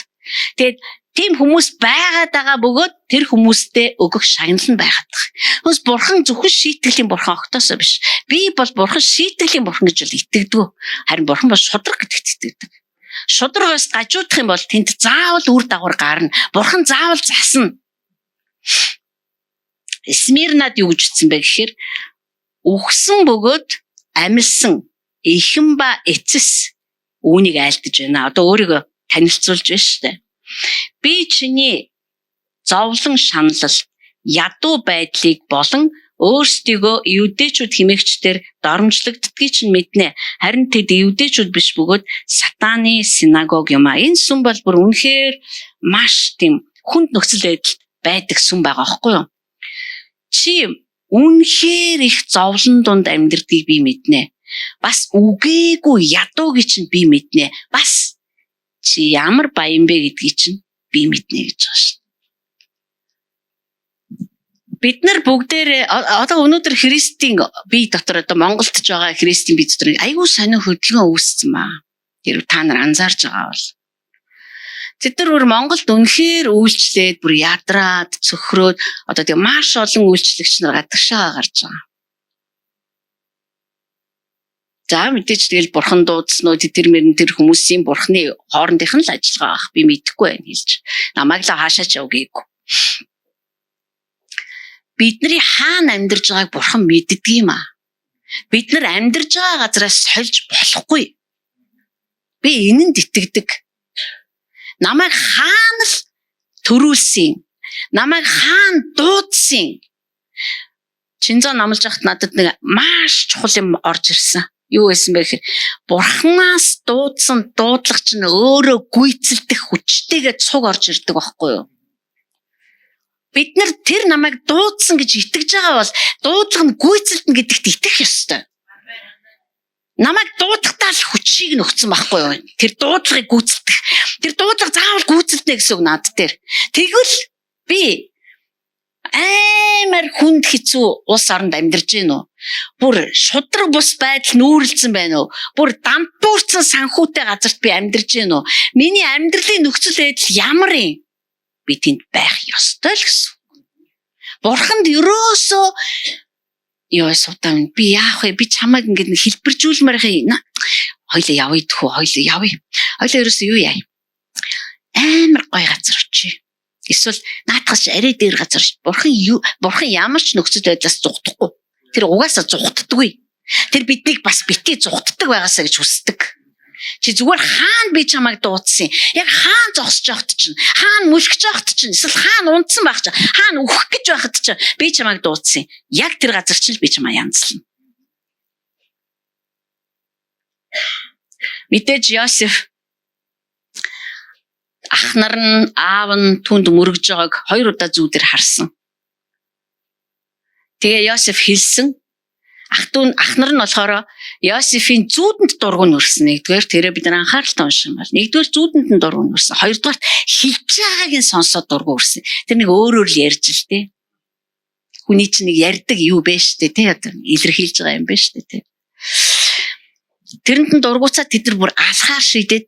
Тэгээд тийм хүмүүс байгаад байгаа бөгөөд тэр хүмүүстэй өгөх шагнал нь байгаад байгаа. Хүмүүс Бурхан зөвхөн шийтгэлийн Бурхан огтоосоо биш. Би бол Бурхан шийтгэлийн Бурхан гэж бол итгэдэг. Харин Бурхан бол шудраг гэдэгт итгэдэг. Шудрагаас гажуудах юм бол тэнд заавал үр дагавар гарна. Бурхан заавал засна. Смирнад юу гэж хэлсэн бэ гэхээр үхсэн бөгөөд амилсан эхэн ба эцэс үүнийг айлдаж байна. Одоо өөрийгөө танилцуулж байна шүү дээ. Би чиний зовлон шаналл, ядуу байдлыг болон өөрсдийгөө евдээчүүд хэмээгчдэр доромжлогддгийг чинь мэднэ. Харин тэд евдээчүүд биш бөгөөд сатаны синагог юм а. Энэ сүм бол бүр үнэхээр маш тийм хүнд нөхцөл байдалд байдаг сүм байгаа байхгүй юу? Чи үнэхээр их зовлон дунд амьдрдгийг би мэднэ. Бас үгээгүй ядууг чинь би мэднэ. Бас чи ямар баян бэ гэдгийг чинь би мэднэ гэж байгаа шүү. Бид нар бүгдээр одоо өнөөдөр Христийн бие дотор одоо Монголд ч байгаа Христийн бие дотор айгүй сонио хөдөлгөөн үүссэн ба. Тэр та нар анзаарж байгаа бол тэд нар бүр Монголд үнэхээр үйлчлээд бүр ядраад цөхрөөд одоо тийм маш олон үйлчлэгч нар гадагшаа гарч байгаа. За мэдээж тэгэл Бурхан дуудсан уу тэр мөрөн тэр хүмүүсийн Бурханы хоорондынх нь л ажиллагаа ах би мэдэхгүй байна хэлж. Намайг л хаашаа ч явгээгүй. Бидний хаана амьдарч байгааг Бурхан мэддэг юм аа. Бид нар амьдарч байгаа газраас сольж болохгүй. Би энэнд итгэдэг. Намайг хаана л төрүүлсэн. Намайг хаана дуудсан. Чинзаа намлж байхад надад нэг маш чухал юм орж ирсэн. Юу байсан бэ гэхээр Бурханаас дуудсан дуудлагч нь өөрөө гүйцэлдэх хүчтэйгээ цуг орж ирдэг байхгүй юу? Бид нар тэр намайг дуудсан гэж итгэж байгаа бол дуудлага нь гүйцэлдэн гэдэгт итгэх ёстой. Намайг дуудахтаа л хүчийг нөхцөн байхгүй юу? Тэр дуудлагыг гүйцэлдэх. Тэр дуудлага заавал гүйцэлдэнэ гэсэн үг над дээр. Тэгвэл би амар хүнд хэцүү улс оронд амьдарч гин үү? Бүр шудраг бус байдал нүүрлсэн байна уу? Бүр дампуурсан санхүүтэй газарт би амьдарч гин үү? Миний амьдралын нөхцөл байдал ямар юм? Би тэнд байх ёстой л гэсэн. Бурханд ерөөсөө ёо сутам би яах вэ? Би чамайг ингэж хэлбэржүүлмээр хаа. Хоёлаа явъя дөхөө, хоёлаа явъя. Хоёлаа ерөөсөө юу яа? Амар гоё газар очие. Эсвэл наадхаас арай дээр газар. Бурхан ямар ч нөхцөл байдлаас зугдахгүй. Тэр угаасаа зугддаггүй. Тэр биднийг бас битгий зугддаг байгаасаа гэж хүсдэг. Чи зүгээр хаана би чамайг дуудсан? Яг хаана зогсож байхад чинь, хаана мүлгэж байхад чинь, эсвэл хаана унтсан байх чинь, хаана үхэх гэж байхад чинь би чамайг дуудсан. Яг тэр газар чинь би чамайг янзлана. Мэдээж Йосеф ах нар нь аав нь түнд мөргөж байгааг 2 удаа зүүдэр харсан. Тэгээ Йосеф хэлсэн. Ах нар нь болохоор Йосефийн зүүдэнд дургуун өрсөн. Нэгдүгээр тэрэ бид нар анхааралтай унших юм бол. Нэгдүгээр зүүдэнд нь дургуун өрсөн. Хоёрдугаар хэлж байгаагийн сонсоод дургуун өрсөн. Тэр нэг өөрөөр л ярьж л дээ. Хүний чинь нэг ярьдаг юу бэ штэ тий одоо илэрхийлж байгаа юм бэ штэ тий. Тэрэнд нь дургуцаа тэд нар бүр алхаар шийдээд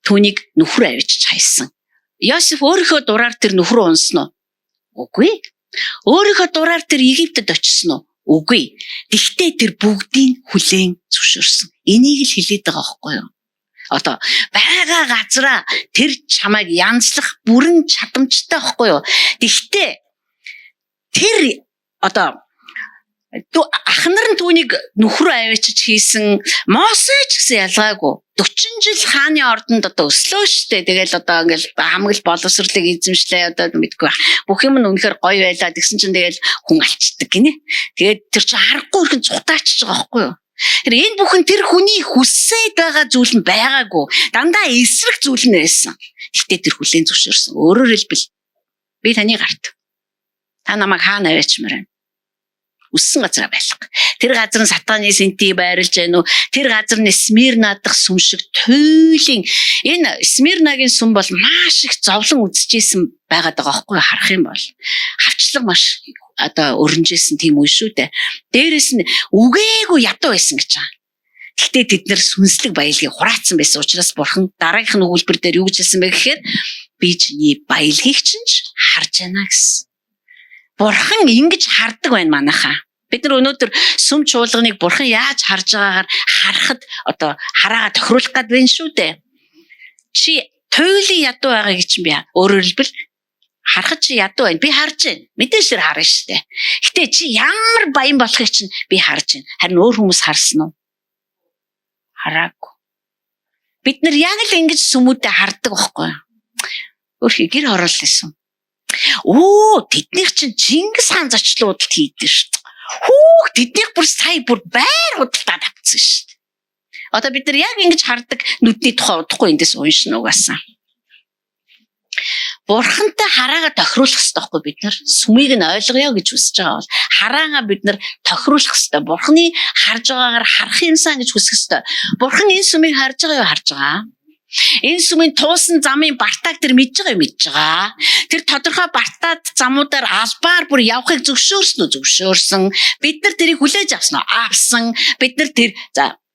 түүнийг нөхөр авчиж хайсан. Йосеф өөрийнхөө дураар тэр нөхрөө унсан уу? Үгүй. Өөрийнхөө дураар тэр Египтэд очсон уу? Үгүй. Тэгтээ тэр бүгдийг хүлээн зөвшөөрсөн. Энийг л хэлээд байгаа байхгүй юу? Одоо байгаа газараа тэр чамайг янзлах бүрэн чадамжтай байхгүй юу? Тэгтээ тэр одоо Ах нар нь түүнийг нөхрөө аваачиж хийсэн Мосеч гэсэн ялгаагүй 40 жил хааны ордонд одоо өслөө штэ. Тэгэл одоо ингээл хамгал боловсролыг эзэмшлээ одоо мэдгүй. Бүх юм нь үнэхээр гоё байлаа гэсэн чинь тэгэл хүн алчдаг гинэ. Тэгээд тэр чинь харахгүй ихэн цутаачж байгаа байхгүй юу? Тэр энэ бүхэн тэр хүний хүссээд байгаа зүйл нь байгаагүй. Дандаа эсрэг зүйл нь байсан. Гэхдээ тэр хүлээн зөвшөөрсөн. Өөрөөр хэлбэл би таны гарт. Та намайг хаана аваачмаар байна? Үссэн газар байлга. Тэр газар нь сатаны синти байрлаж байна уу? Тэр газар нь Смирна дахь сүм шиг туйлын энэ Смирнагийн сүм бол маш их зовлон үзчихсэн байгаад байгаа байхгүй харах юм бол хавчлаг маш одоо өрнжсэн тийм үе шүү дээ. Дээрээс нь үгээгүй ядуу байсан гэж байгаа. Гэхдээ тэд нэр сүнслэг баялагийг хураацсан байсан учраас бурхан дараагийнх нь өгүүлбэр дээр юу гэж хэлсэн бэ гэхээр би чиний баялагийг чинь харж байна гэсэн. Бурхан ингэж хардаг байна манайхаа. Бид нар өнөөдөр сүм чуулганыг бурхан яаж харж байгаагаар харахад одоо хараагаа тохируулах гээд байна шүү дээ. Чи туйлын ядуу байгаа гэж юм яа. Өөрөөр хэлбэл харахад чи ядуу байна. Би харж байна. Мэдээж тэр харна шүү дээ. Гэтэ чи ямар баян болохыг чинь би харж байна. Харин өөр хүмүүс харсан уу? Хараагүй. Бид нар яг л ингэж сүмүүдэд хардаг байхгүй юу? Өөрхий гэр хороолсон. Тэднийх чинь Чингис хаан зочлуудад хийдэж шүү дээ. Тэднийх бүр сая бүр байр худалдаад авцсан шүү дээ. Одоо бид нар яг ингэж хардаг нүдний тухай удахгүй эндээс уншина угаасаа. Бурхантай хараагаа тохируулах хэрэгтэй байхгүй бид нар. Сүмийг нь ойлгоё гэж хүсэж байгаа бол хараагаа бид нар тохируулах хэрэгтэй. Бурханы харж байгаагаар харах юмсан гэж хүсэх хэрэгтэй. Бурхан энэ сүмийг харж байгаа юу харж байгаа? Энэ сүмийн туусан замын бартааг тэр мэдж байгаа юм мэдж байгаа. Тэр тодорхой бартаад замуудаар албаар бүр явахыг зөвшөөрсөн. Бид нар тэрийг хүлээж авсан уу? Авсан. Бид нар тэр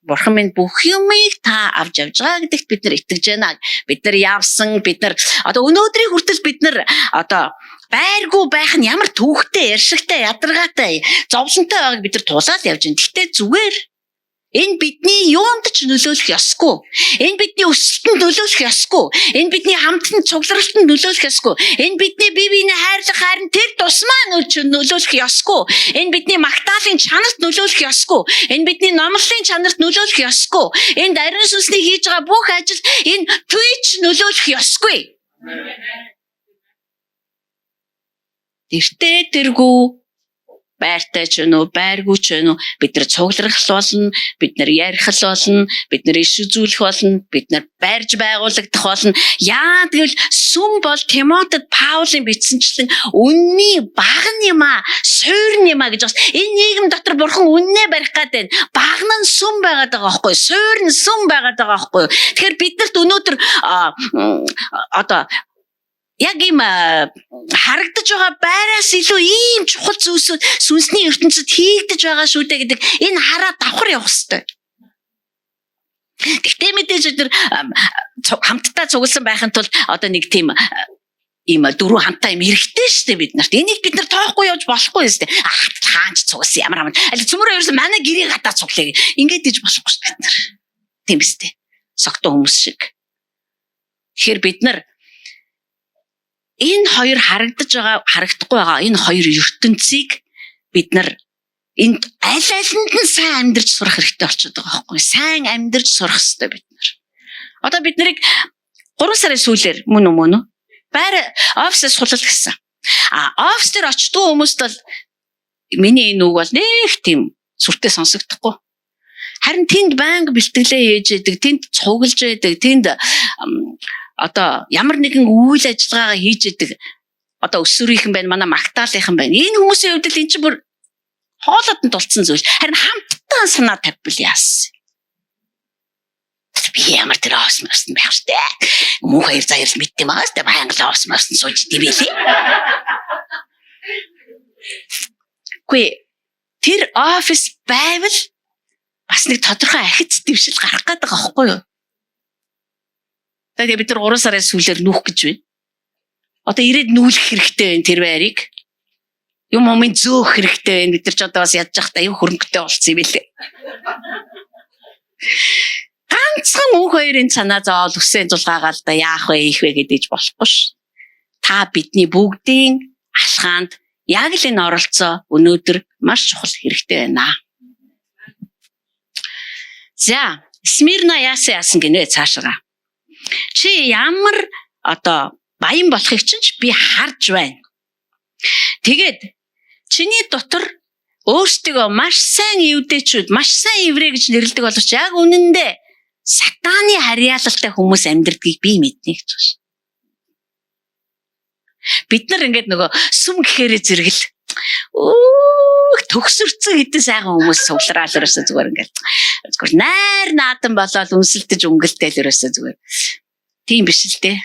бурхан минь бүх юмыг та авч явж байгаа гэдэгт бид нар итгэж байна. Бид нар явсан. Бид нар одоо өнөөдрийн хүртэл бид нар одоо байргүй байх нь ямар төвхтэй, яршигтай, ядаргаатай, зовлонтой байгааг бид нар тулаад явж байна. Гэхдээ зүгээр энэ бидний юунд ч нөлөөлөх ёсгүй. Энэ бидний өсөлтөнд нөлөөлөх ёсгүй. Энэ бидний хамтны цугларалтанд нөлөөлөх ёсгүй. Энэ бидний бие биенээ хайрлах харин тэр тусмаа нөлөөлөх ёсгүй. Энэ бидний магтаалын чанарт нөлөөлөх ёсгүй. Энэ бидний номлолын чанарт нөлөөлөх ёсгүй. Энэ дарин сүнсний хийж байгаа бүх ажил энэ Twitch нөлөөлөх ёсгүй. Тэртээ тэргүй байртай ч вэ, байргүй ч вэ, бид нар цугларах болно, бид нар ярих болно, бид нар иш үзүүлэх болно, бид нар барьж байгуулагдах болно. Яа тэгвэл сүм бол Тимотед Паулын бичсэнчлэн үнний баг юм аа, суурь юм аа гэж бас энэ нийгэм дотор бурхан үннээ барих гэдэг байна. Баг нь сүм байгаад байгаа байхгүй, суурь нь сүм байгаад байгаа байхгүй. Тэгэхээр биднэрт өнөөдөр одоо яг ийм харагдаж байгаа байраас илүү ийм чухал зүйлсүүд сүнсний ертөнцид хийгдэж байгаа шүү дээ гэдэг энэ хараа давхар явах хэрэгтэй. Гэхдээ мэдээж тэр хамтдаа цугласан байхын тулд одоо нэг тийм ийм дөрвөн хамтаа юм хэрэгтэй шүү дээ бид нарт. Энийг бид нар тоохгүй явж болохгүй шүү дээ. Хаанч цугласан ямар хамт. Аль цөмөрөө ерөөсөн манай гэрийг хатаа цуглая. Ингээд диж болохгүй шүү дээ бид нар. Тийм биз дээ. Согтуу хүмүүс шиг. Тэгэхээр бид нар энэ хоёр харагдахгүй байгаа энэ хоёр ертөнцийг бид нар энд аль алинд нь сайн амьдарч сурах хэрэгтэй болчиход байгаа байхгүй. Сайн амьдарч сурах хэрэгтэй бид нар. Одоо бид нарыг 3 сарын сүүлээр мөн үү? Байр офисээс сулал гэсэн. Офис дээр очдгоо хүмүүст бол миний энэ үг бол нэг тийм сүртэй сонсогдохгүй. Харин тэнд банк бэлтгэлээ хийж яадаг, тэнд цуглаж яадаг, тэнд одоо ямар нэгэн үйл ажиллагаагаа хийж идэг одоо өсвөрийнхэн байна, манай магтаалынхан байна. Энэ хүмүүсийн хувьд л эн чинь бүр хоолойд нь тулцсан зүйл. Харин хамтдаа санаа тавьбал яасан. Би ямар тэр оос мөсөн байх штэ. Муу хоёр заяр л мэддэм байгаа штэ. Баянгал оос мөсөн сууж дивэлээ. Гүй тэр офис байвал бас нэг тодорхой ахиц дэвшил гарах гэдэг байгаа байхгүй юу? Тэгээд бид нар 3 сарын сүүлээр нүүх гэж байна. Одоо ирээд нүүлэх хэрэгтэй байна тэр байрыг. Юм момент зөөх хэрэгтэй байна. Бид нар ч одоо бас ядж явах та аюу хөрөнгөтэй болцсон юм билээ. Ганцхан үг хоёрын санаа зовоол үсэн зулгаагаал да яах вэ их вэ гэдэж болохгүй ш. Та бидний бүгдийн алхаанд Яг л энэ оролцоо өнөөдөр маш чухал хэрэгтэй байна. За, Смирна яасан гинэ цаашаа. Чи ямар баян болохыг чинь би харж байна. Тэгээд чиний дотор өөрсдөө маш сайн евдээчүүд, маш сайн еврей гэж нэрлэдэг боловч яг үнэндээ сатаны харьяалалтай хүмүүс амьдрдгийг би мэднэ гэж байна. Бид нар ингээд нөгөө сүм гэхээрээ зэрэгэл төгсөрцөн хэдэн сайхан хүмүүс суулраал ерөөсөө зүгээр ингээд зүгээр найр наадан болоод үнсэлдэж өнгөлтэй л ерөөсөө зүгээр. Тийм биш л дээ.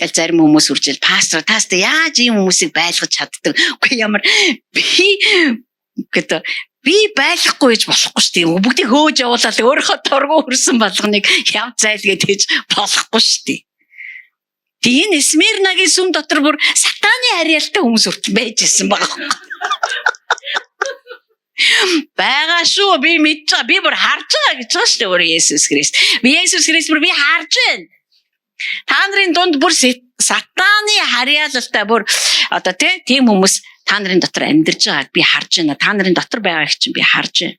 Ял зарим хүмүүс үржил пастор таастай яаж ийм хүмүүсийг байлгаж чаддаг. Үгүй ямар би байлгахгүй гэж болохгүй шүү дээ. Бүгдийг хөөж явуулаад өөрийнхөө торгуу хөрсөн болгоныг яв зайлгээд хийж болохгүй шүү дээ. Тийм Смирнагийн сүм дотор бүр сатаны харьяалтай хүмүүс үртэл байж ирсэн байгаа. Бага шүү би мэдж байгаа. Би бүр харж байгаа гэж байна шүү дээ өөр Есүс Христ. Би Есүс Христ бүр би харж байна. Та нарын дунд бүр сатаны харьяалалтай бүр тийм хүмүүс та нарын дотор амьдарч байгааг би харж байна. Та нарын дотор байгааг чинь би харж байна.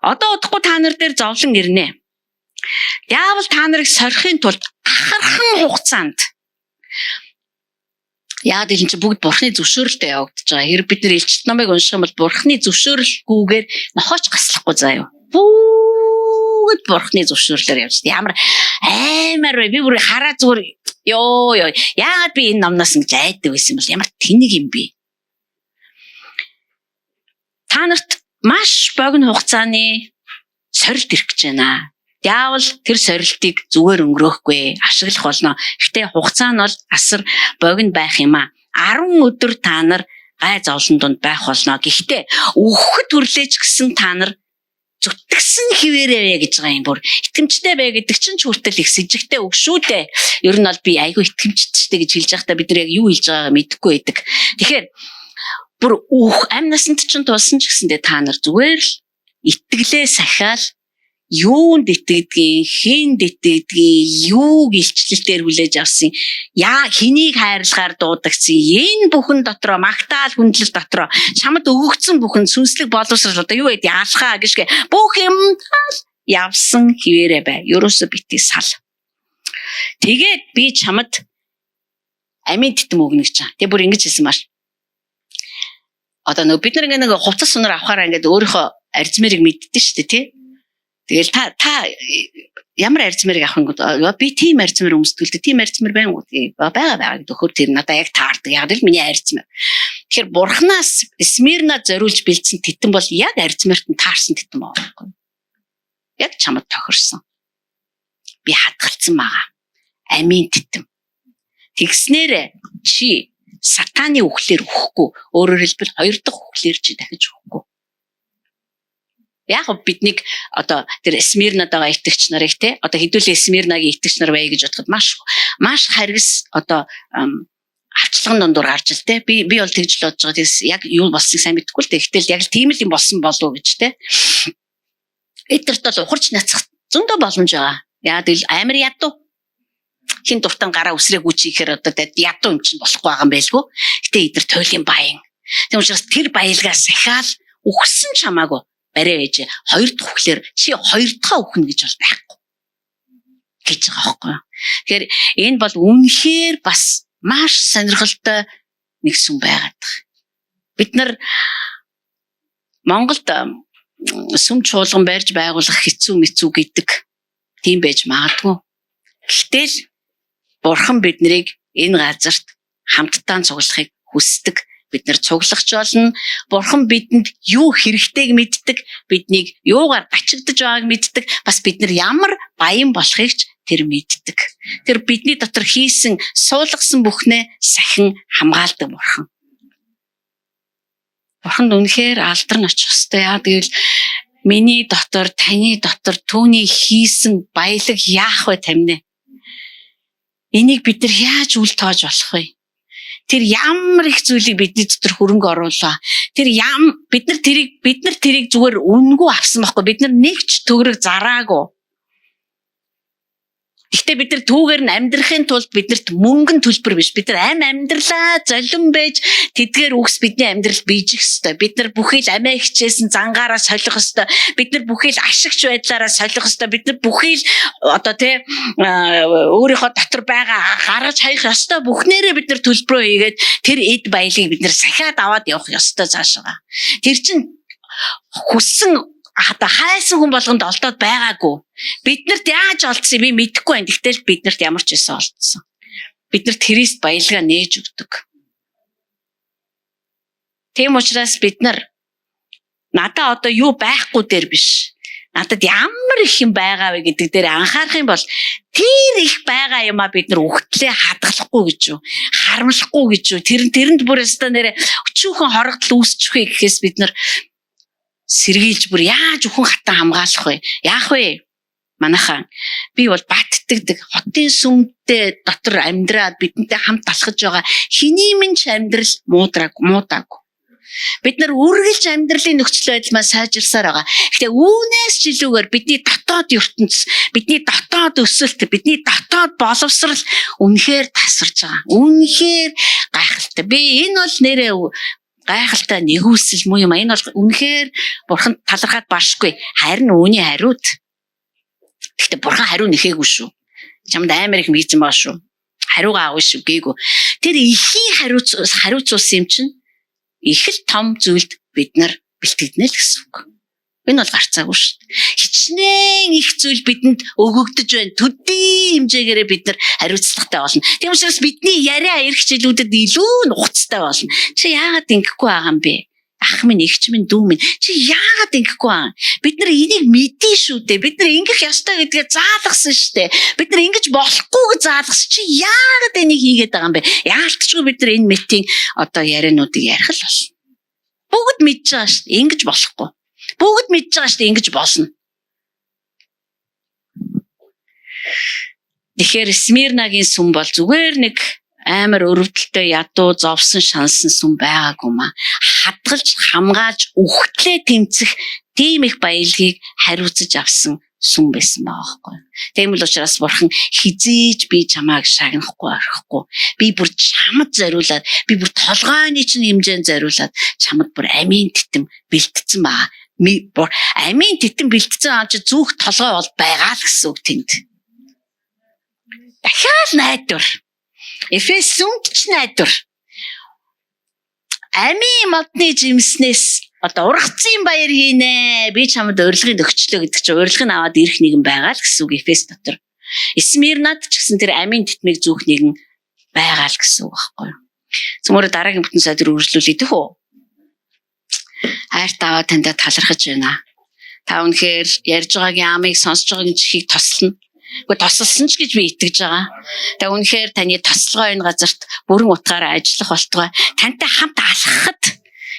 Одоо удахгүй та нар дээр зовлон ирнэ. Яавал та нарыг сорихын тулд ахархан хугацаанд яад энэ чинь бүгд бурхны зөвшөөрөлтөд явагдаж байгаа. Хэрэг бид нар Илчилт номыг унших юм бол бурхны зөвшөөрөлгүйгээр нохооч гаслахгүй заяа. Бүгд бурхны зөвшөөрлөөр явж байна. Ямар аймаар вэ? Би бүр хараа зүгээр яагаад би энэ номноос ингэж айдаг байсан бол ямар тэнэг юм бэ? Та нарт маш богино хугацааны сорилт ирэх гэж байна. Яавал тэр сорилтыг зүгээр өнгөрөөхгүй ашиглах болно. Гэхдээ хугацаа нь бол асар богино байх юм а. 10 өдөр та нар гай зовлон донд байх болно. Гэхдээ өөхөд хүрлээж гисэн та нар зүтгэсэн хിവэрээ гэж байгаа юм бүр. Итгэмжтэй бай гэдэг чинь ч хүртэл их сэжигтэй үг шүү дээ. Ер нь бол би айгүй итгэмжтэй гэж хэлж байхдаа бид нар яг юу хэлж байгаагаа мэдэхгүй байдаг. Тэгэхээр бүр амь насанд чинь тулсан ч гэсэндээ та нар зүгээр л итгэлээ сахиал юунд итгэдгийг, хинд итгэдгийг, юуг илчлэлтээр хүлээж авсан, хэнийг хайрлахаар дуудагдсан, энэ бүхэн дотроо магтаал хүндлэл дотроо чамд өгөгдсөн бүхэн сүнслэг боловсрол одоо юу гэдэг яалхаа гişгэ бүх юм явсан хിവэрэ бай. Ерөөсө битгий сал. Тэгээд би чамд амийн титэм өгнө гэж чам. Тэгээ бүр ингэж хэлсэн маш. Одоо бид нар нэг хувцас сунаар авахаараа ингээд өөрийнхөө арзмэрийг мэддэн шүү дээ, тий? Тэгэл та ямар арзмэрийг авах юм би тийм арзмэр өмсдөлтэй тийм арзмэр байгаа төхөр тэр надаа яг таардаг. Яг л миний арзмэр. Тэгэхээр бурхнаас Смирна зориулж бэлдсэн титэн бол яг арзмэрт нь таарсан титэн байгаа. Яг чамд тохирсон. Би хатгалцсан байгаа. Амийн титэн. Тэгснээрээ чи сатаны үхлээр өхгүй. Өөрөөр хэлбэл хоёр дахь үхлээр чи дахиж өхгүй. Яг биднийг одоо тэр Смирнад байгаа итгэгч нарыг те одоо хэдүүлээ Смирнагийн итгэгч нар бай гэж бодоход маш харгас одоо авчлагын дундуур гарч ил те би бол тэгж л бодож байгаа. Тэгээс яг юу болсныг сайн мэдэхгүй л те. Гэтэл яг л тийм л юм болсон болов гэж те. Эдгэрт бол ухарч нацах зөндөө боломж байгаа. Яг л амар ядуу. Хин дуртан гараа үсрээ гүчихээр одоо ядуу юм чинь болохгүй байгаа юм байлгүй. Гэтэ эдгэр туйлын баян. Тийм учраас тэр баялгаас сахиал үхсэн чамаагүй. Барай ээж хоёр дахь үхлээр чи хоёр дахь үхнэ гэж бол байхгүй гэж байгаа байхгүй. Тэгэхээр энэ бол үнэхээр бас маш сонирхолтой нэг сүм байгаад байгаа. Бид нар Монголд сүм чуулган барьж байгуулах хэцүү мэцүү гэдэг тийм байж магадгүй. Гэтэл Бурхан биднийг энэ газарт хамтдаа цуглахыг хүсдэг. Бид нар цуглахч болно. Бурхан бидэнд юу хэрэгтэйг мэддэг, биднийг юугаар гачигдж байгааг мэддэг. Бас бид нар ямар баян болохыг ч тэр мэддэг. Тэр бидний дотор хийсэн суулгасан бүхнээ сахин хамгаалдаг Бурхан. Бурханд үнэхээр алдарн очих ёстой. Яа гэвэл миний дотор, таны дотор түүний хийсэн баялаг яах вэ тамина? Энийг бид нар яаж үл тоож болох вэ? Тэр ямар их зүйлийг бидний дотор хөрөнгө оруулаа. Тэр бид нар тэрийг зүгээр үнгүй авсан байхгүй. Бид нар нэг ч төгрөг зараагүй. Гэхдээ бид нар түүгээр нь амьдрахын тулд биднэрт мөнгөн төлбөр биш. Бид нар амьдралаа золин байж тэдгээр үгс бидний амьдралд биежих ёстой. Бид нар бүхий л амиа хичээсэн зангаараа солих ёстой. Бид нар бүхий л ашигч байдлаараа солих ёстой. Бид нар бүхий л өөрийнхөө дотор байгаа гаргаж хаях ёстой. Бүхнээрээ бид нар төлбөрөө хийгээд тэр эд баялыг бид нар сахиад аваад явах ёстой цаашаа. Тэр чинь хүссэн хайсан хүн болгонд олдоод байгаагүй. Биднэрт яаж олдсон би мэдэхгүй байна. Тэгтэл биднэрт ямар ч байсан олдсон. Биднэрт Христ баялгаа нээж өгдөг. Тийм учраас бид нар надаа одоо юу байхгүй дээр биш. Надад ямар их юм байгаа вэ гэдэг дээр анхаарах юм бол тэр их байгаа юмаа бид нар үхтлээ хадгалахгүй гэж юу, харамлахгүй гэж юу, тэрэнд бүр өстө нэрэ өчүүхэн хорогдол үүсчихвэ гэхээс бид нар сэргийлж бүр яаж өхөн хатан хамгаалах вэ? Яах вэ? Манайхан би бол баттдаг хотын сүмтэй дотор амьдраад бидэнтэй хамт алхаж байгаа хэний минь ч амьдрал муудаагүй. Бид нар үргэлж амьдралын нөхцөл байдал маань сайжирсаар байгаа. Гэхдээ үүнээс ч илүүгээр бидний дотоод ертөнц, бидний дотоод өсөлт, бидний дотоод боловсрал үнэхээр тасарч байгаа. Үнэхээр гайхалтай. Би энэ бол нэрээ гайхалтай нэгүсэл муу юм. Энэ бол үнэхээр бурханд талархаад башгүй. Харин үүний хариуд. Гэхдээ бурхан хариу нэхээгүй шүү. Чамд амар их мэдсэн баа шүү. Хариугаа авах шүү гээгүй. Тэр ихийн хариуцуулсан юм чинь их л том зүйлд бид нар бэлтгэднэ л гэсэн үг. Энэ бол гарцаагүй шүү. Хичнээн их зүйл бидэнд өгөгдөж байна. Төдий хэмжээгээр бид нар хариуцлагатай болно. Тийм учраас бидний яриа эрх жилүүдэд илүү нухацтай болно. Чи яагаад ингэхгүй байгаа юм бэ? Ах минь, эгч минь, дүү минь. Чи яагаад ингэхгүй байгаа? Бид нар энийг мэдэн шүү дээ. Бид нар ингэх ёстой гэдгээ заалгасан шүү дээ. Бид нар ингэж болохгүйг заалгасан. Чи яагаад энийг хийгээд байгаа юм бэ? Яалтчгүй бид нар энэ мэтийн яриануудыг ярих л болно. Бүгд мэдж байгаа шүү дээ. Ингэж болохгүй. Бүгд мэдж байгаа шүү дээ. Ингэж болно. Тэгэхээр Смирнагийн сүм бол зүгээр нэг амар өрөвдөлтөй ядуу зовсон шансан сүм байгаагүй маа. Хадгалж хамгаалж үхтлээ тэмцэх тийм их баялагийг хариуцаж авсан сүм байсан баахгүй. Тийм л учраас бурхан хизээж би чамааг шагнахгүй орхихгүй. Би бүр чамд зориулаад, би бүр толгойн чинь хэмжээнд зориулаад чамд бүр амийн титэм бэлтцсэн баа. Бүр амийн титэм бэлтцсэн аа чи зүөх толгой бол байгаа л гэсэн үг тэнд. Дахиад найдвар. Эфес сүмд ч найдвар. Амийн модны жимснээс ургацын баяр хийнэ. Би чамд урилгыг өгчлөө гэдэг чинь урилгыг аваад ирэх нэгэн байгаа л гэсэн үг Эфес дотор. Смирнад ч гэсэн тэр амийн титмийг зүүх нэгэн байгаа л гэсэн үг байхгүй юу? Цөмөрө дараагийн бүтэн сайдэр үргэлжлүүлээ тэх үү? Хайр таваа танд талархаж байна. Та үнэхээр ярьж байгаагийн амыг сонсож байгаагийн чихийг тослоно. Гэхдээ тосолсон ч гэж би итгэж байгаа. Тэгээ үнэхээр таны тослогоо энэ газарт бүрэн утгаараа ажиллах болтугай. Тантай хамт алхахад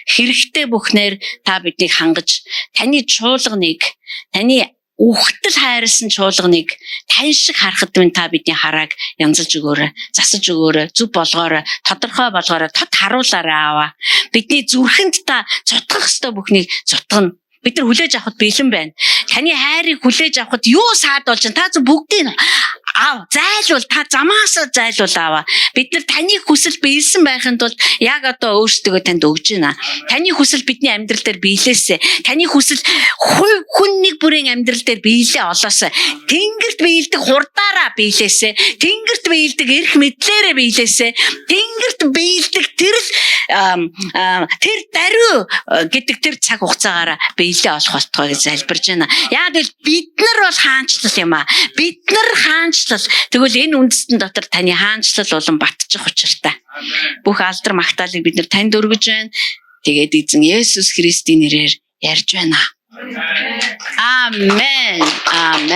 хэрэгтэй бүхнээр та биднийг хангаж, таны чуулганыг, таны үхтэл хайрлсан чуулганыг тань шиг харахад минь та бидний харааг янзалж өгөөрэй, засаж өгөөрэй, зүв болгоорой, тодорхой болгоорой, тод харуулаарай аваа. Бидний зүрхэнд та цутгах ёстой бүхнийг цутгана. Бид нар хүлээж авахд бэлэн байна. Таны хайрыг хүлээж авахд юу саад болж байна? Та зөв бүгдийг аав, зайлуул, та замаасаа зайлуул аваа. Бид нар таны хүсэл биелсэн байхын тулд яг одоо өөрсдөө танд өгж байна. Таны хүсэл бидний амьдрал дээр биелээсэ. Таны хүсэл хүн нэг бүрийн амьдрал дээр биелээ олоосаа. Тэнгэрт биелдэг хурдаараа биелээсэ. Тэнгэрт биелдэг эрх мэдлээрээ биелээсэ. Тэнгэрт биелдэг тэр даруй гэдэг тэр цаг хугацаагаараа биелээ олох болтгой гэж залбирж байна. Яг л бид нар бол хаанчлал юм аа. Бид нар хаанчлал. Тэгвэл энэ үндэстэн дотор таны хаанчлал болон батчих учиртай. Бүх алдар магтаалыг бид нар танд өргөж байна. Тэгээд эзэн Есүс Христийн нэрээр ярьж байна. Амен. Амен.